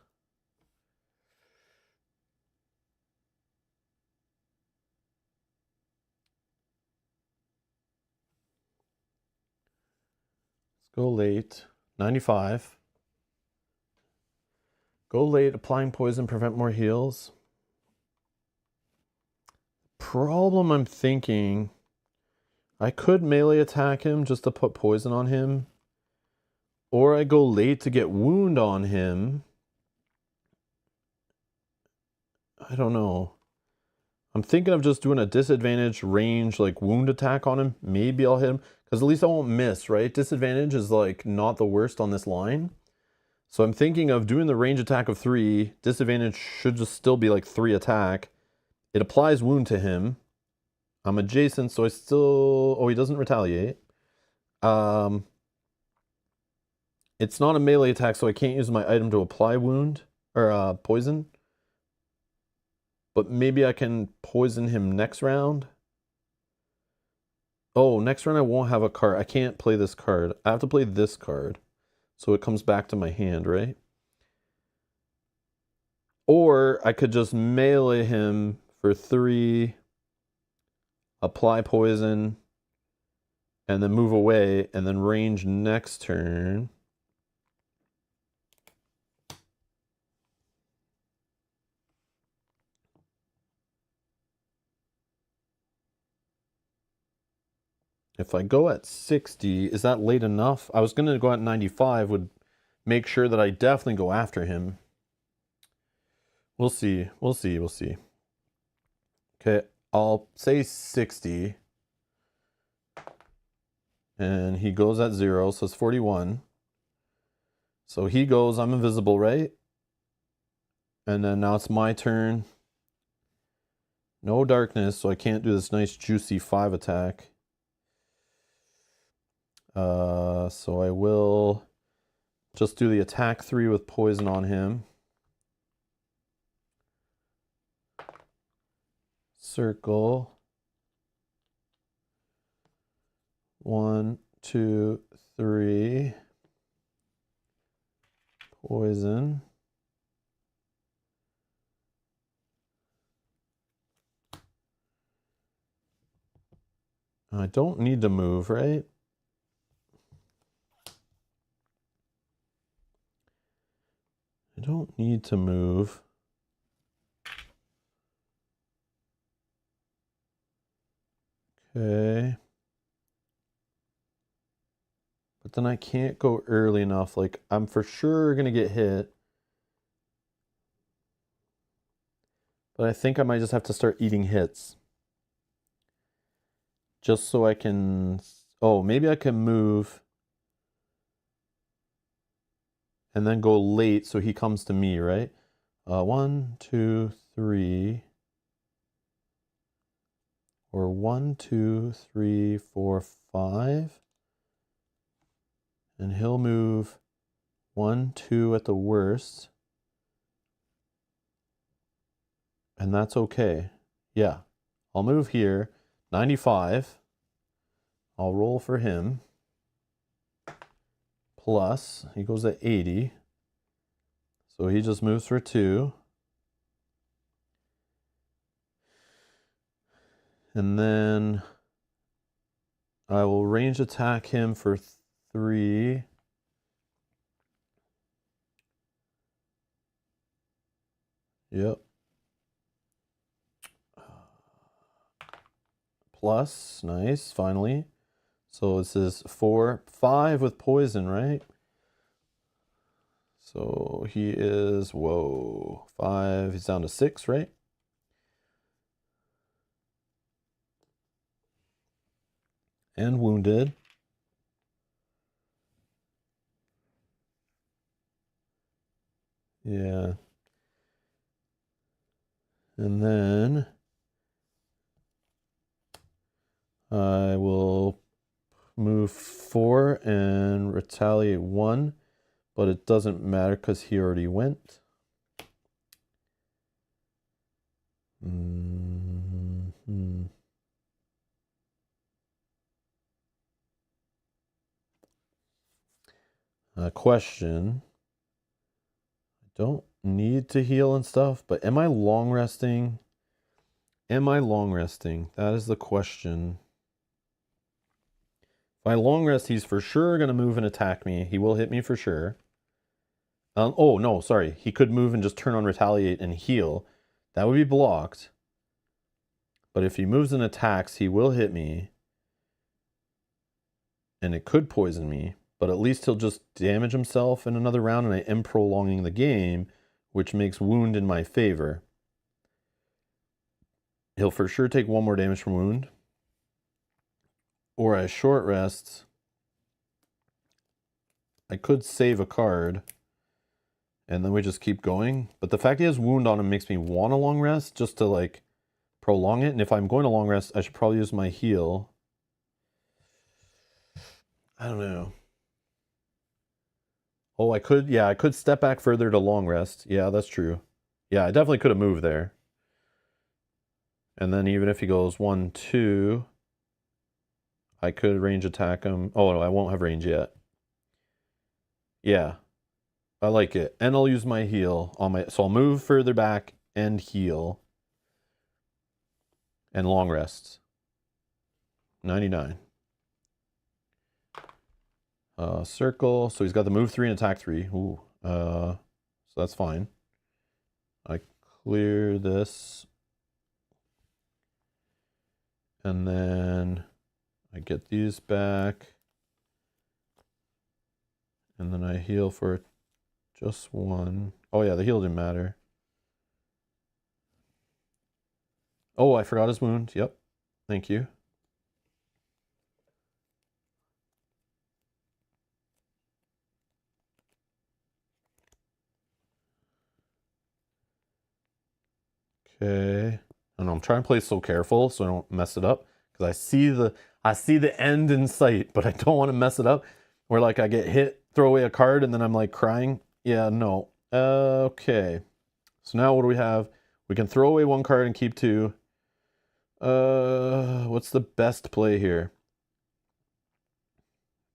Let's go late. 95. Go late, applying poison, prevent more heals. Problem I'm thinking, I could melee attack him just to put poison on him. Or I go late to get wound on him. I don't know. I'm thinking of just doing a disadvantage range, like wound attack on him. Maybe I'll hit him, because at least I won't miss, right? Disadvantage is like not the worst on this line. So I'm thinking of doing the range attack of 3. Disadvantage should just still be like 3 attack. It applies wound to him. I'm adjacent, so I still... Oh, he doesn't retaliate. It's not a melee attack, so I can't use my item to apply wound or poison. But maybe I can poison him next round. Oh, next round I won't have a card. I can't play this card. I have to play this card. So it comes back to my hand, right? Or I could just melee him for 3, apply poison, and then move away, and then range next turn. If I go at 60, is that late enough? I was going to go at 95, would make sure that I definitely go after him. We'll see. We'll see. We'll see. Okay, I'll say 60. And he goes at 0, so it's 41. So he goes, I'm invisible, right? And then now it's my turn. No darkness, so I can't do this nice juicy 5 attack. So I will just do the attack 3 with poison on him. Circle. 1, 2, 3. Poison. I don't need to move, right? I don't need to move. Okay. But then I can't go early enough. Like, I'm for sure going to get hit. But I think I might just have to start eating hits. Just so I can... Oh, maybe I can move. And then go late so he comes to me, right? 1, 2, 3. Or 1, 2, 3, 4, 5. And he'll move 1, 2 at the worst. And that's okay. Yeah. I'll move here. 95. I'll roll for him. Plus, he goes at 80. So he just moves for 2. And then I will range attack him for 3. Yep. Plus, nice, finally. So this is 4, 5 with poison, right? So he is, whoa, 5, he's down to 6, right? And wounded. Yeah. And then I will move 4 and retaliate 1. but it doesn't matter because he already went. Question. I don't need to heal and stuff, but am I long resting? Am I long resting? That is the question. If I long rest, he's for sure going to move and attack me. He will hit me for sure. Oh, no, sorry. He could move and just turn on retaliate and heal. That would be blocked. But if he moves and attacks, he will hit me. And it could poison me. But at least he'll just damage himself in another round, and I am prolonging the game, which makes wound in my favor. He'll for sure take 1 more damage from wound. Or I short rest. I could save a card. And then we just keep going. But the fact he has wound on him makes me want a long rest just to like prolong it. And if I'm going to long rest, I should probably use my heal. I don't know. Oh, I could step back further to long rest. Yeah, that's true. Yeah, I definitely could have moved there. And then even if he goes 1, 2, I could range attack him. Oh, no, I won't have range yet. Yeah, I like it. And I'll use my heal on my... So I'll move further back and heal. And long rest. 99. Circle. So he's got the move 3 and attack 3. Ooh. So that's fine. I clear this. And then I get these back. And then I heal for just 1. Oh yeah, the heal didn't matter. Oh, I forgot his wound. Yep. Thank you. Okay. And I'm trying to play so careful so I don't mess it up. Because I see the end in sight, but I don't want to mess it up. Where like I get hit, throw away a card, and then I'm like crying. Yeah, no. Okay. So now what do we have? We can throw away 1 card and keep 2. What's the best play here?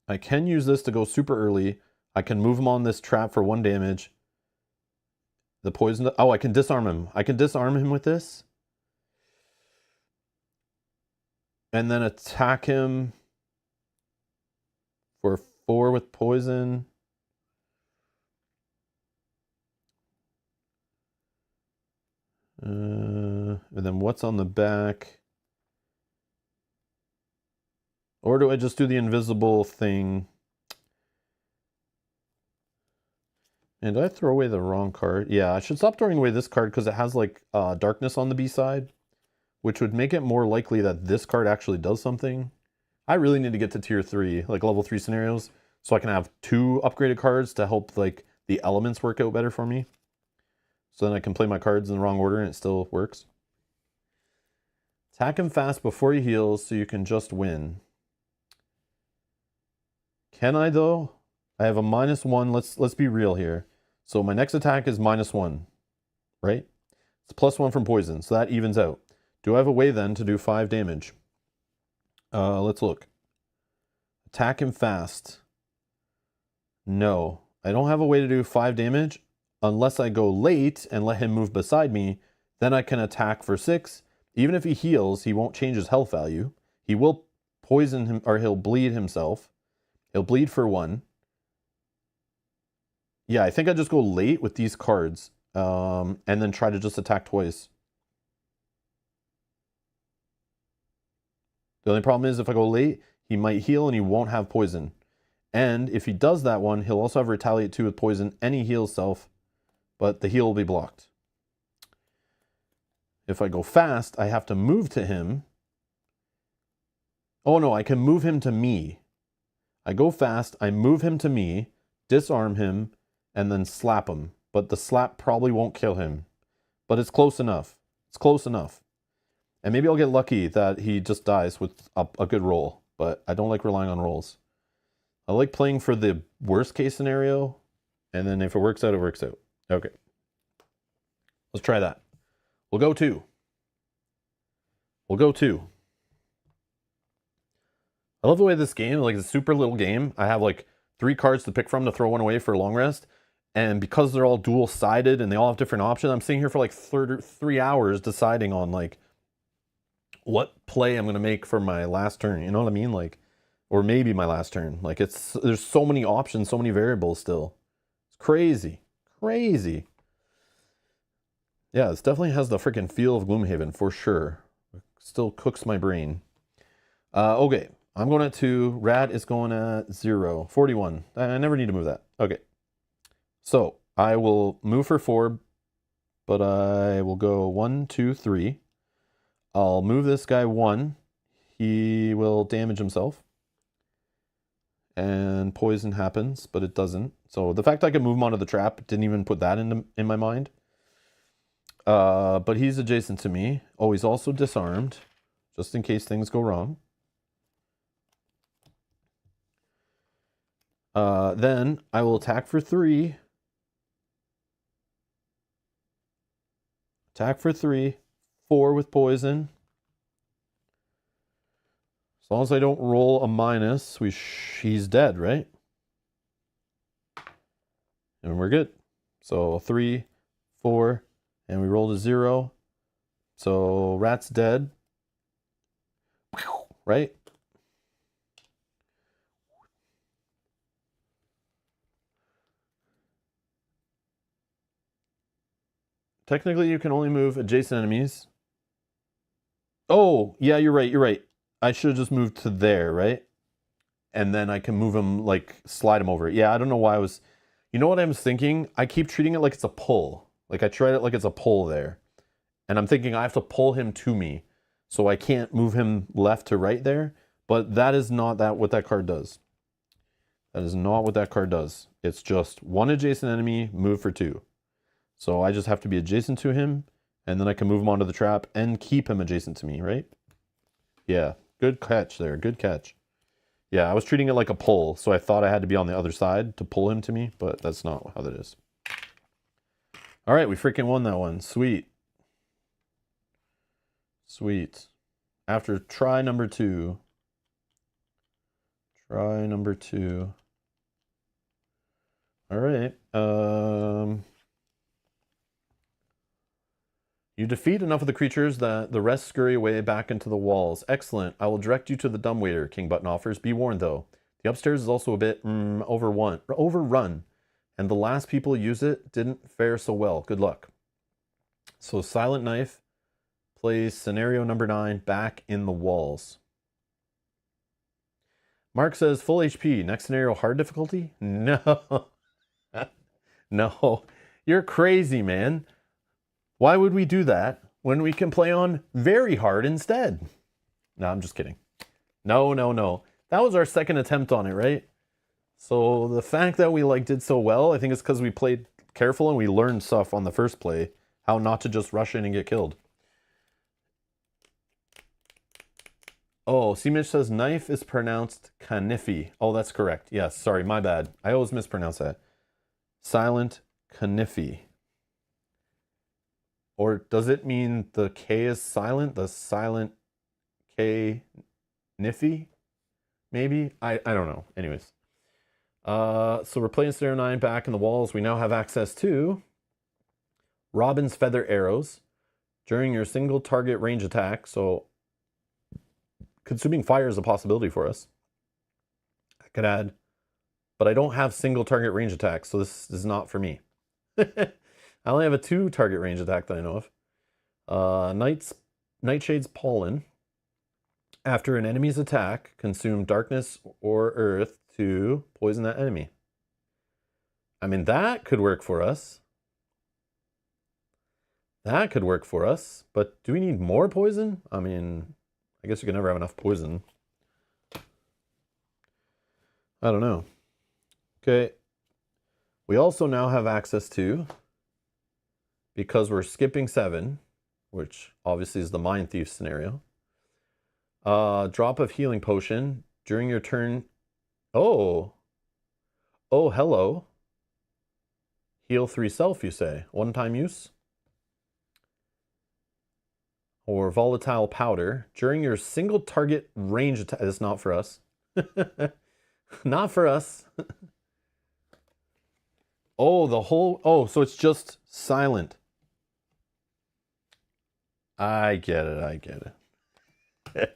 I can use this to go super early. I can move him on this trap for 1 damage. The poison... Oh, I can disarm him. I can disarm him with this. And then attack him for 4 with poison. And then what's on the back? Or do I just do the invisible thing? And did I throw away the wrong card? Yeah, I should stop throwing away this card because it has like darkness on the B side, which would make it more likely that this card actually does something. I really need to get to tier 3, like level 3 scenarios, so I can have 2 upgraded cards to help like the elements work out better for me. So then I can play my cards in the wrong order and it still works. Attack him fast before he heals so you can just win. Can I though? I have a -1. Let's be real here. So my next attack is -1, right? It's +1 from poison, so that evens out. Do I have a way then to do 5 damage? Let's look. Attack him fast. No, I don't have a way to do 5 damage unless I go late and let him move beside me. Then I can attack for 6. Even if he heals, he won't change his health value. He will poison him, or he'll bleed himself. He'll bleed for 1. Yeah, I think I just go late with these cards, and then try to just attack twice. The only problem is if I go late, he might heal and he won't have poison. And if he does that one, he'll also have retaliate 2 with poison, and he heals self, but the heal will be blocked. If I go fast, I have to move to him. Oh no, I can move him to me. I go fast, I move him to me, disarm him, and then slap him. But the slap probably won't kill him. But it's close enough. It's close enough. And maybe I'll get lucky that he just dies with a good roll. But I don't like relying on rolls. I like playing for the worst case scenario. And then if it works out, it works out. Okay. Let's try that. We'll go 2. We'll go 2. I love the way this game, like, it's a super little game. I have like 3 cards to pick from to throw one away for a long rest. And because they're all dual-sided and they all have different options, I'm sitting here for like 3 hours deciding on like what play I'm going to make for my last turn. You know what I mean? Like, or maybe my last turn. Like, there's so many options, so many variables still. It's crazy. Crazy. Yeah, this definitely has the freaking feel of Gloomhaven for sure. It still cooks my brain. Okay, I'm going at 2. Rat is going at 0. 41. I never need to move that. Okay. So I will move for 4, but I will go 1, 2, 3. I'll move this guy 1. He will damage himself. And poison happens, but it doesn't. So the fact I could move him onto the trap didn't even put that in my mind. But he's adjacent to me. Oh, he's also disarmed, just in case things go wrong. Then I will attack for 3. Attack for 3. 4 with poison. As long as I don't roll a minus, he's dead, right? And we're good. So 3, 4, and we rolled a 0. So rat's dead. Right? Technically, you can only move adjacent enemies. Oh, yeah, you're right. You're right. I should have just moved to there, right? And then I can move him, like, slide him over. Yeah, I don't know why I was... You know what I was thinking? I keep treating it like it's a pull. Like, I tried it like it's a pull there. And I'm thinking I have to pull him to me. So I can't move him left to right there. But that is not what that card does. That is not what that card does. It's just 1 adjacent enemy, move for 2. So I just have to be adjacent to him, and then I can move him onto the trap and keep him adjacent to me, right? Yeah, good catch there, good catch. Yeah, I was treating it like a pull, so I thought I had to be on the other side to pull him to me, but that's not how that is. All right, we freaking won that one. Sweet. Sweet. After try number 2. Try number 2. All right. You defeat enough of the creatures that the rest scurry away back into the walls. Excellent. I will direct you to the dumbwaiter, King Button offers. Be warned, though. The upstairs is also a bit overrun, and the last people use it didn't fare so well. Good luck. So Silent Knife plays scenario number 9 back in the walls. Mark says, full HP. Next scenario, hard difficulty? No. No. You're crazy, man. Why would we do that when we can play on very hard instead? No, I'm just kidding. No. That was our second attempt on it, right? So the fact that we did so well, I think it's because we played careful and we learned stuff on the first play. How not to just rush in and get killed. Oh, Seamish says knife is pronounced Kanifi. Oh, that's correct. Yes, sorry, my bad. I always mispronounce that. Silent Kanifi. Or does it mean the K is silent? The silent K Niffy? Maybe? I don't know. Anyways. So we're playing Scenario 9 back in the walls. We now have access to Robin's Feather Arrows. During your single target range attack, so consuming fire is a possibility for us. I could add, but I don't have single target range attack, so this is not for me. I only have a 2 target range attack that I know of. Nightshade's Pollen. After an enemy's attack, consume darkness or earth to poison that enemy. I mean, that could work for us. That could work for us, but do we need more poison? I mean, I guess you can never have enough poison. I don't know. Okay. We also now have access to, because we're skipping 7, which obviously is the Mind Thief scenario. Drop of healing potion during your turn. Oh, hello. Heal 3 self, you say. One-time use? Or volatile powder. During your single target range attack. It's not for us. Not for us. Oh, the whole... Oh, so it's just silent. I get it, I get it.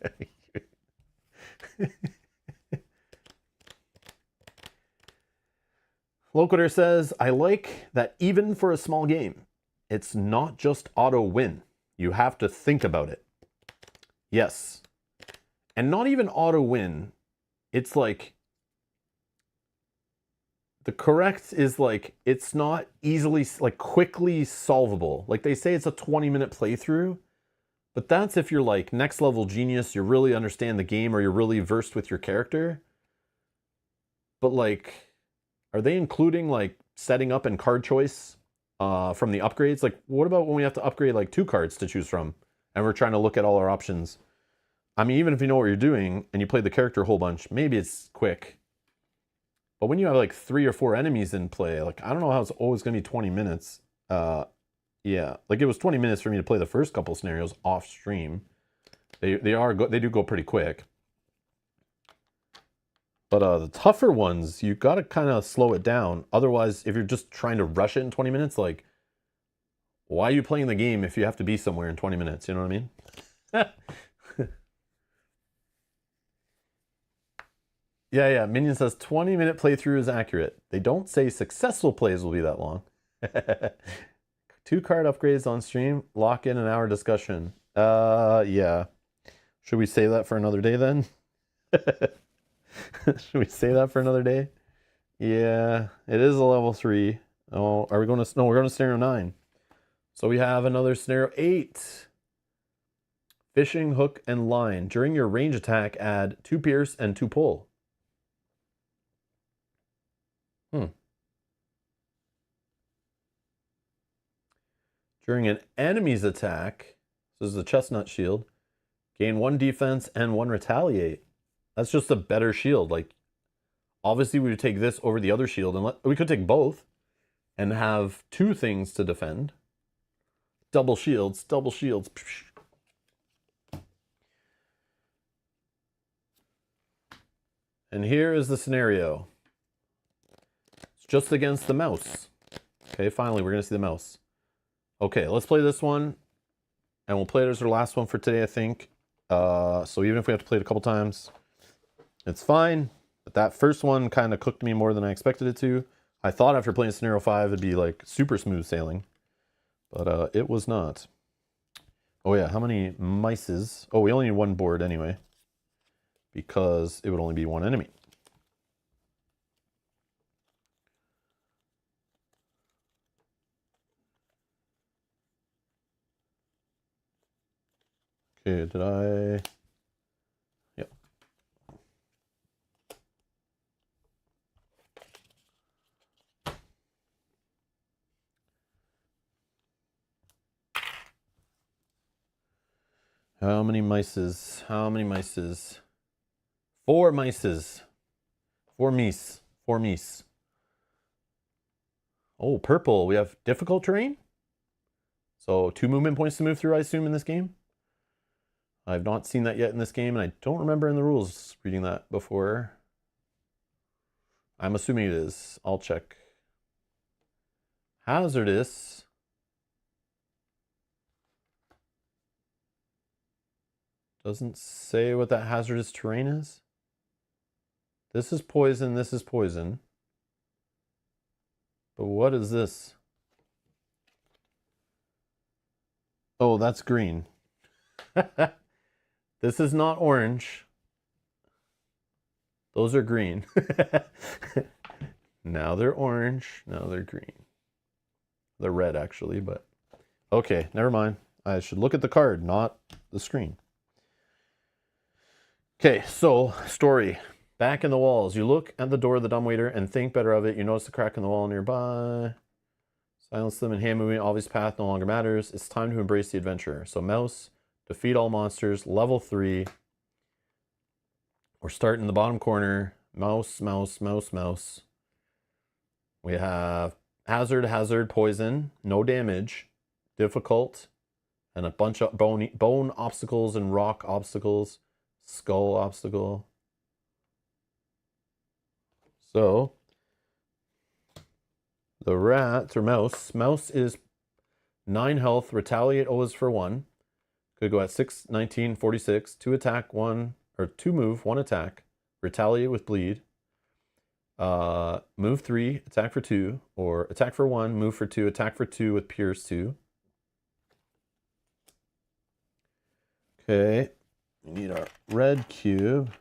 Locator says, I like that even for a small game, it's not just auto win. You have to think about it. Yes. And not even auto win. It's like, the correct is like, it's not easily, like quickly solvable. Like they say it's a 20-minute playthrough, but that's if you're like next level genius, you really understand the game or you're really versed with your character. But like, are they including like setting up and card choice from the upgrades? Like, what about when we have to upgrade like 2 cards to choose from and we're trying to look at all our options? I mean, even if you know what you're doing and you play the character a whole bunch, maybe it's quick. But when you have like 3 or 4 enemies in play, like, I don't know how it's always going to be 20 minutes. Yeah, like it was 20 minutes for me to play the first couple scenarios off stream. They do go pretty quick. But the tougher ones, you got to kind of slow it down. Otherwise, if you're just trying to rush it in 20 minutes, like, why are you playing the game if you have to be somewhere in 20 minutes? You know what I mean? Yeah. Minion says 20-minute playthrough is accurate. They don't say successful plays will be that long. 2 card upgrades on stream. Lock in an hour discussion. Yeah. Should we save that for another day then? Should we say that for another day? Yeah, it is a level 3. Oh, are we going to... No, we're going to scenario 9. So we have another scenario 8. Fishing, hook, and line. During your range attack, add 2 pierce and 2 pull. During an enemy's attack, this is the chestnut shield, gain 1 defense and 1 retaliate. That's just a better shield. Like, obviously we would take this over the other shield, and we could take both and have 2 things to defend. Double shields, double shields. And here is the scenario. It's just against the mouse. Okay, finally we're going to see the mouse. Okay, let's play this one. And we'll play it as our last one for today, I think. So even if we have to play it a couple times, it's fine. But that first one kind of cooked me more than I expected it to. I thought after playing scenario 5 it'd be like super smooth sailing. But it was not. Oh yeah, how many mices? Oh, we only need 1 board anyway. Because it would only be 1 enemy. Okay, did I... Yep. How many mices? How many mices? 4 mices. 4 meese. 4 meese. Oh, purple. We have difficult terrain? So 2 movement points to move through, I assume, in this game? I've not seen that yet in this game, and I don't remember in the rules reading that before. I'm assuming it is. I'll check. Hazardous. Doesn't say what that hazardous terrain is. This is poison, this is poison. But what is this? Oh, that's green. This is not orange. Those are green. Now they're orange. Now they're green. They're red, actually, but... Okay, never mind. I should look at the card, not the screen. Okay, so, story. Back in the walls. You look at the door of the dumbwaiter and think better of it. You notice a crack in the wall nearby. Silence them and hand moving. Obvious path no longer matters. It's time to embrace the adventure. So, mouse... Defeat all monsters, level 3. We're starting in the bottom corner. Mouse, mouse, mouse, mouse. We have hazard, poison, no damage, difficult, and a bunch of bone obstacles and rock obstacles, skull obstacle. So the rat or mouse is 9 health, retaliate always for 1. Could go at 6, 19, 46, 2 attack, 1, or 2 move, 1 attack, retaliate with bleed. Move 3, attack for 2, or attack for 1, move for 2, attack for 2 with pierce 2. Okay, we need our red cube.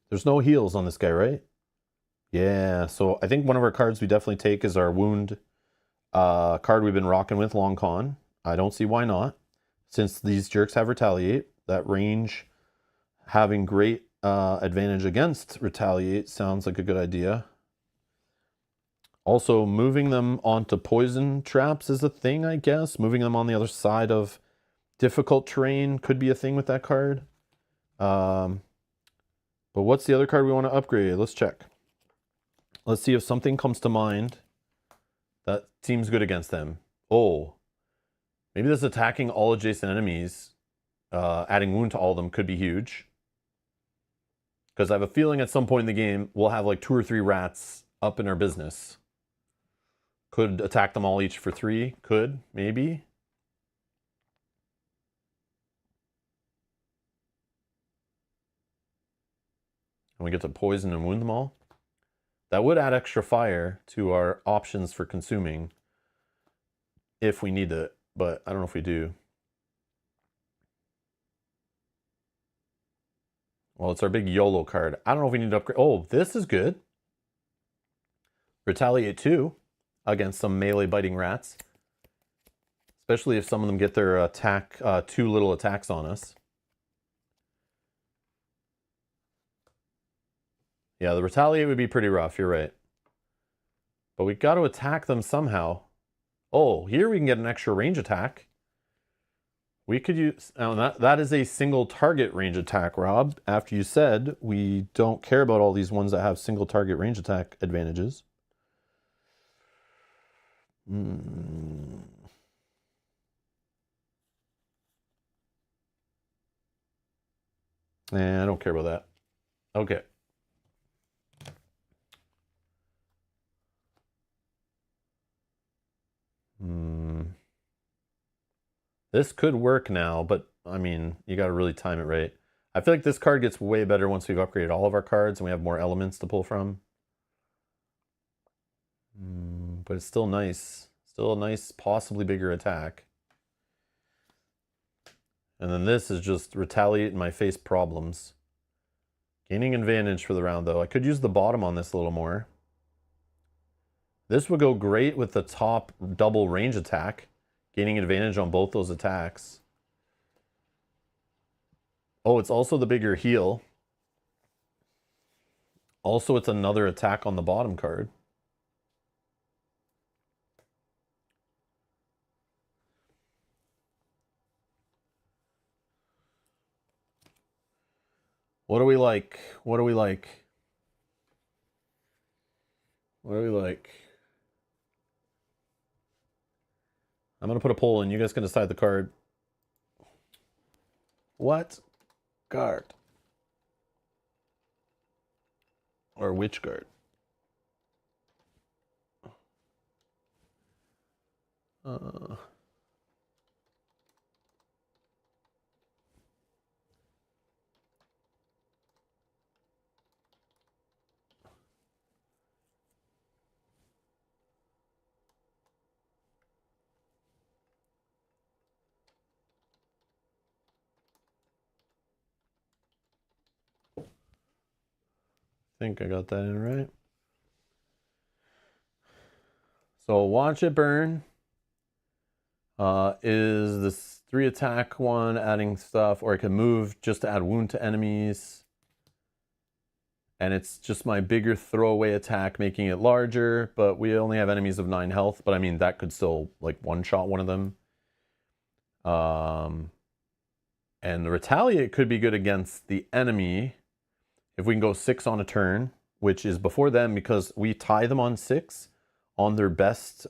There's no heals on this guy, right? Yeah, so I think one of our cards we definitely take is our wound card we've been rocking with, Long Con. I don't see why not. Since these jerks have retaliate, that range having great advantage against retaliate sounds like a good idea. Also, moving them onto poison traps is a thing, I guess. Moving them on the other side of difficult terrain could be a thing with that card. But what's the other card we want to upgrade? Let's check. Let's see if something comes to mind that seems good against them. Oh, maybe this attacking all adjacent enemies, adding wound to all of them could be huge. Because I have a feeling at some point in the game, we'll have like 2 or 3 rats up in our business. Could attack them all each for 3. Could, maybe. And we get to poison and wound them all. That would add extra fire to our options for consuming if we need it, but I don't know if we do. Well, it's our big YOLO card. I don't know if we need to upgrade. Oh, this is good. Retaliate 2 against some melee biting rats. Especially if some of them get their attack, 2 little attacks on us. Yeah, the retaliate would be pretty rough, you're right. But we got to attack them somehow. Oh, here we can get an extra range attack. We could use, now that is a single target range attack, Rob. After you said we don't care about all these ones that have single target range attack advantages. I don't care about that. Okay. This could work now, but I mean, you got to really time it right. I feel like this card gets way better once we've upgraded all of our cards and we have more elements to pull from. But it's still nice. Still a nice, possibly bigger attack. And then this is just retaliate in my face problems. Gaining advantage for the round, though. I could use the bottom on this a little more. This would go great with the top double range attack. Gaining advantage on both those attacks. Oh, it's also the bigger heal. Also, it's another attack on the bottom card. What do we like? What do we like? What do we like? I'm going to put a poll in. You guys can decide the card. What card? Or which card? I think I got that in right. So watch it burn. Is this 3 attack one adding stuff, or I can move just to add wound to enemies. And it's just my bigger throwaway attack making it larger, but we only have enemies of 9 health. But I mean, that could still like one-shot one of them. And the Retaliate could be good against the enemy if we can go 6 on a turn, which is before them because we tie them on 6 on their best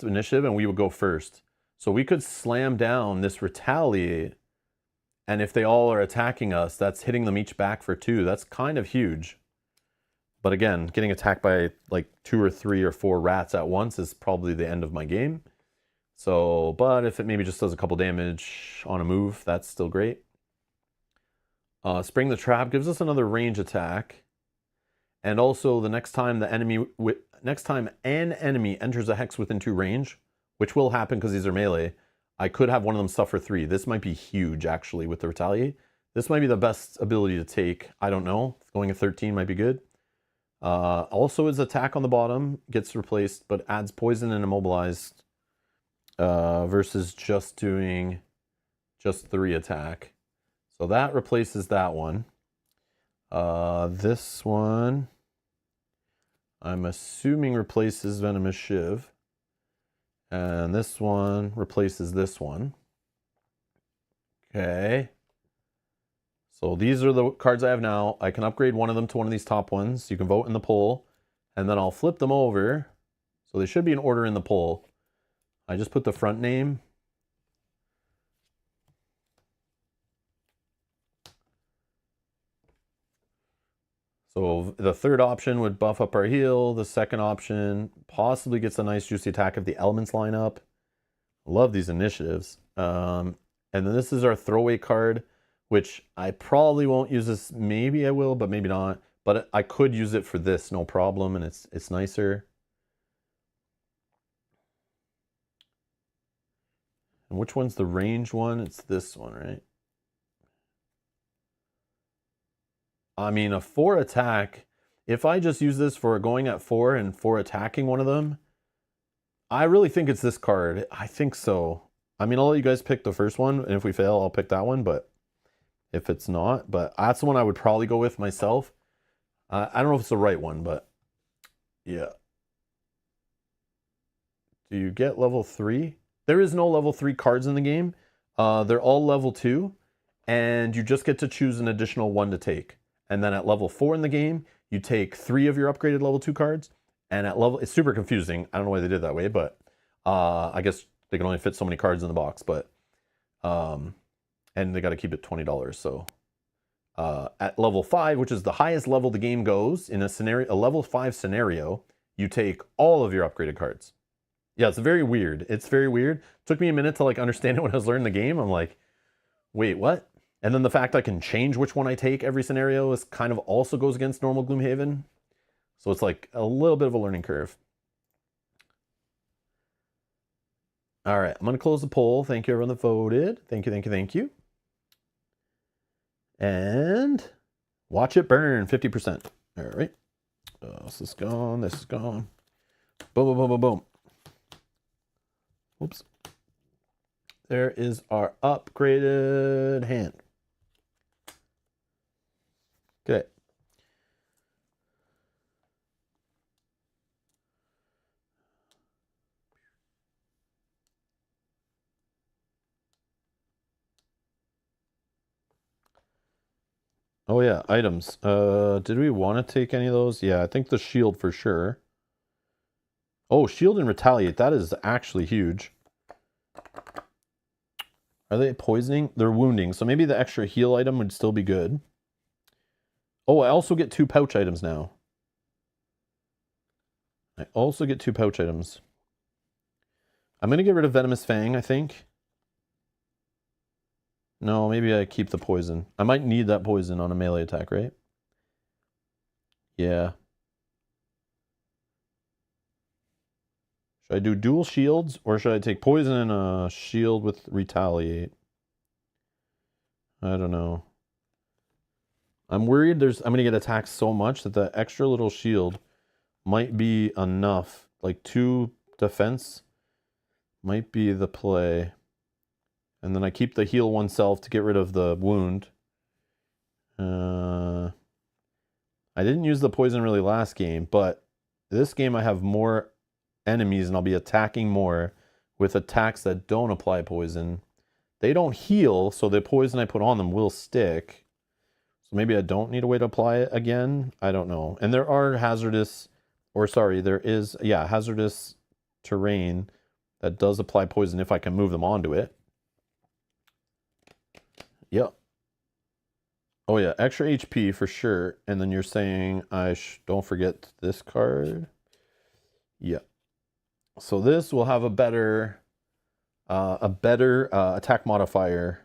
initiative, and we would go first. So we could slam down this Retaliate, and if they all are attacking us, that's hitting them each back for 2. That's kind of huge. But again, getting attacked by like 2 or 3 or 4 rats at once is probably the end of my game. So, but if it maybe just does a couple damage on a move, that's still great. Spring the Trap gives us another range attack. And also the next time an enemy enters a hex within 2 range, which will happen because these are melee, I could have one of them suffer 3. This might be huge actually with the Retaliate. This might be the best ability to take. I don't know. Going at 13 might be good. Also his attack on the bottom gets replaced, but adds poison and immobilized versus just doing just 3 attack. So that replaces that one. This one, I'm assuming replaces Venomous Shiv. And this one replaces this one. Okay. So these are the cards I have now. I can upgrade one of them to one of these top ones. You can vote in the poll. And then I'll flip them over. So they should be in order in the poll. I just put the front name. So the third option would buff up our heal. The second option possibly gets a nice juicy attack if the elements line up. Love these initiatives. And then this is our throwaway card, which I probably won't use this. Maybe I will, but maybe not. But I could use it for this, no problem, and it's nicer. And which one's the range one? It's this one, right? I mean, a 4 attack, if I just use this for going at 4 and 4 attacking one of them, I really think it's this card. I think so. I mean, I'll let you guys pick the first one, and if we fail, I'll pick that one, but if it's not, but that's the one I would probably go with myself. I don't know if it's the right one, but yeah. Do you get level 3? There is no level 3 cards in the game. They're all level 2, and you just get to choose an additional one to take. And then at level 4 in the game, you take 3 of your upgraded level 2 cards. And at level, it's super confusing. I don't know why they did it that way, but I guess they can only fit so many cards in the box. But and they got to keep it $20. So at level 5, which is the highest level the game goes in a level 5 scenario, you take all of your upgraded cards. Yeah, it's very weird. It's very weird. It took me a minute to like understand it when I was learning the game. I'm like, wait, what? And then the fact I can change which one I take every scenario is kind of also goes against normal Gloomhaven. So it's like a little bit of a learning curve. All right, I'm going to close the poll. Thank you everyone that voted. Thank you, thank you, thank you. And watch it burn, 50%. All right. This is gone, this is gone. Boom, boom, boom, boom, boom. Oops. There is our upgraded hand. Okay. Oh yeah, items. Did we want to take any of those? Yeah, I think the shield for sure. Oh, shield and retaliate. That is actually huge. Are they poisoning? They're wounding. So maybe the extra heal item would still be good. Oh, I also get 2 pouch items now. I also get 2 pouch items. I'm going to get rid of Venomous Fang, I think. No, maybe I keep the poison. I might need that poison on a melee attack, right? Yeah. Should I do dual shields, or should I take poison and a shield with retaliate? I don't know. I'm worried I'm going to get attacked so much that the extra little shield might be enough. Like 2 defense might be the play. And then I keep the heal oneself to get rid of the wound. I didn't use the poison really last game, but this game I have more enemies and I'll be attacking more with attacks that don't apply poison. They don't heal, so the poison I put on them will stick. So maybe I don't need a way to apply it again. I don't know. And there are hazardous, or sorry, there is, yeah, hazardous terrain that does apply poison if I can move them onto it. Yep. Oh yeah, extra HP for sure. And then you're saying I don't forget this card. Yeah. So this will have a better attack modifier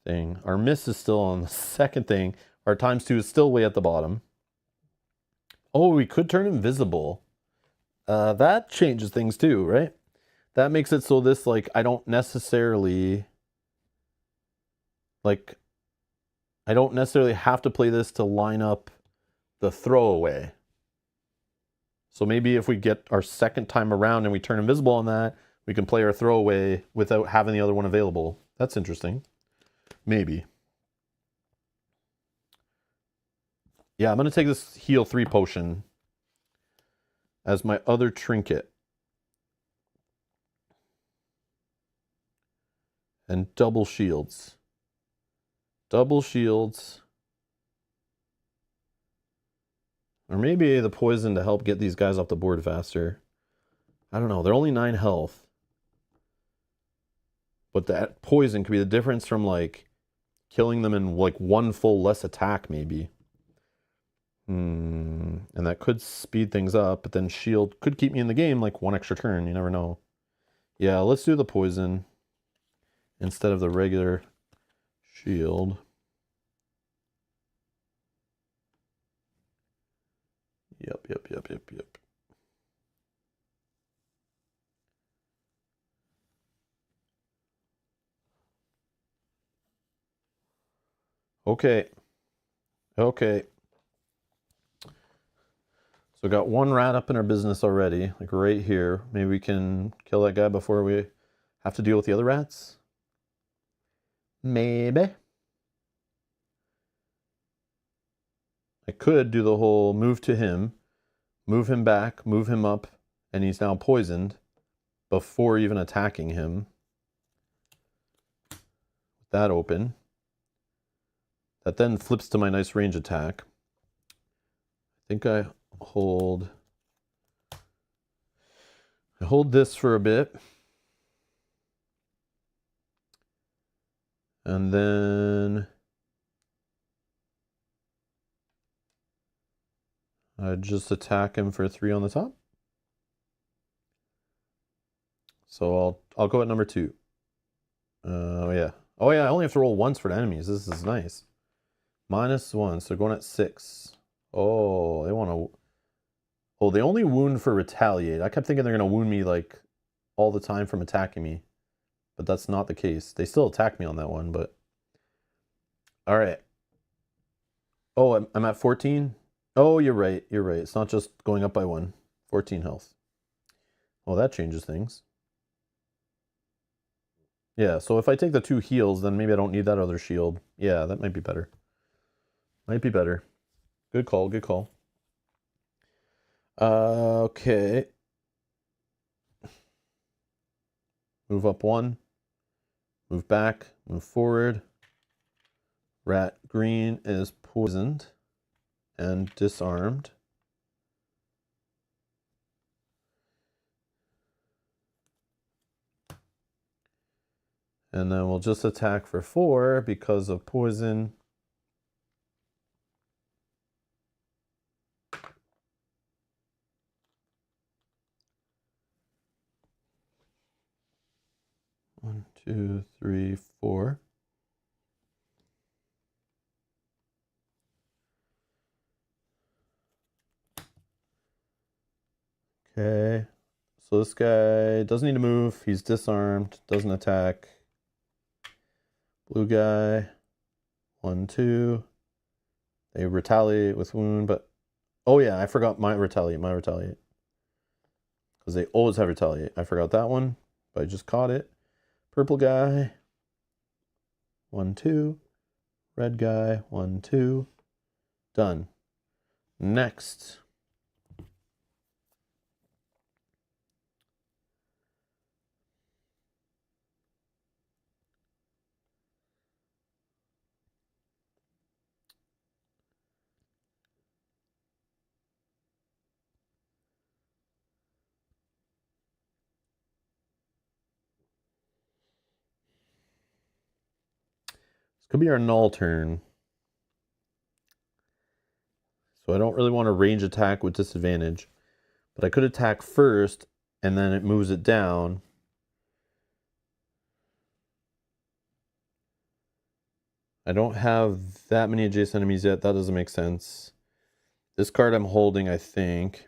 thing. Our miss is still on the second thing. Our ×2 is still way at the bottom. Oh, we could turn invisible. That changes things too, right? That makes it so this, like, I don't necessarily have to play this to line up the throwaway. So maybe if we get our second time around and we turn invisible on that, we can play our throwaway without having the other one available. That's interesting. Maybe. Yeah, I'm going to take this heal 3 potion as my other trinket. And double shields. Double shields. Or maybe the poison to help get these guys off the board faster. I don't know. They're only 9 health. But that poison could be the difference from, like, killing them in, like, 1 full less attack, maybe. And that could speed things up, but then shield could keep me in the game, like, 1 extra turn. You never know. Yeah, let's do the poison instead of the regular shield. Yep. Okay. So we got 1 rat up in our business already, like right here. Maybe we can kill that guy before we have to deal with the other rats? Maybe. I could do the whole move to him, move him back, move him up, and he's now poisoned before even attacking him. That open. That then flips to my nice range attack. I think I hold this for a bit. And then I just attack him for 3 on the top. So I'll go at number 2. Yeah. Oh yeah, I only have to roll once for the enemies. This is nice. -1, so going at 6. Oh, they want to... Oh, they only wound for retaliate. I kept thinking they're going to wound me, like, all the time from attacking me. But that's not the case. They still attack me on that one, but... Alright. Oh, I'm at 14? Oh, you're right. It's not just going up by 1. 14 health. Well, that changes things. Yeah, so if I take the 2 heals, then maybe I don't need that other shield. Yeah, that might be better. Good call. Okay. Move up 1. Move back. Move forward. Rat green is poisoned and disarmed. And then we'll just attack for 4 because of poison. One, 2, 3, 4. Okay. So this guy doesn't need to move. He's disarmed. Doesn't attack. Blue guy. 1, 2. They retaliate with wound, but... Oh yeah, I forgot my retaliate. Because they always have retaliate. I forgot that one, but I just caught it. Purple guy. 1, 2. Red guy, 1, 2. Done. Next. This could be our null turn. So I don't really want to range attack with disadvantage. But I could attack first, and then it moves it down. I don't have that many adjacent enemies yet. That doesn't make sense. This card I'm holding, I think.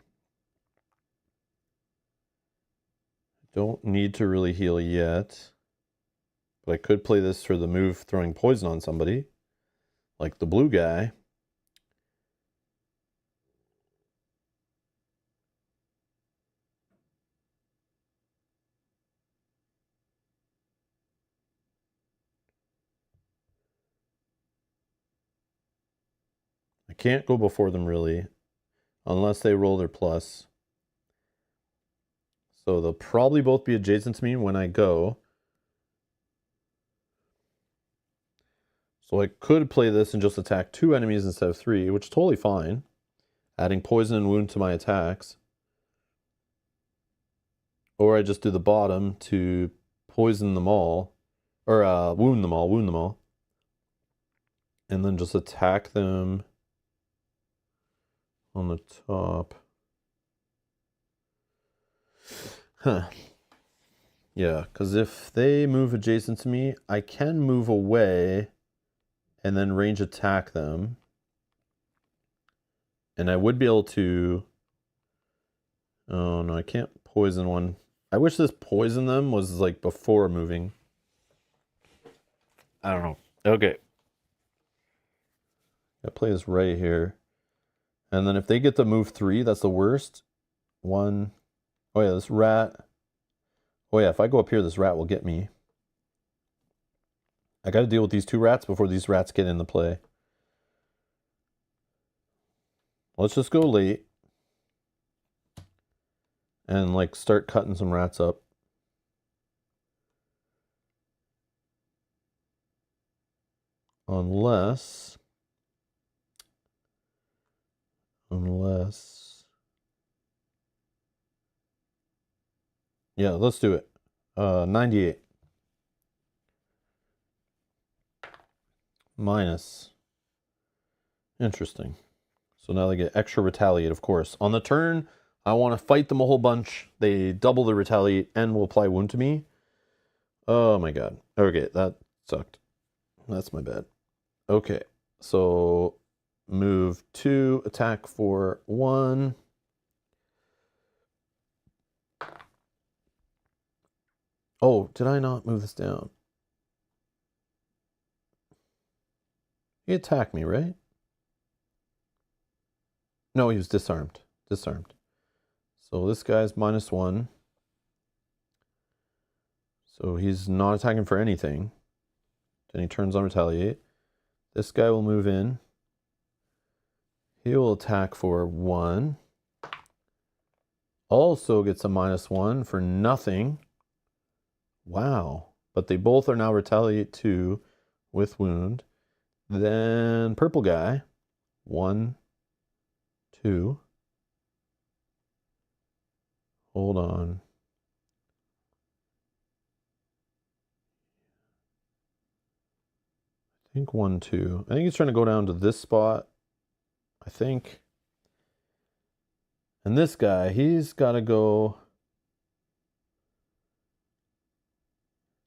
Don't need to really heal yet. But I could play this for the move throwing poison on somebody. Like the blue guy. I can't go before them really. Unless they roll their plus. So they'll probably both be adjacent to me when I go. So I could play this and just attack 2 enemies instead of 3, which is totally fine. Adding poison and wound to my attacks. Or I just do the bottom to poison them all. Or wound them all. And then just attack them on the top. Huh. Yeah, because if they move adjacent to me, I can move away and then range attack them. And I would be able to... Oh, no, I can't poison one. I wish this poison them was like before moving. I don't know. Okay. I play this right here. And then if they get to move 3, that's the worst. 1. Oh yeah, this rat. Oh yeah, if I go up here, this rat will get me. I got to deal with these 2 rats before these rats get into play. Let's just go late. And like start cutting some rats up. Unless... Yeah, let's do it. 98. Minus. Interesting. So now they get extra retaliate, of course. On the turn, I want to fight them a whole bunch. They double the retaliate and will apply wound to me. Oh my god. Okay, that sucked. That's my bad. Okay, so move 2, attack for 1. Oh, did I not move this down? He attacked me, right? No, he was disarmed. Disarmed. So this guy's -1. So he's not attacking for anything. Then he turns on retaliate. This guy will move in. He will attack for 1. Also gets a -1 for nothing. Wow. But they both are now retaliate 2 with wound. Then purple guy. 1, 2. Hold on. I think 1, 2. I think he's trying to go down to this spot. I think. And this guy, he's got to go.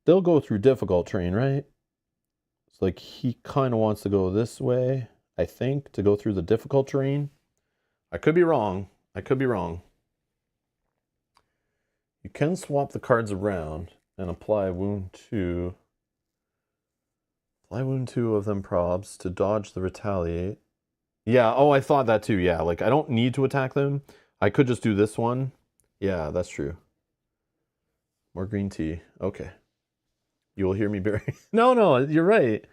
They'll go through difficult terrain, right? It's like he kind of wants to go this way, I think, to go through the difficult terrain. I could be wrong. I could be wrong. You can swap the cards around and apply wound 2. Apply wound 2 of them probs to dodge the retaliate. Yeah, oh, I thought that too. Yeah, like I don't need to attack them. I could just do this one. Yeah, that's true. More green tea. Okay. You will hear me bury. No, you're right.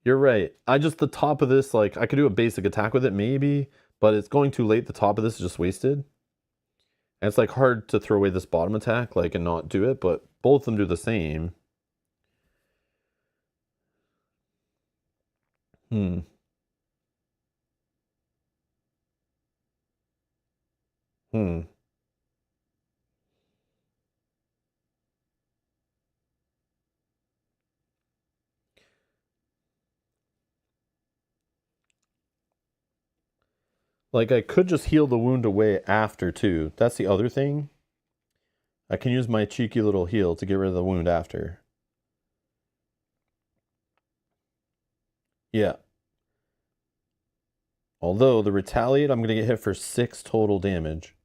You're right. The top of this, like, I could do a basic attack with it, maybe, but it's going too late. The top of this is just wasted. And it's, like, hard to throw away this bottom attack, like, and not do it, but both of them do the same. Hmm. Hmm. Like, I could just heal the wound away after, too. That's the other thing. I can use my cheeky little heal to get rid of the wound after. Yeah. Although, the retaliate, I'm going to get hit for 6 total damage.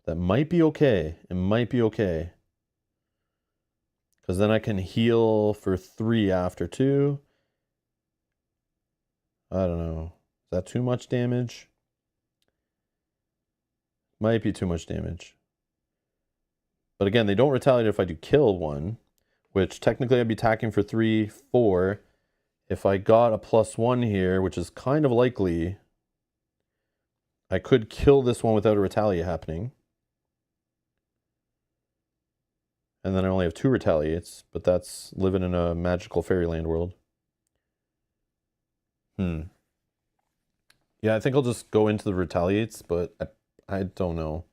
That might be okay. It might be okay. Because then I can heal for 3 after, too. I don't know. Is that too much damage? Might be too much damage. But again, they don't retaliate if I do kill one, which technically I'd be attacking for 3, 4. If I got a +1 here, which is kind of likely, I could kill this one without a retaliate happening. And then I only have 2 retaliates, but that's living in a magical fairyland world. Yeah, I think I'll just go into the retaliates, but I don't know.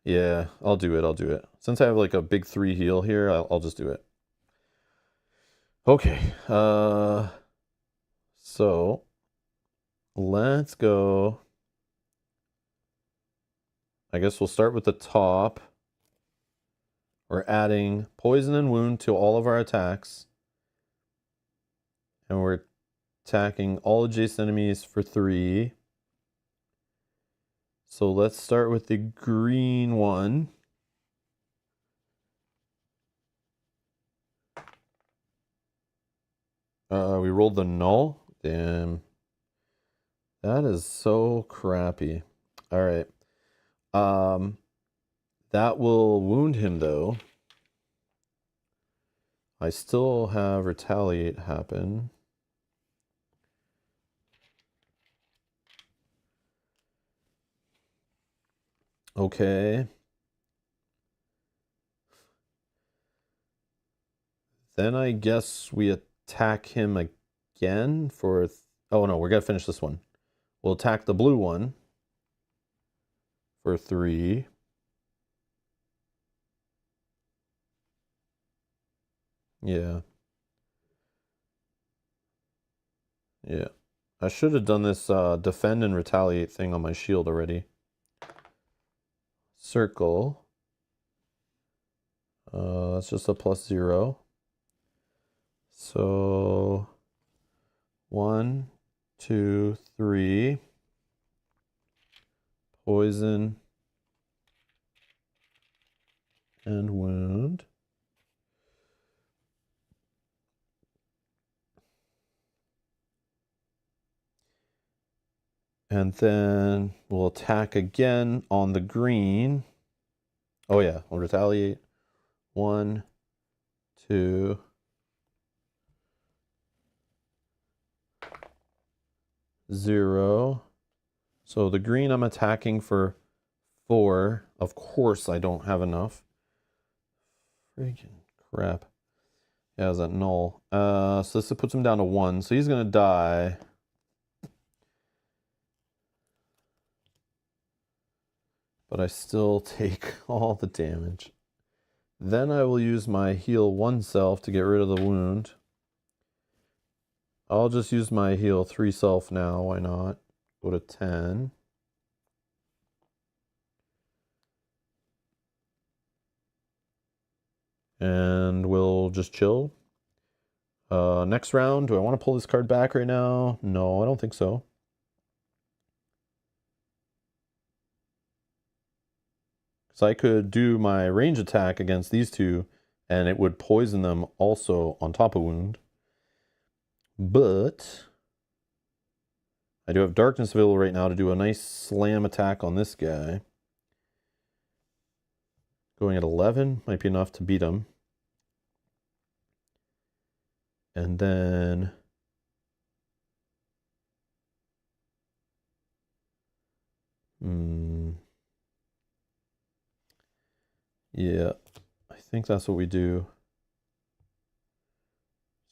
Yeah, I'll do it. I'll do it. Since I have like a big 3 heal here, I'll just do it. Okay. So let's go. I guess we'll start with the top. We're adding poison and wound to all of our attacks. And we're attacking all adjacent enemies for 3. So let's start with the green one. We rolled the null. Damn. That is so crappy. All right. That will wound him though. I still have retaliate happen. Okay. Then I guess we attack him again for... Oh no, we're gonna finish this one. We'll attack the blue one for 3. Yeah. Yeah. I should have done this defend and retaliate thing on my shield already. Circle. That's just a +0. So 1, 2, 3. Poison and wound. And then we'll attack again on the green. Oh yeah, we'll retaliate. 1, 2. 0. So the green I'm attacking for 4. Of course I don't have enough. Freaking crap. Yeah, is that null? So this puts him down to 1. So he's gonna die. But I still take all the damage. Then I will use my heal 1 self to get rid of the wound. I'll just use my heal 3 self now, why not? Go to 10. And we'll just chill. Next round, do I want to pull this card back right now? No, I don't think so. So I could do my range attack against these 2, and it would poison them also on top of wound. But I do have darkness available right now to do a nice slam attack on this guy. Going at 11 might be enough to beat him. And then yeah, I think that's what we do.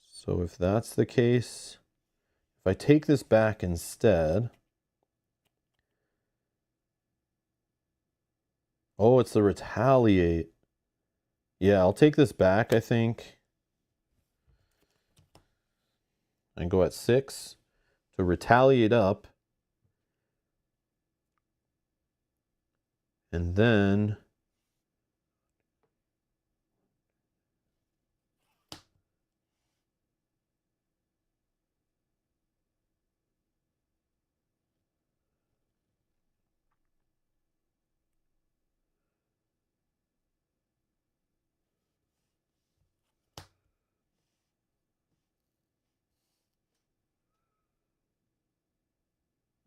So if that's the case, if I take this back instead, oh, it's the retaliate. Yeah, I'll take this back, I think, and go at 6 to retaliate up. And then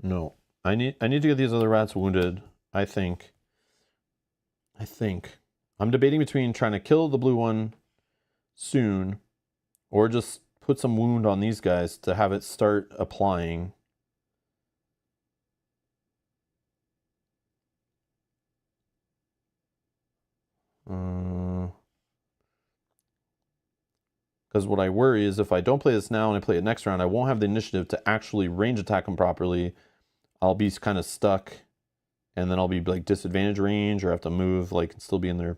no, I need to get these other rats wounded, I think. I'm debating between trying to kill the blue one soon or just put some wound on these guys to have it start applying. Because what I worry is if I don't play this now and I play it next round, I won't have the initiative to actually range attack them properly. I'll be kind of stuck, and then I'll be like disadvantage range or have to move like and still be in their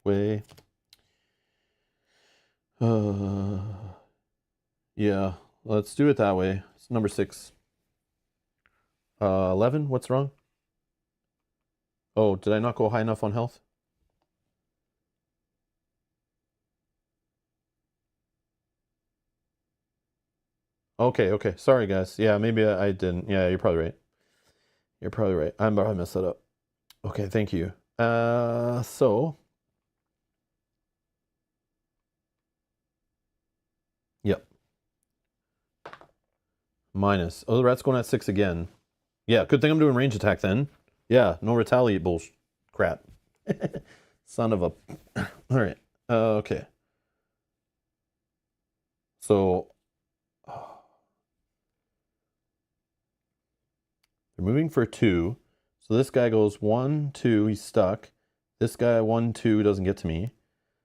way. Yeah, let's do it that way. It's number 6. 11, what's wrong? Oh, did I not go high enough on health? Okay. Sorry, guys. Yeah, maybe I didn't. Yeah, you're probably right. You're probably right. I messed that up. Okay, thank you. So. Yep. Minus. Oh, the rat's going at 6 again. Yeah, good thing I'm doing range attack then. Yeah, no retaliate bullshit. Crap. Son of a... Alright. Okay. So... They're moving for 2. So this guy goes 1, 2, he's stuck. This guy 1, 2 doesn't get to me.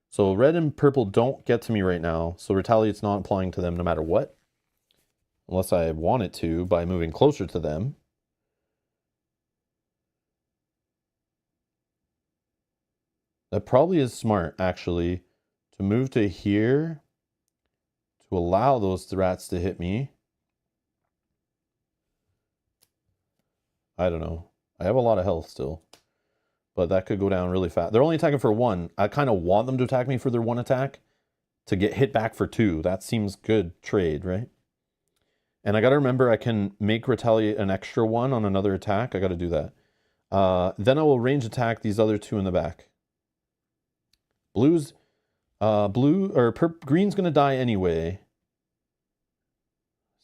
So red and purple don't get to me right now. So retaliate's not applying to them no matter what. Unless I want it to by moving closer to them. That probably is smart, actually, to move to here to allow those rats to hit me. I don't know. I have a lot of health still, but that could go down really fast. They're only attacking for 1. I kind of want them to attack me for their 1 attack to get hit back for 2. That seems good trade, right? And I got to remember I can make retaliate an extra 1 on another attack. I got to do that. Then I will range attack these other 2 in the back. Green's gonna die anyway.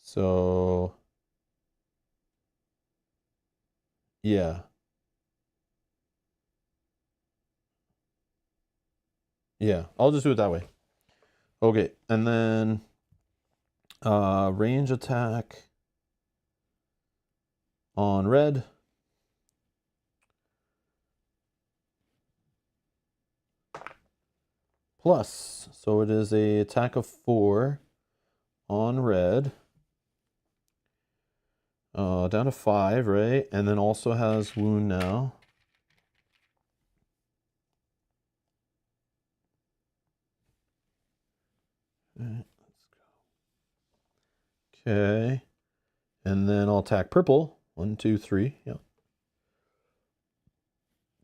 So yeah. Yeah, I'll just do it that way. Okay, and then range attack on red. Plus, so it is a attack of 4 on red. Down to 5, right? And then also has wound now. Right, let's go. Okay. And then I'll attack purple. 1, 2, 3. Yeah.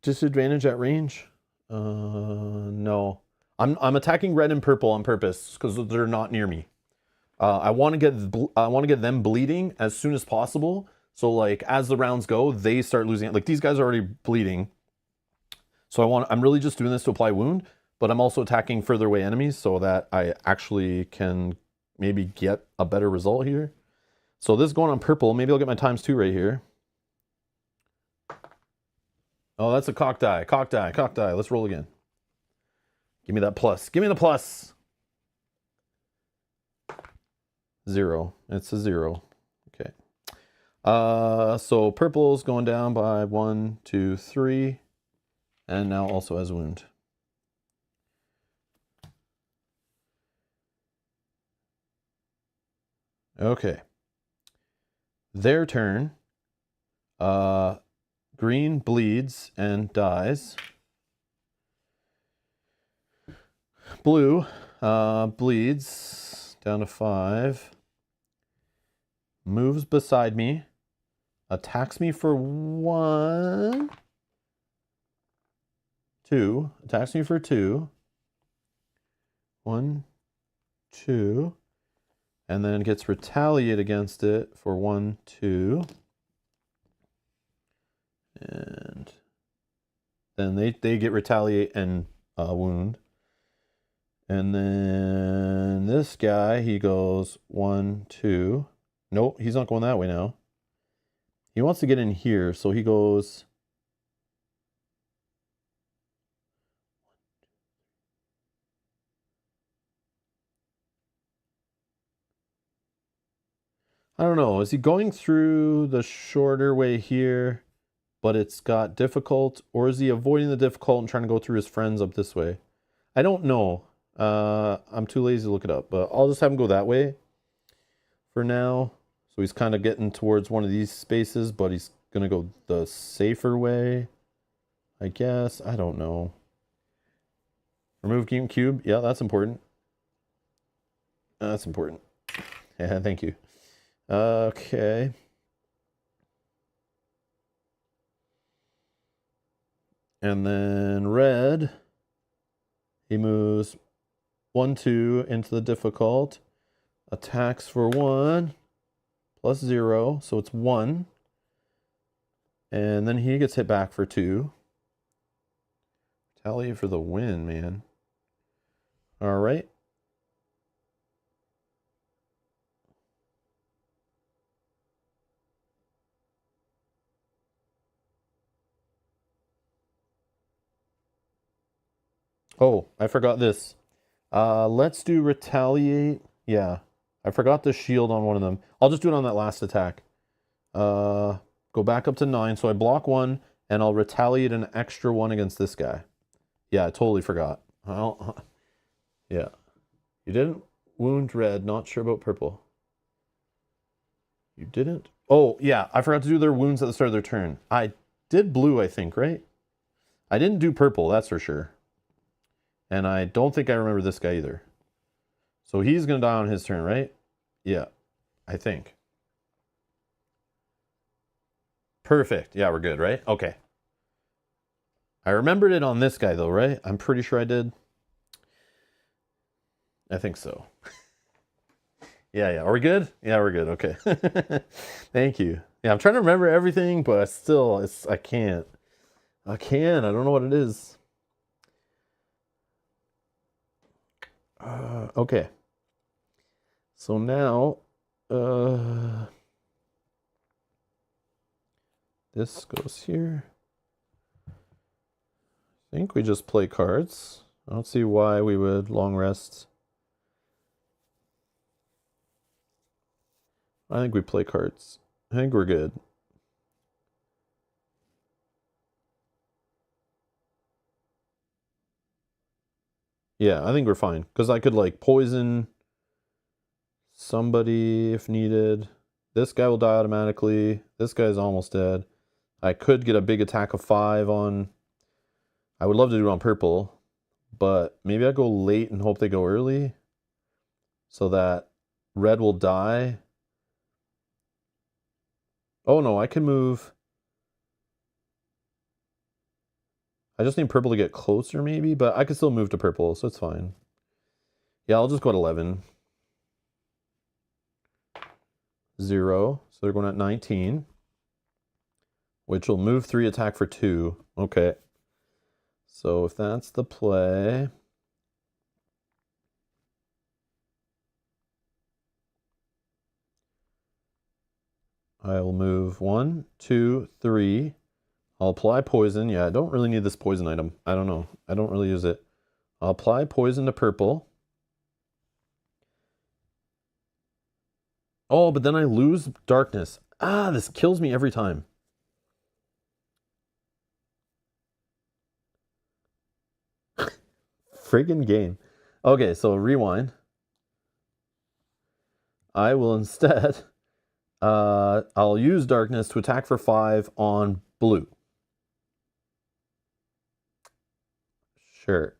Disadvantage at range? No. I'm attacking red and purple on purpose because they're not near me. I want to get them bleeding as soon as possible. So like as the rounds go, they start losing it. Like these guys are already bleeding. So I'm really just doing this to apply wound, but I'm also attacking further away enemies so that I actually can maybe get a better result here. So this is going on purple. Maybe I'll get my ×2 right here. Oh, that's a cock die. Cock die. Let's roll again. Give me that plus. Give me the plus. 0. It's a 0. Okay. So purple's going down by 1, 2, 3, and now also has wound. Okay. Their turn. Green bleeds and dies. Blue bleeds down to 5. Moves beside me. Attacks me for 1. 2. Attacks me for 2. 1, 2. And then gets retaliate against it for 1, 2. And then they get retaliate and wound. And then this guy, he goes 1, 2. Nope, he's not going that way now. He wants to get in here, so he goes... I don't know. Is he going through the shorter way here, but it's got difficult? Or is he avoiding the difficult and trying to go through his friends up this way? I don't know. I'm too lazy to look it up, but I'll just have him go that way for now. So he's kind of getting towards one of these spaces, but he's going to go the safer way, I guess. I don't know. Remove game cube. Yeah, that's important. That's important. Yeah, thank you. Okay. And then red, he moves 1, 2 into the difficult. Attacks for 1 plus 0, so it's 1. And then he gets hit back for 2. Retaliate for the win, man. All right. Oh, I forgot this. Let's do retaliate. Yeah, I forgot the shield on one of them. I'll just do it on that last attack. Go back up to 9. So I block 1, and I'll retaliate an extra 1 against this guy. Yeah, I totally forgot. Yeah. You didn't wound red. Not sure about purple. You didn't? Oh, yeah. I forgot to do their wounds at the start of their turn. I did blue, I think, right? I didn't do purple, that's for sure. And I don't think I remember this guy either. So he's going to die on his turn, right? Yeah, I think. Perfect. Yeah, we're good, right? Okay. I remembered it on this guy, though, right? I'm pretty sure I did. I think so. Yeah. Are we good? Yeah, we're good. Okay. Thank you. Yeah, I'm trying to remember everything, but still, I can't. I don't know what it is. Okay. So now, this goes here. I think we just play cards. I don't see why we would long rest. I think we play cards. I think we're good. Yeah, I think we're fine. Because I could, like, poison somebody if needed. This guy will die automatically. This guy's almost dead. I could get a big attack of 5 on... I would love to do it on purple. But maybe I go late and hope they go early. So that red will die. Oh, no, I can move... I just need purple to get closer, maybe, but I can still move to purple, so it's fine. Yeah, I'll just go at 11. 0, so they're going at 19. Which will move 3, attack for 2. Okay. So if that's the play... I will move 1, 2, 3... I'll apply poison. Yeah, I don't really need this poison item. I don't know. I don't really use it. I'll apply poison to purple. Oh, but then I lose darkness. Ah, this kills me every time. Friggin' game. Okay, so rewind. I will instead, I'll use darkness to attack for 5 on blue. Sure.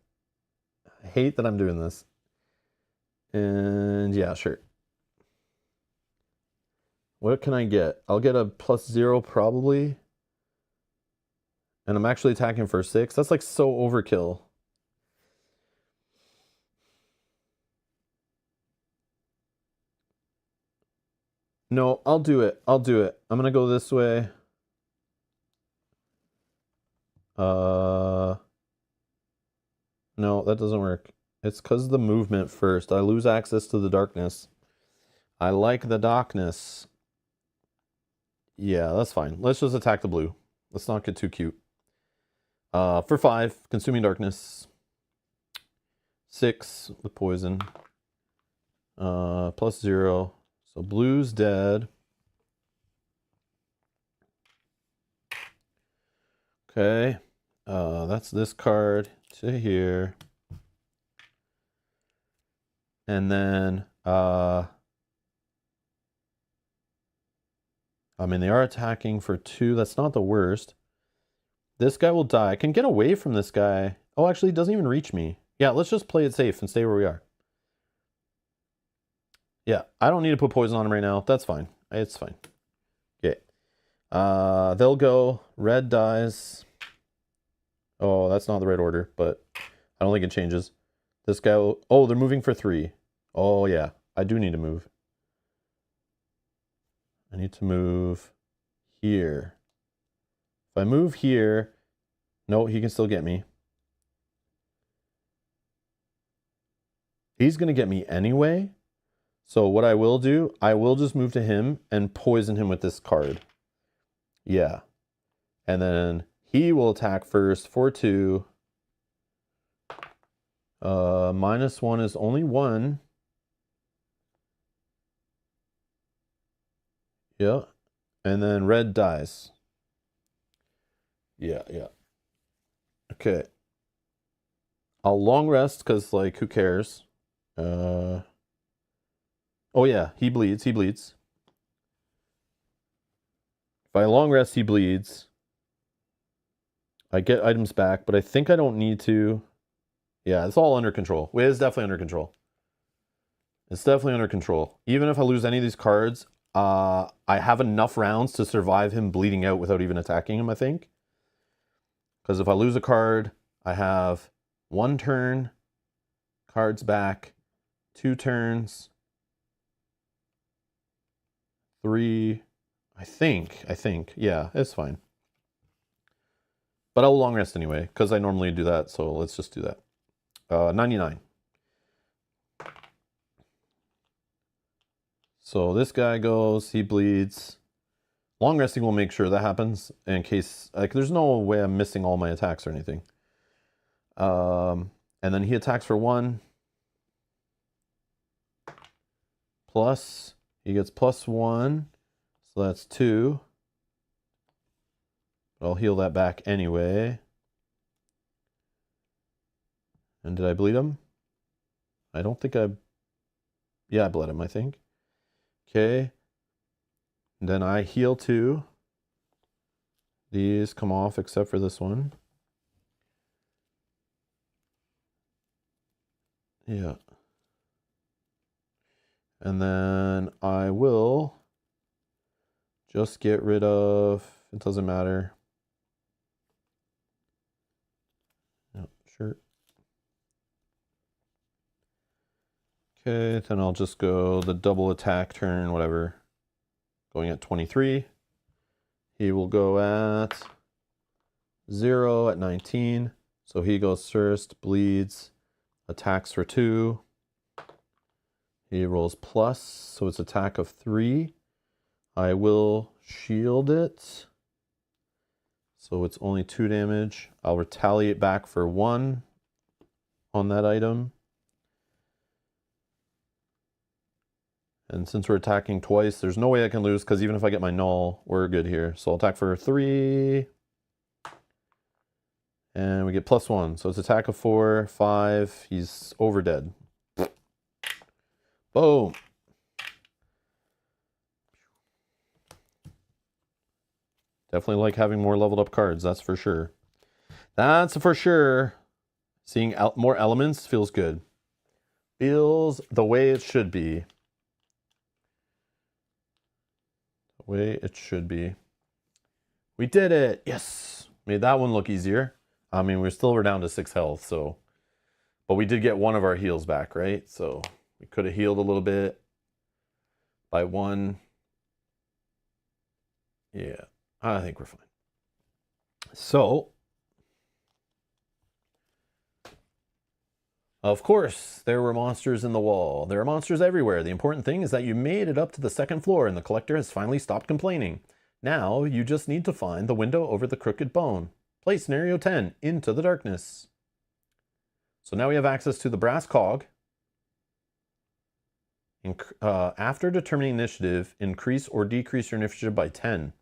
I hate that I'm doing this. And yeah, sure. What can I get? I'll get a +0 probably. And I'm actually attacking for 6. That's like so overkill. No, I'll do it. I'll do it. I'm gonna go this way. No, that doesn't work. It's because of the movement first. I lose access to the darkness. I like the darkness. Yeah, that's fine. Let's just attack the blue. Let's not get too cute. For 5, consuming darkness. 6 with poison. +0. So blue's dead. Okay. That's this card to here. And then I mean, they are attacking for 2. That's not the worst. This guy will die. I can get away from this guy. Oh, actually, he doesn't even reach me. Yeah, let's just play it safe and stay where we are. Yeah, I don't need to put poison on him right now. That's fine. It's fine. Okay. They'll go. Red dies. Oh, that's not the right order, but I don't think it changes. This guy will... Oh, they're moving for 3. Oh, yeah. I do need to move. I need to move here. If I move here... No, he can still get me. He's going to get me anyway. So what I will do, I will just move to him and poison him with this card. Yeah. And then he will attack first for 2. -1 is only 1. Yeah. And then red dies. Yeah, yeah. Okay. I'll long rest because, like, who cares? Oh, yeah, he bleeds. He bleeds. If I long rest, he bleeds. I get items back, but I think I don't need to. Yeah, it's all under control. It is definitely under control. It's definitely under control. Even if I lose any of these cards, I have enough rounds to survive him bleeding out without even attacking him, I think. Because if I lose a card, I have 1 turn, cards back, 2 turns, 3, I think, yeah, it's fine. But I'll long rest anyway, because I normally do that, so let's just do that. 99. So this guy goes, he bleeds. Long resting will make sure that happens in case, like, there's no way I'm missing all my attacks or anything. And then he attacks for 1. Plus, he gets +1. So that's 2. But I'll heal that back anyway. And did I bleed him? I don't think I... Yeah, I bled him, I think. Okay. And then I heal 2. These come off except for this one. Yeah. And then I will just get rid of... It doesn't matter. Yep, sure. Okay, then I'll just go the double attack turn, whatever. Going at 23. He will go at 0 at 19. So he goes first, bleeds, attacks for 2. He rolls plus, so it's attack of 3. I will shield it. So it's only 2 damage. I'll retaliate back for 1 on that item. And since we're attacking twice, there's no way I can lose, because even if I get my null, we're good here. So I'll attack for 3. And we get +1. So it's attack of 4, 5. He's over dead. Boom. Definitely like having more leveled up cards, that's for sure. That's for sure. Seeing more elements feels good. Feels the way it should be. The way it should be. We did it! Yes! Made that one look easier. I mean, we're down to 6 health, so... But we did get one of our heals back, right? So we could have healed a little bit by 1. Yeah, I think we're fine. So... Of course, there were monsters in the wall. There are monsters everywhere. The important thing is that you made it up to the 2nd floor and the collector has finally stopped complaining. Now, you just need to find the window over the crooked bone. Play scenario 10 into the darkness. So now we have access to the brass cog. After determining initiative, increase or decrease your initiative by 10.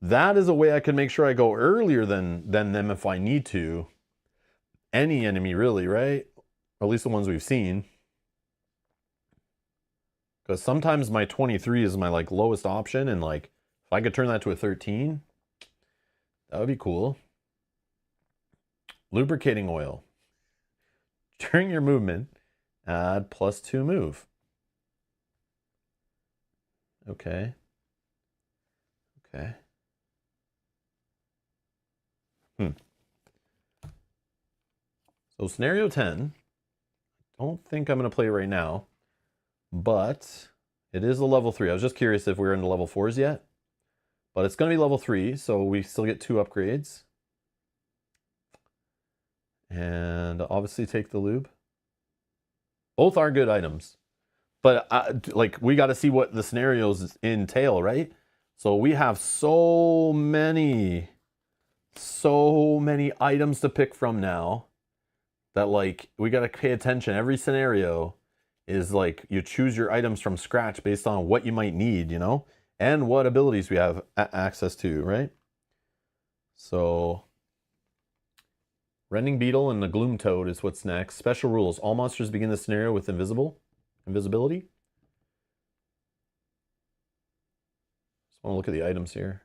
That is a way I can make sure I go earlier than them if I need to. Any enemy, really, right? Or at least the ones we've seen. Because sometimes my 23 is my lowest option, and if I could turn that to a 13, that would be cool. Lubricating oil. During your movement, add +2 move. Okay. Okay. So scenario 10, don't think I'm going to play right now, but it is a level 3. I was just curious if we were into level 4s yet, but it's going to be level 3, so we still get 2 upgrades. And obviously take the lube. Both are good items, but we got to see what the scenarios entail, right? So we have so many items to pick from now that we got to pay attention. Every scenario is you choose your items from scratch based on what you might need, you know, and what abilities we have access to, right? So Rending Beetle and the Gloom Toad is what's next. Special rules. All monsters begin the scenario with invisibility. Just want to look at the items here.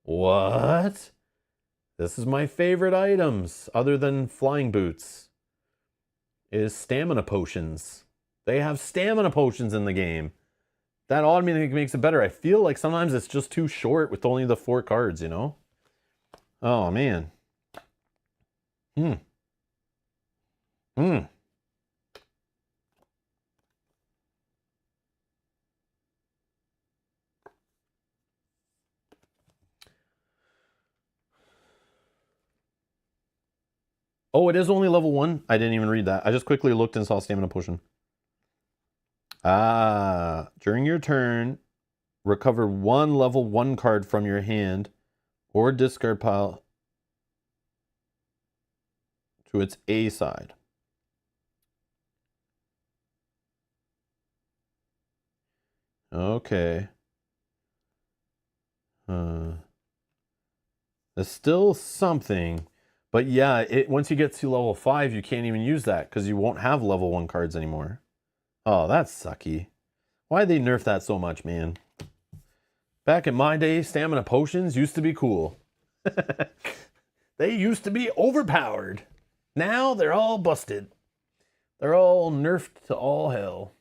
What? This is my favorite items, other than flying boots, is stamina potions. They have stamina potions in the game. That automatically makes it better. I feel like sometimes it's just too short with only the 4 cards, you know? Oh, man. Oh, it is only level 1? I didn't even read that. I just quickly looked and saw stamina potion. During your turn, recover 1 level 1 card from your hand or discard pile to its A side. Okay. There's still something. But yeah, once you get to level 5, you can't even use that because you won't have level 1 cards anymore. Oh, that's sucky. Why'd they nerf that so much, man? Back in my day, stamina potions used to be cool. They used to be overpowered. Now they're all busted. They're all nerfed to all hell.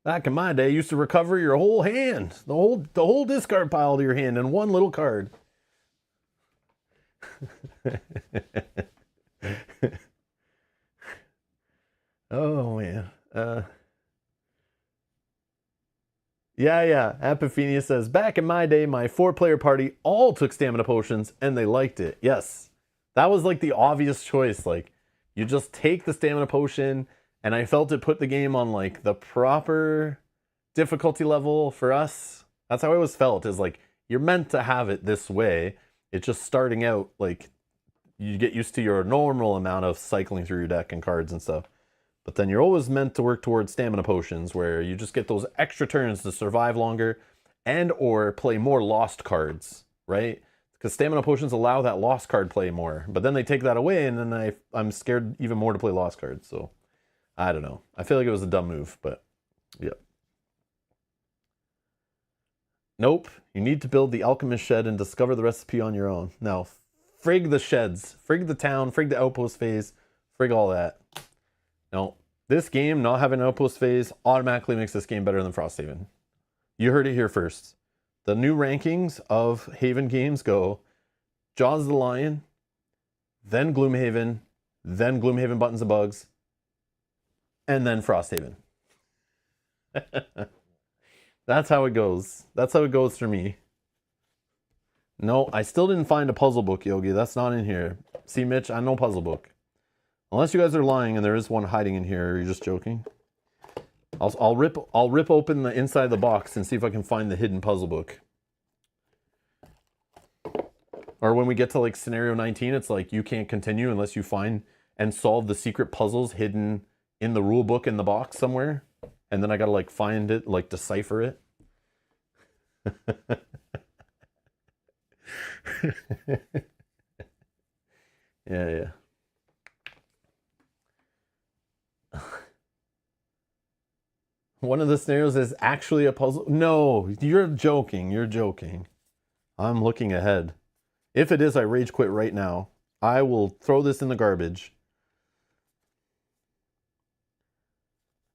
Back in my day, you used to recover your whole hand, the whole discard pile to your hand in 1 little card. Oh man. Yeah. Epiphania says, back in my day, my 4-player party all took stamina potions and they liked it. Yes. That was the obvious choice. You just take the stamina potion, and I felt it put the game on the proper difficulty level for us. That's how I always felt, is you're meant to have it this way. It's just starting out, like, you get used to your normal amount of cycling through your deck and cards and stuff. But then you're always meant to work towards stamina potions, where you just get those extra turns to survive longer and or play more lost cards, right? Because stamina potions allow that lost card play more. But then they take that away, and then I'm scared even more to play lost cards. So, I don't know. I feel like it was a dumb move, but yeah. Nope. You need to build the alchemist shed and discover the recipe on your own. Now, frig the sheds. Frig the town. Frig the outpost phase. Frig all that. No. This game, not having an outpost phase, automatically makes this game better than Frosthaven. You heard it here first. The new rankings of Haven games go Jaws of the Lion, then Gloomhaven Buttons and Bugs, and then Frosthaven. That's how it goes. That's how it goes for me. No, I still didn't find a puzzle book, Yogi. That's not in here. See, Mitch, I know puzzle book. Unless you guys are lying and there is one hiding in here, or you're just joking. I'll rip open the inside of the box and see if I can find the hidden puzzle book. Or when we get to like scenario 19, it's like you can't continue unless you find and solve the secret puzzles hidden in the rule book in the box somewhere. And then I gotta like find it, like decipher it. Yeah. One of the scenarios is actually a puzzle. No, you're joking. You're joking. I'm looking ahead. If it is, I rage quit right now. I will throw this in the garbage.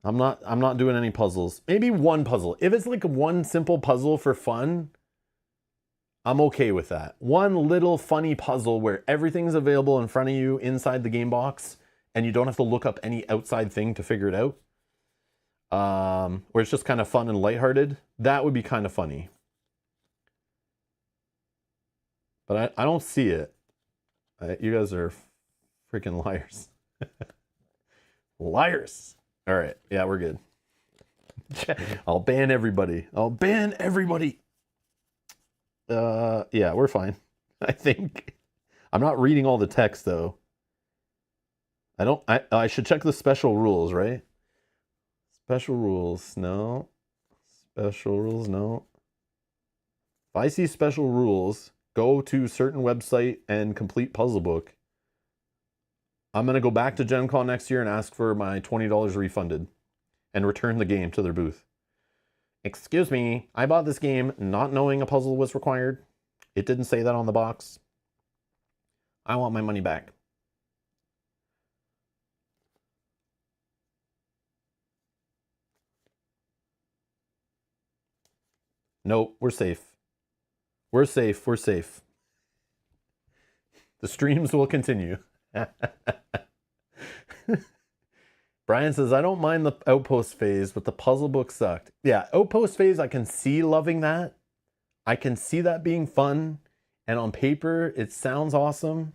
I'm not doing any puzzles. Maybe one puzzle. If it's like one simple puzzle for fun, I'm okay with that. One little funny puzzle where everything's available in front of you inside the game box and you don't have to look up any outside thing to figure it out. Where it's just kind of fun and lighthearted. That would be kind of funny. But I don't see it. You guys are freaking liars. Liars. All right. Yeah, we're good. I'll ban everybody. I'll ban everybody. Yeah, we're fine. I think. I'm not reading all the text though. I should check the special rules, right? Special rules, no. Special rules, no. If I see special rules, go to certain website and complete puzzle book. I'm going to go back to Gen Con next year and ask for my $20 refunded and return the game to their booth. Excuse me, I bought this game not knowing a puzzle was required. It didn't say that on the box. I want my money back. Nope, we're safe. We're safe, we're safe. The streams will continue. Brian says, I don't mind the outpost phase, but the puzzle book sucked. Yeah, outpost phase, I can see loving that. I can see that being fun. And on paper, it sounds awesome.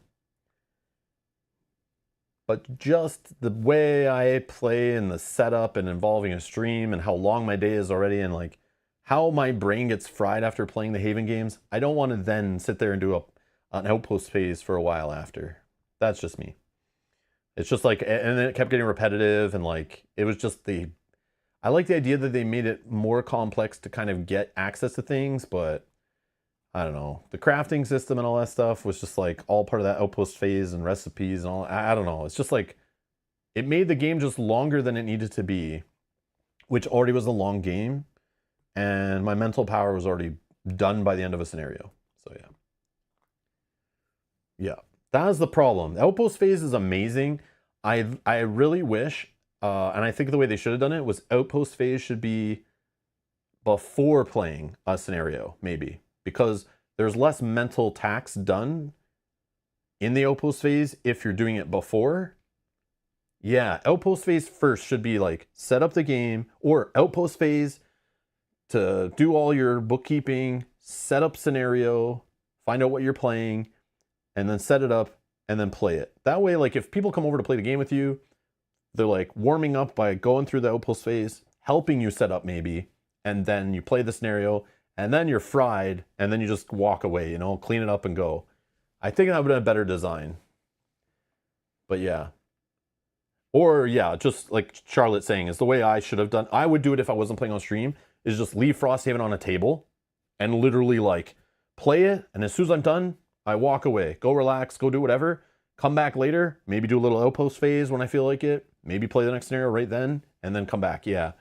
But just the way I play and the setup and involving a stream and how long my day is already and like how my brain gets fried after playing the Haven games, I don't want to then sit there and do an outpost phase for a while after. That's just me. It's just like, and then it kept getting repetitive and like, it was just I like the idea that they made it more complex to kind of get access to things, but I don't know. The crafting system and all that stuff was just like all part of that outpost phase and recipes and all. I don't know. It's just like, it made the game just longer than it needed to be, which already was a long game. And my mental power was already done by the end of a scenario. So yeah. Yeah. That is the problem. The outpost phase is amazing. I really wish, and I think the way they should have done it was outpost phase should be before playing a scenario, maybe. Because there's less mental tax done in the outpost phase if you're doing it before. Yeah, outpost phase first should be like set up the game, or outpost phase to do all your bookkeeping, set up scenario, find out what you're playing, and then set it up and then play it. That way, like if people come over to play the game with you, they're like warming up by going through the outpost phase, helping you set up maybe, and then you play the scenario, and then you're fried, and then you just walk away, you know, clean it up and go. I think that would have been a better design. But yeah. Or yeah, just like Charlotte's saying, is the way I should have done. I would do it if I wasn't playing on stream, is just leave Frosthaven on a table and literally like play it. And as soon as I'm done, I walk away, go relax, go do whatever, come back later, maybe do a little outpost phase when I feel like it, maybe play the next scenario right then, and then come back. Yeah,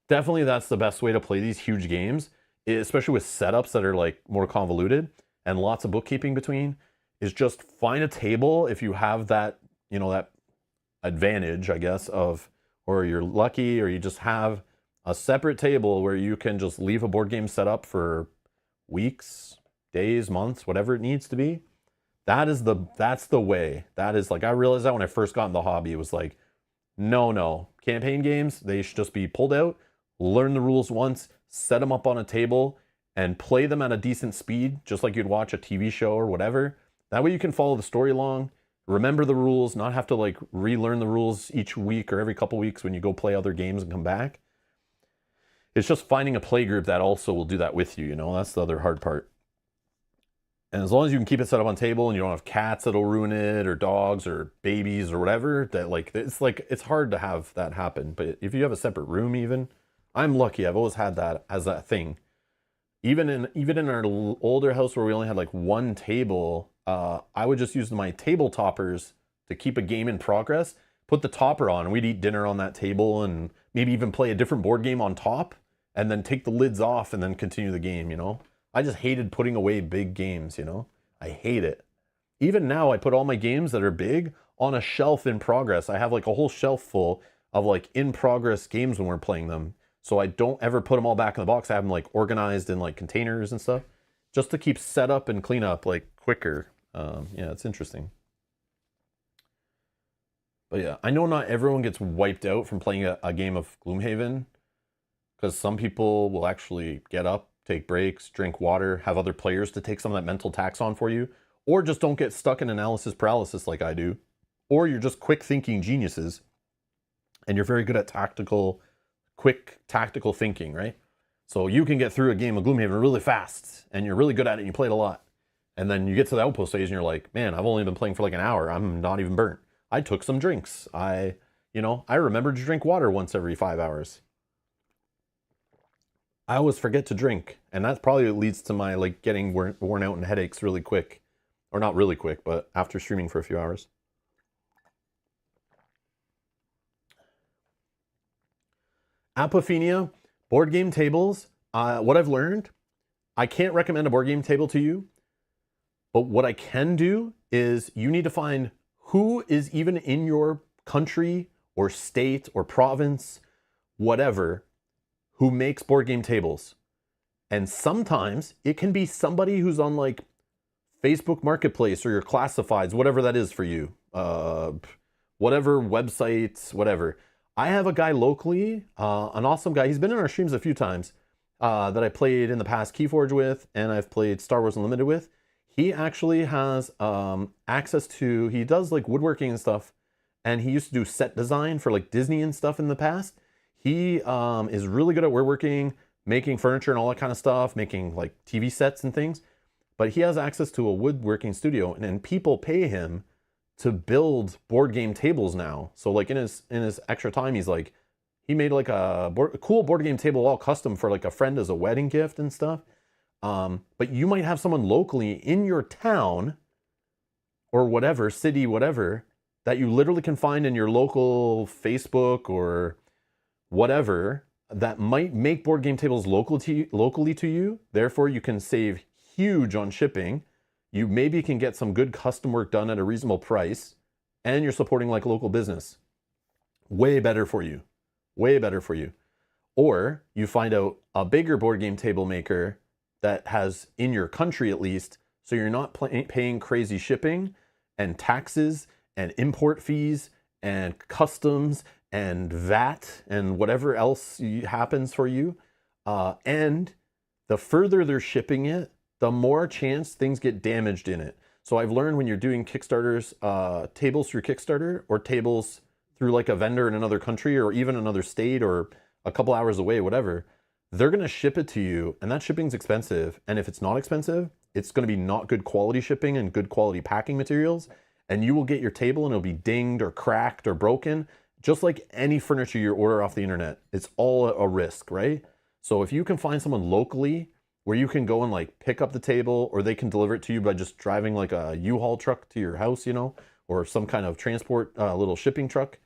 definitely that's the best way to play these huge games, especially with setups that are like more convoluted and lots of bookkeeping between, is just find a table if you have that, you know, that advantage, I guess, of, or you're lucky, or you just have a separate table where you can just leave a board game set up for weeks, days, months, whatever it needs to be. That's the way. That is like, I realized that when I first got in the hobby, it was like, no, campaign games, they should just be pulled out, learn the rules once, set them up on a table, and play them at a decent speed, just like you'd watch a TV show or whatever. That way you can follow the story along, remember the rules, not have to like relearn the rules each week or every couple weeks when you go play other games and come back. It's just finding a play group that also will do that with you, you know? That's the other hard part. And as long as you can keep it set up on table and you don't have cats that'll ruin it, or dogs or babies or whatever, that like it's hard to have that happen. But if you have a separate room, even, I'm lucky. I've always had that as that thing. Even in our older house where we only had like one table, I would just use my table toppers to keep a game in progress, put the topper on, and we'd eat dinner on that table and maybe even play a different board game on top, and then take the lids off and then continue the game, you know? I just hated putting away big games, you know? I hate it. Even now, I put all my games that are big on a shelf in progress. I have like a whole shelf full of like in progress games when we're playing them. So I don't ever put them all back in the box. I have them like organized in like containers and stuff, just to keep setup and clean up like quicker. Yeah, it's interesting. But yeah, I know not everyone gets wiped out from playing a game of Gloomhaven, because some people will actually get up, take breaks, drink water, have other players to take some of that mental tax on for you, or just don't get stuck in analysis paralysis like I do, or you're just quick thinking geniuses and you're very good at quick tactical thinking, right? So you can get through a game of Gloomhaven really fast and you're really good at it and you play it a lot. And then you get to the outpost phase and you're like, man, I've only been playing for like an hour. I'm not even burnt. I took some drinks. I remembered to drink water once every 5 hours. I always forget to drink, and that probably leads to my like getting worn out and headaches really quick. Or not really quick, but after streaming for a few hours. Apophenia, board game tables. What I've learned, I can't recommend a board game table to you, but what I can do is you need to find who is even in your country or state or province, whatever, who makes board game tables. And sometimes it can be somebody who's on like Facebook Marketplace or your classifieds, whatever that is for you, whatever websites, whatever. I have a guy locally, an awesome guy. He's been in our streams a few times that I played in the past Keyforge with, and I've played Star Wars Unlimited with. He actually has access to, he does like woodworking and stuff, and he used to do set design for like Disney and stuff in the past. He is really good at woodworking, making furniture and all that kind of stuff, making like TV sets and things. But he has access to a woodworking studio, and people pay him to build board game tables now. So like in his extra time, he's like, he made like a cool board game table all custom for like a friend as a wedding gift and stuff. But you might have someone locally in your town or whatever, city, whatever, that you literally can find in your local Facebook or whatever that might make board game tables locally to you. Therefore, you can save huge on shipping. You maybe can get some good custom work done at a reasonable price, and you're supporting like local business. Way better for you. Way better for you. Or you find out a bigger board game table maker that has, in your country at least, so you're not paying crazy shipping and taxes and import fees and customs and VAT and whatever else happens for you. And the further they're shipping it, the more chance things get damaged in it. So I've learned when you're doing Kickstarters, tables through Kickstarter or tables through like a vendor in another country or even another state or a couple hours away, whatever, they're going to ship it to you, and that shipping's expensive. And if it's not expensive, it's going to be not good quality shipping and good quality packing materials, and you will get your table and it'll be dinged or cracked or broken, just like any furniture you order off the internet. It's all a risk, right? So if you can find someone locally where you can go and like pick up the table, or they can deliver it to you by just driving like a U-Haul truck to your house, you know, or some kind of transport, little shipping truck,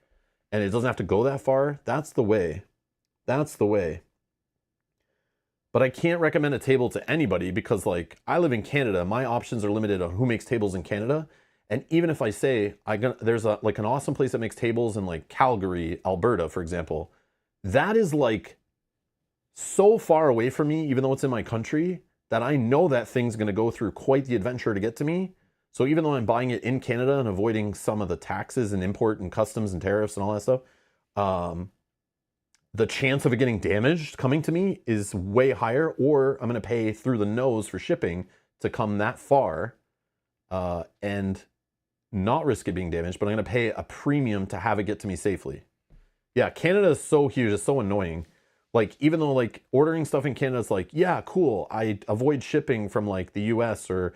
and it doesn't have to go that far, that's the way. That's the way. But I can't recommend a table to anybody because, like, I live in Canada. My options are limited on who makes tables in Canada. And even if I say there's like an awesome place that makes tables in like Calgary, Alberta, for example, that is like so far away from me, even though it's in my country, that I know that thing's going to go through quite the adventure to get to me. So even though I'm buying it in Canada and avoiding some of the taxes and import and customs and tariffs and all that stuff, the chance of it getting damaged coming to me is way higher, or I'm going to pay through the nose for shipping to come that far and not risk it being damaged, but I'm going to pay a premium to have it get to me safely. Yeah, Canada is so huge. It's so annoying. Like, even though like ordering stuff in Canada is like, yeah, cool. I avoid shipping from like the US or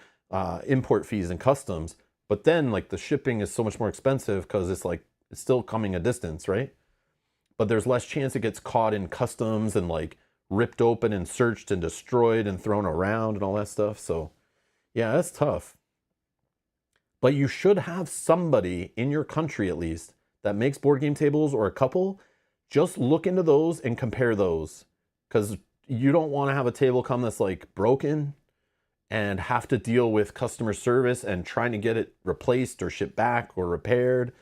import fees and customs. But then like the shipping is so much more expensive because it's like, it's still coming a distance, right? But there's less chance it gets caught in customs and like ripped open and searched and destroyed and thrown around and all that stuff. So yeah, that's tough. But you should have somebody in your country at least that makes board game tables, or a couple. Just look into those and compare those, because you don't want to have a table come that's like broken and have to deal with customer service and trying to get it replaced or shipped back or repaired.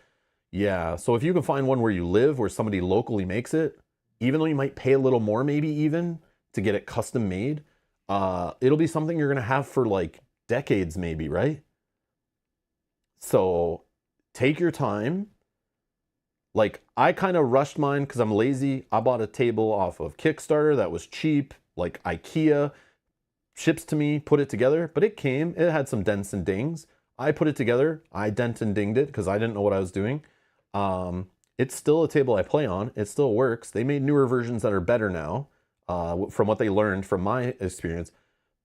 Yeah, so if you can find one where you live, where somebody locally makes it, even though you might pay a little more maybe even to get it custom made, it'll be something you're going to have for like decades maybe, right? So take your time. Like, I kind of rushed mine because I'm lazy. I bought a table off of Kickstarter that was cheap, like IKEA, ships to me, put it together, but it came, it had some dents and dings. I put it together, I dent and dinged it because I didn't know what I was doing. It's still a table I play on. It still works. They made newer versions that are better now, from what they learned from my experience.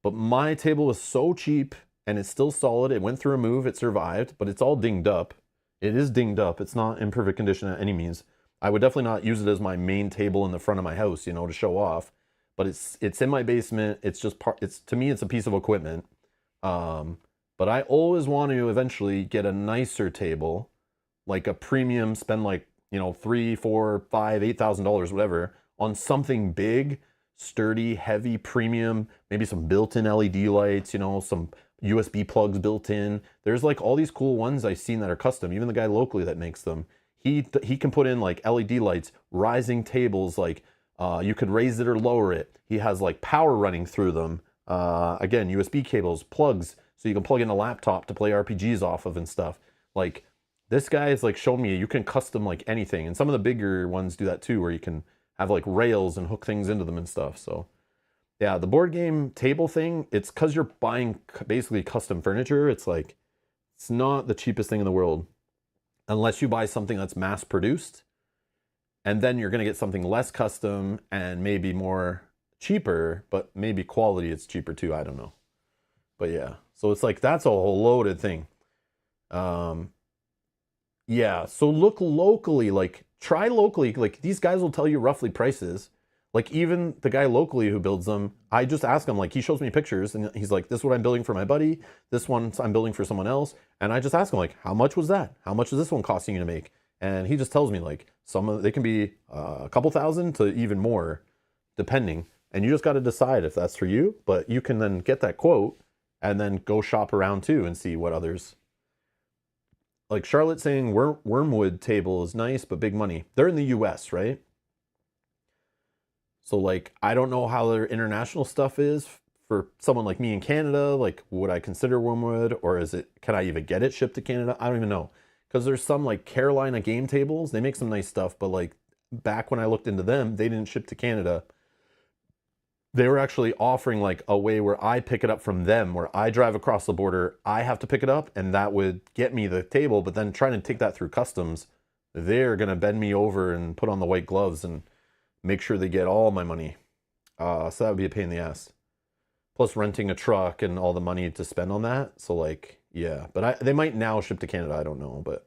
But my table was so cheap and it's still solid. It went through a move, it survived, but it's all dinged up. It is dinged up. It's not in perfect condition at any means. I would definitely not use it as my main table in the front of my house, you know, to show off. But it's in my basement. It's just to me, it's a piece of equipment. But I always want to eventually get a nicer table, like a premium, spend like, you know, $3, $4, $5, $8,000, whatever, on something big, sturdy, heavy, premium, maybe some built-in LED lights, you know, some USB plugs built in. There's like all these cool ones I've seen that are custom. Even the guy locally that makes them, he can put in like LED lights, rising tables, like you could raise it or lower it. He has like power running through them. Again, USB cables, plugs, so you can plug in a laptop to play RPGs off of and stuff. Like, this guy is like showing me you can custom like anything. And some of the bigger ones do that too, where you can have like rails and hook things into them and stuff. So yeah, the board game table thing, it's because you're buying basically custom furniture. It's like, it's not the cheapest thing in the world unless you buy something that's mass produced. And then you're going to get something less custom and maybe more cheaper, but maybe quality it's cheaper too. I don't know. But yeah, so it's like, that's a whole loaded thing. Yeah, so look locally, like try locally. Like, these guys will tell you roughly prices. Like, even the guy locally who builds them, I just ask him, like, he shows me pictures and he's like, this is what I'm building for my buddy. This one I'm building for someone else. And I just ask him, like, how much was that? How much is this one costing you to make? And he just tells me, like, they can be a couple thousand to even more, depending. And you just got to decide if that's for you. But you can then get that quote and then go shop around too and see what others. Like Charlotte saying Wormwood table is nice, but big money. They're in the US, right? So like, I don't know how their international stuff is for someone like me in Canada. Like, would I consider Wormwood, or can I even get it shipped to Canada? I don't even know. Because there's some like Carolina game tables. They make some nice stuff, but like back when I looked into them, they didn't ship to Canada. They were actually offering like a way where I pick it up from them, where I drive across the border, I have to pick it up, and that would get me the table. But then trying to take that through customs, they're going to bend me over and put on the white gloves and make sure they get all my money. So that would be a pain in the ass. plus renting a truck and all the money to spend on that. So like, yeah, but they might now ship to Canada. I don't know, but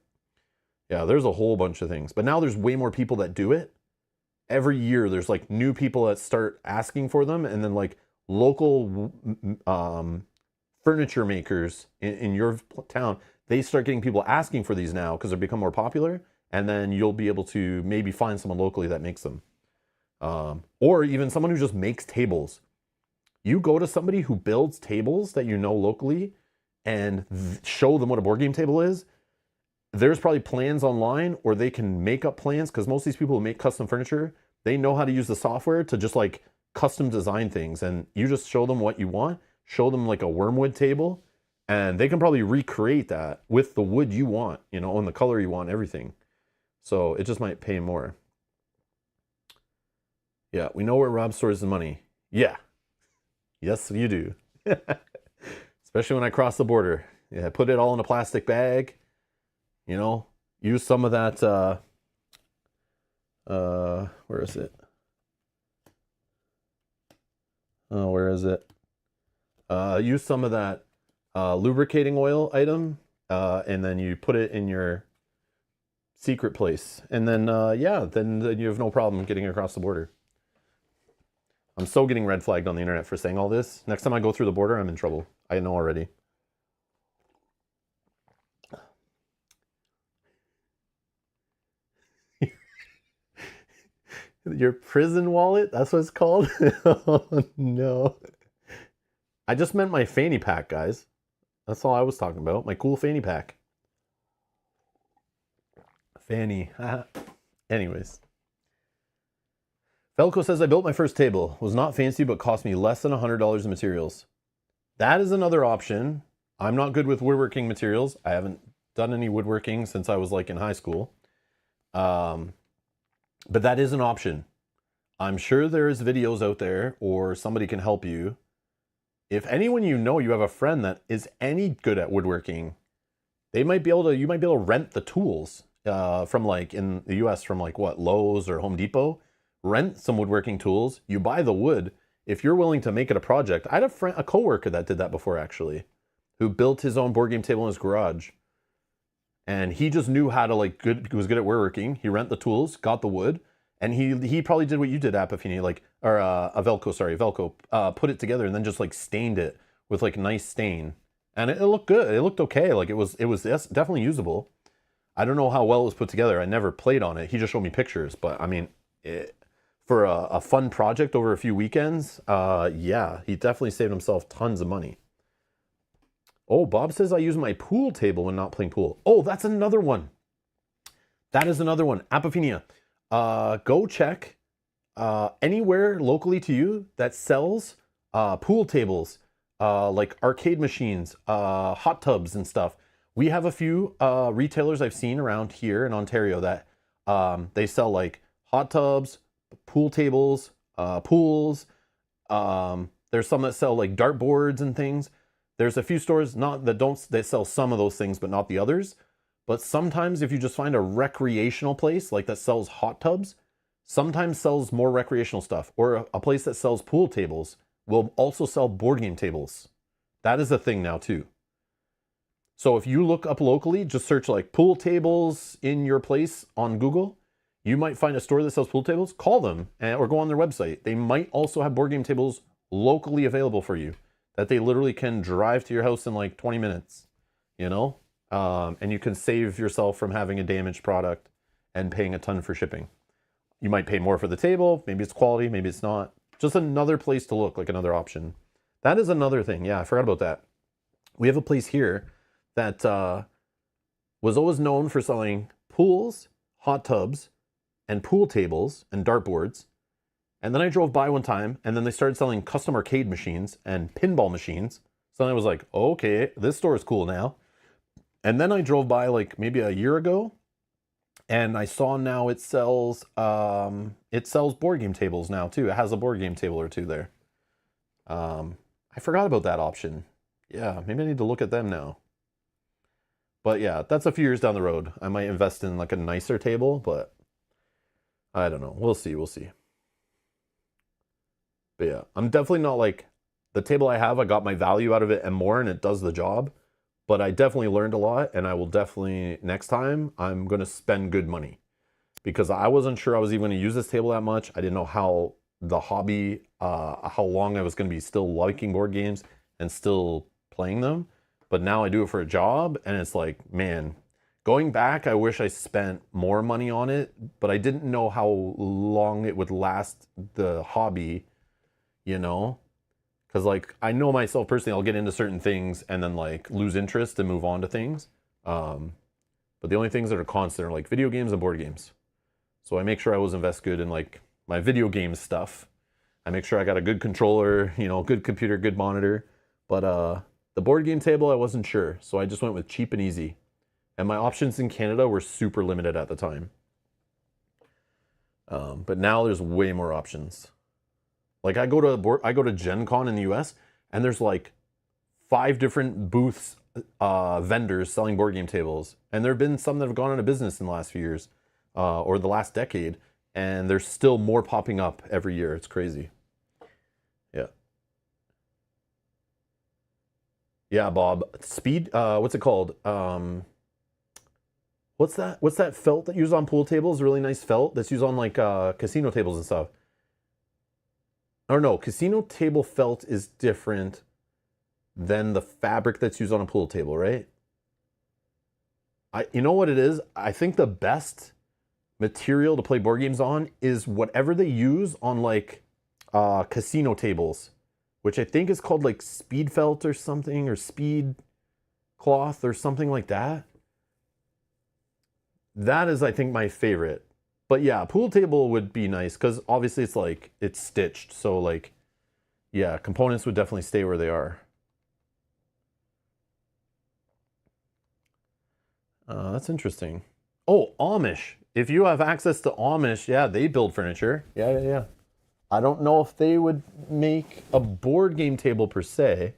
yeah, there's a whole bunch of things. But now there's way more people that do it. Every year there's like new people that start asking for them, and then like local furniture makers in your town, they start getting people asking for these now because they've become more popular, and then you'll be able to maybe find someone locally that makes them. Or even someone who just makes tables. You go to somebody who builds tables that you know locally and show them what a board game table is. There's probably plans online, or they can make up plans, because most of these people who make custom furniture, they know how to use the software to just like custom design things. And you just show them what you want, show them like a wormwood table, and they can probably recreate that with the wood you want, you know, and the color you want, everything. So it just might pay more. Yeah, we know where Rob stores his money. Yeah. Yes, you do. Especially when I cross the border. Yeah, put it all in a plastic bag. You know, use some of that, where is it? Oh, where is it? Use some of that lubricating oil item, and then you put it in your secret place. And then, yeah, then you have no problem getting across the border. I'm so getting red flagged on the internet for saying all this. Next time I go through the border, I'm in trouble. I know already. Your prison wallet? That's what it's called? Oh, no. I just meant my fanny pack, guys. That's all I was talking about. My cool fanny pack. Fanny. Anyways. Velco says, I built my first table. Was not fancy, but cost me less than $100 in materials. That is another option. I'm not good with woodworking materials. I haven't done any woodworking since I was like in high school. But that is an option. I'm sure there's videos out there, or somebody can help you. If anyone you know, you have a friend that is any good at woodworking, they might be able to, you might be able to rent the tools from like in the US from like what, Lowe's or Home Depot. Rent some woodworking tools. You buy the wood. If you're willing to make it a project, I had a coworker that did that before actually, who built his own board game table in his garage. And he just knew how to like was good at woodworking. He rent the tools, got the wood, and he probably did what you did, Apifini, like, or Velco, put it together and then just like stained it with like nice stain. And it looked good. It looked okay. Like it was definitely usable. I don't know how well it was put together. I never played on it. He just showed me pictures, but I mean, for a fun project over a few weekends, yeah, he definitely saved himself tons of money. Oh, Bob says I use my pool table when not playing pool. Oh, that's another one. That is another one. Apophenia. Go check anywhere locally to you that sells pool tables, like arcade machines, hot tubs and stuff. We have a few retailers I've seen around here in Ontario that they sell like hot tubs, pool tables, pools. There's some that sell like dartboards and things. There's a few stores that sell some of those things, but not the others. But sometimes if you just find a recreational place like that sells hot tubs, sometimes sells more recreational stuff, or a place that sells pool tables will also sell board game tables. That is a thing now too. So if you look up locally, just search like pool tables in your place on Google, you might find a store that sells pool tables. Call them or go on their website. They might also have board game tables locally available for you that they literally can drive to your house in like 20 minutes, you know? And you can save yourself from having a damaged product and paying a ton for shipping. You might pay more for the table. Maybe it's quality, maybe it's not. Just another place to look, like another option. That is another thing. Yeah, I forgot about that. We have a place here that was always known for selling pools, hot tubs, and pool tables and dartboards. And then I drove by one time, and then they started selling custom arcade machines and pinball machines. So then I was like, okay, this store is cool now. And then I drove by like maybe a year ago, and I saw now it sells board game tables now too. It has a board game table or two there. I forgot about that option. Yeah, maybe I need to look at them now. But yeah, that's a few years down the road. I might invest in like a nicer table, but I don't know. We'll see. But yeah, I'm definitely not like the table I have, I got my value out of it and more, and it does the job. But I definitely learned a lot, and I will definitely, next time, I'm going to spend good money. Because I wasn't sure I was even going to use this table that much. I didn't know how the hobby, how long I was going to be still liking board games and still playing them. But now I do it for a job, and it's like, man, going back, I wish I spent more money on it, but I didn't know how long it would last the hobby, you know? Because, like, I know myself personally, I'll get into certain things and then, like, lose interest and move on to things. But the only things that are constant are, like, video games and board games. So I make sure I always invest good in, like, my video game stuff. I make sure I got a good controller, you know, good computer, good monitor. But the board game table, I wasn't sure. So I just went with cheap and easy. And my options in Canada were super limited at the time. But now there's way more options. Like I go to Gen Con in the US, and there's like 5 different booths, vendors selling board game tables. And there have been some that have gone out of business in the last few years, or the last decade. And there's still more popping up every year. It's crazy. Yeah. Yeah, Bob. Speed, what's it called? What's that felt that you use on pool tables? Really nice felt that's used on like casino tables and stuff. Or no, casino table felt is different than the fabric that's used on a pool table, right? You know what it is? I think the best material to play board games on is whatever they use on like casino tables, which I think is called like speed felt or something, or speed cloth or something like that. That is, I think, my favorite. But yeah, pool table would be nice because obviously it's like it's stitched. So like, yeah, components would definitely stay where they are. That's interesting. Oh, Amish. If you have access to Amish, yeah, they build furniture. Yeah. I don't know if they would make a board game table per se,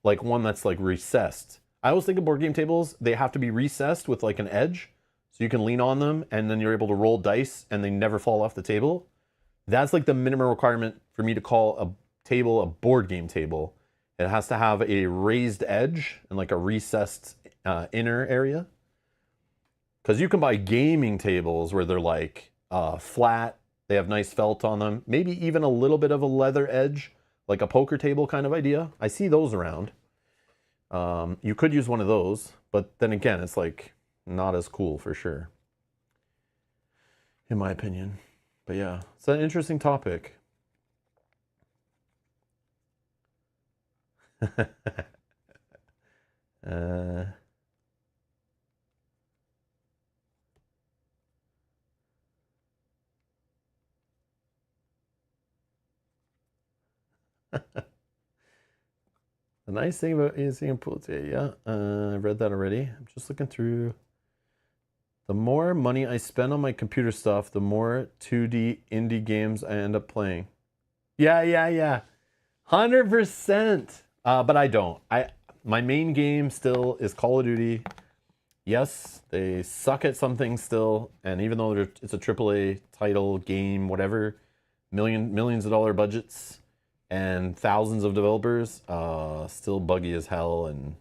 like one that's like recessed. I always think of board game tables, they have to be recessed with like an edge. So you can lean on them and then you're able to roll dice and they never fall off the table. That's like the minimum requirement for me to call a table a board game table. It has to have a raised edge and like a recessed inner area. Because you can buy gaming tables where they're like flat, they have nice felt on them, maybe even a little bit of a leather edge, like a poker table kind of idea. I see those around. You could use one of those, but then again, it's like not as cool for sure, in my opinion. But yeah, it's an interesting topic. The nice thing about using a pool table, yeah, I've read that already. I'm just looking through. The more money I spend on my computer stuff, the more 2D indie games I end up playing. Yeah. 100%. But I don't. My main game still is Call of Duty. Yes, they suck at some things still, and even though it's a AAA title, game, whatever, millions of dollar budgets and thousands of developers, still buggy as hell, and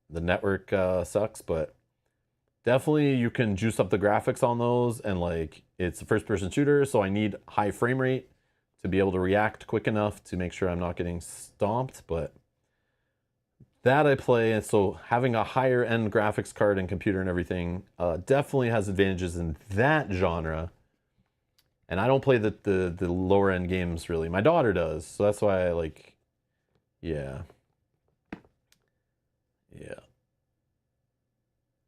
the network sucks, but definitely you can juice up the graphics on those, and like it's a first-person shooter, so I need high frame rate to be able to react quick enough to make sure I'm not getting stomped, but that I play, and so having a higher end graphics card and computer and everything definitely has advantages in that genre. And I don't play the lower end games really. My daughter does, so that's why I like, yeah.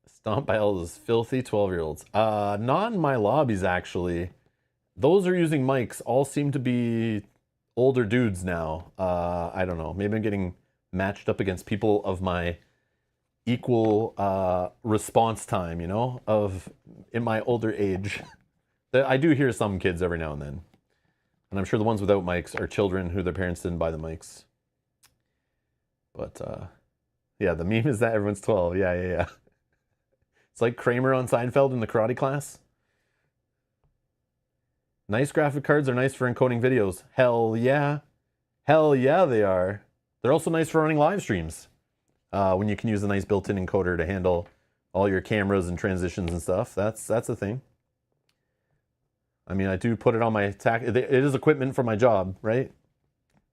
Stomp by all those filthy 12-year-olds. Not in my lobbies actually. Those are using mics. All seem to be older dudes now. I don't know. Maybe I'm getting matched up against people of my equal response time, you know, in my older age. I do hear some kids every now and then. And I'm sure the ones without mics are children who their parents didn't buy the mics. But yeah, the meme is that everyone's 12. Yeah. It's like Kramer on Seinfeld in the karate class. Nice graphic cards are nice for encoding videos. Hell yeah. Hell yeah, they are. They're also nice for running live streams. When you can use a nice built-in encoder to handle all your cameras and transitions and stuff. That's a thing. I mean, I do put it on my it is equipment for my job, right?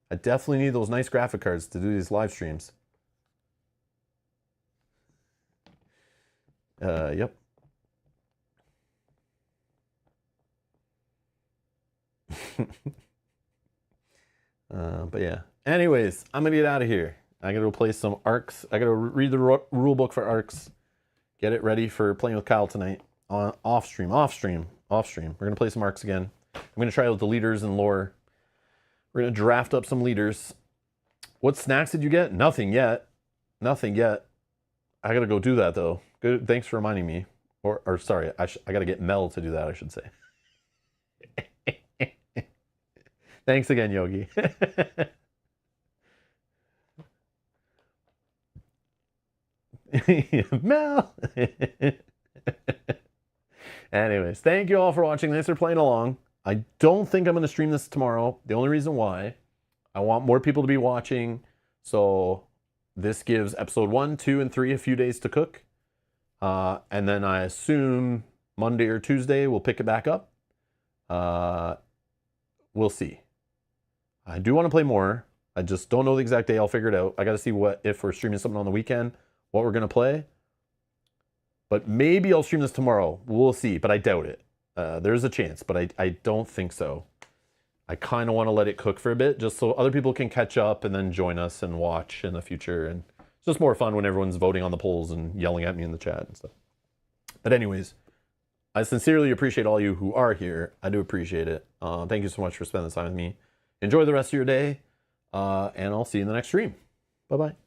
I definitely need those nice graphic cards to do these live streams. Yep. But yeah. Anyways, I'm gonna get out of here. I gotta go play some Arcs. I gotta read the rule book for Arcs. Get it ready for playing with Kyle tonight. Off stream. We're gonna play some Arcs again. I'm gonna try out the leaders and lore. We're gonna draft up some leaders. What snacks did you get? Nothing yet. Nothing yet. I gotta go do that though. Good. Thanks for reminding me. Or sorry, I gotta get Mel to do that, I should say. Thanks again, Yogi. Mel. Anyways, thank you all for watching. Thanks for playing along. I don't think I'm going to stream this tomorrow. The only reason why, I want more people to be watching. So this gives episode 1, 2, and 3 a few days to cook. And then I assume Monday or Tuesday we'll pick it back up. We'll see. I do want to play more. I just don't know the exact day. I'll figure it out. I got to see if we're streaming something on the weekend, what we're going to play. But maybe I'll stream this tomorrow. We'll see, but I doubt it. There's a chance, but I don't think so. I kind of want to let it cook for a bit just so other people can catch up and then join us and watch in the future. And it's just more fun when everyone's voting on the polls and yelling at me in the chat and stuff. But anyways, I sincerely appreciate all you who are here. I do appreciate it. Thank you so much for spending this time with me. Enjoy the rest of your day, and I'll see you in the next stream. Bye-bye.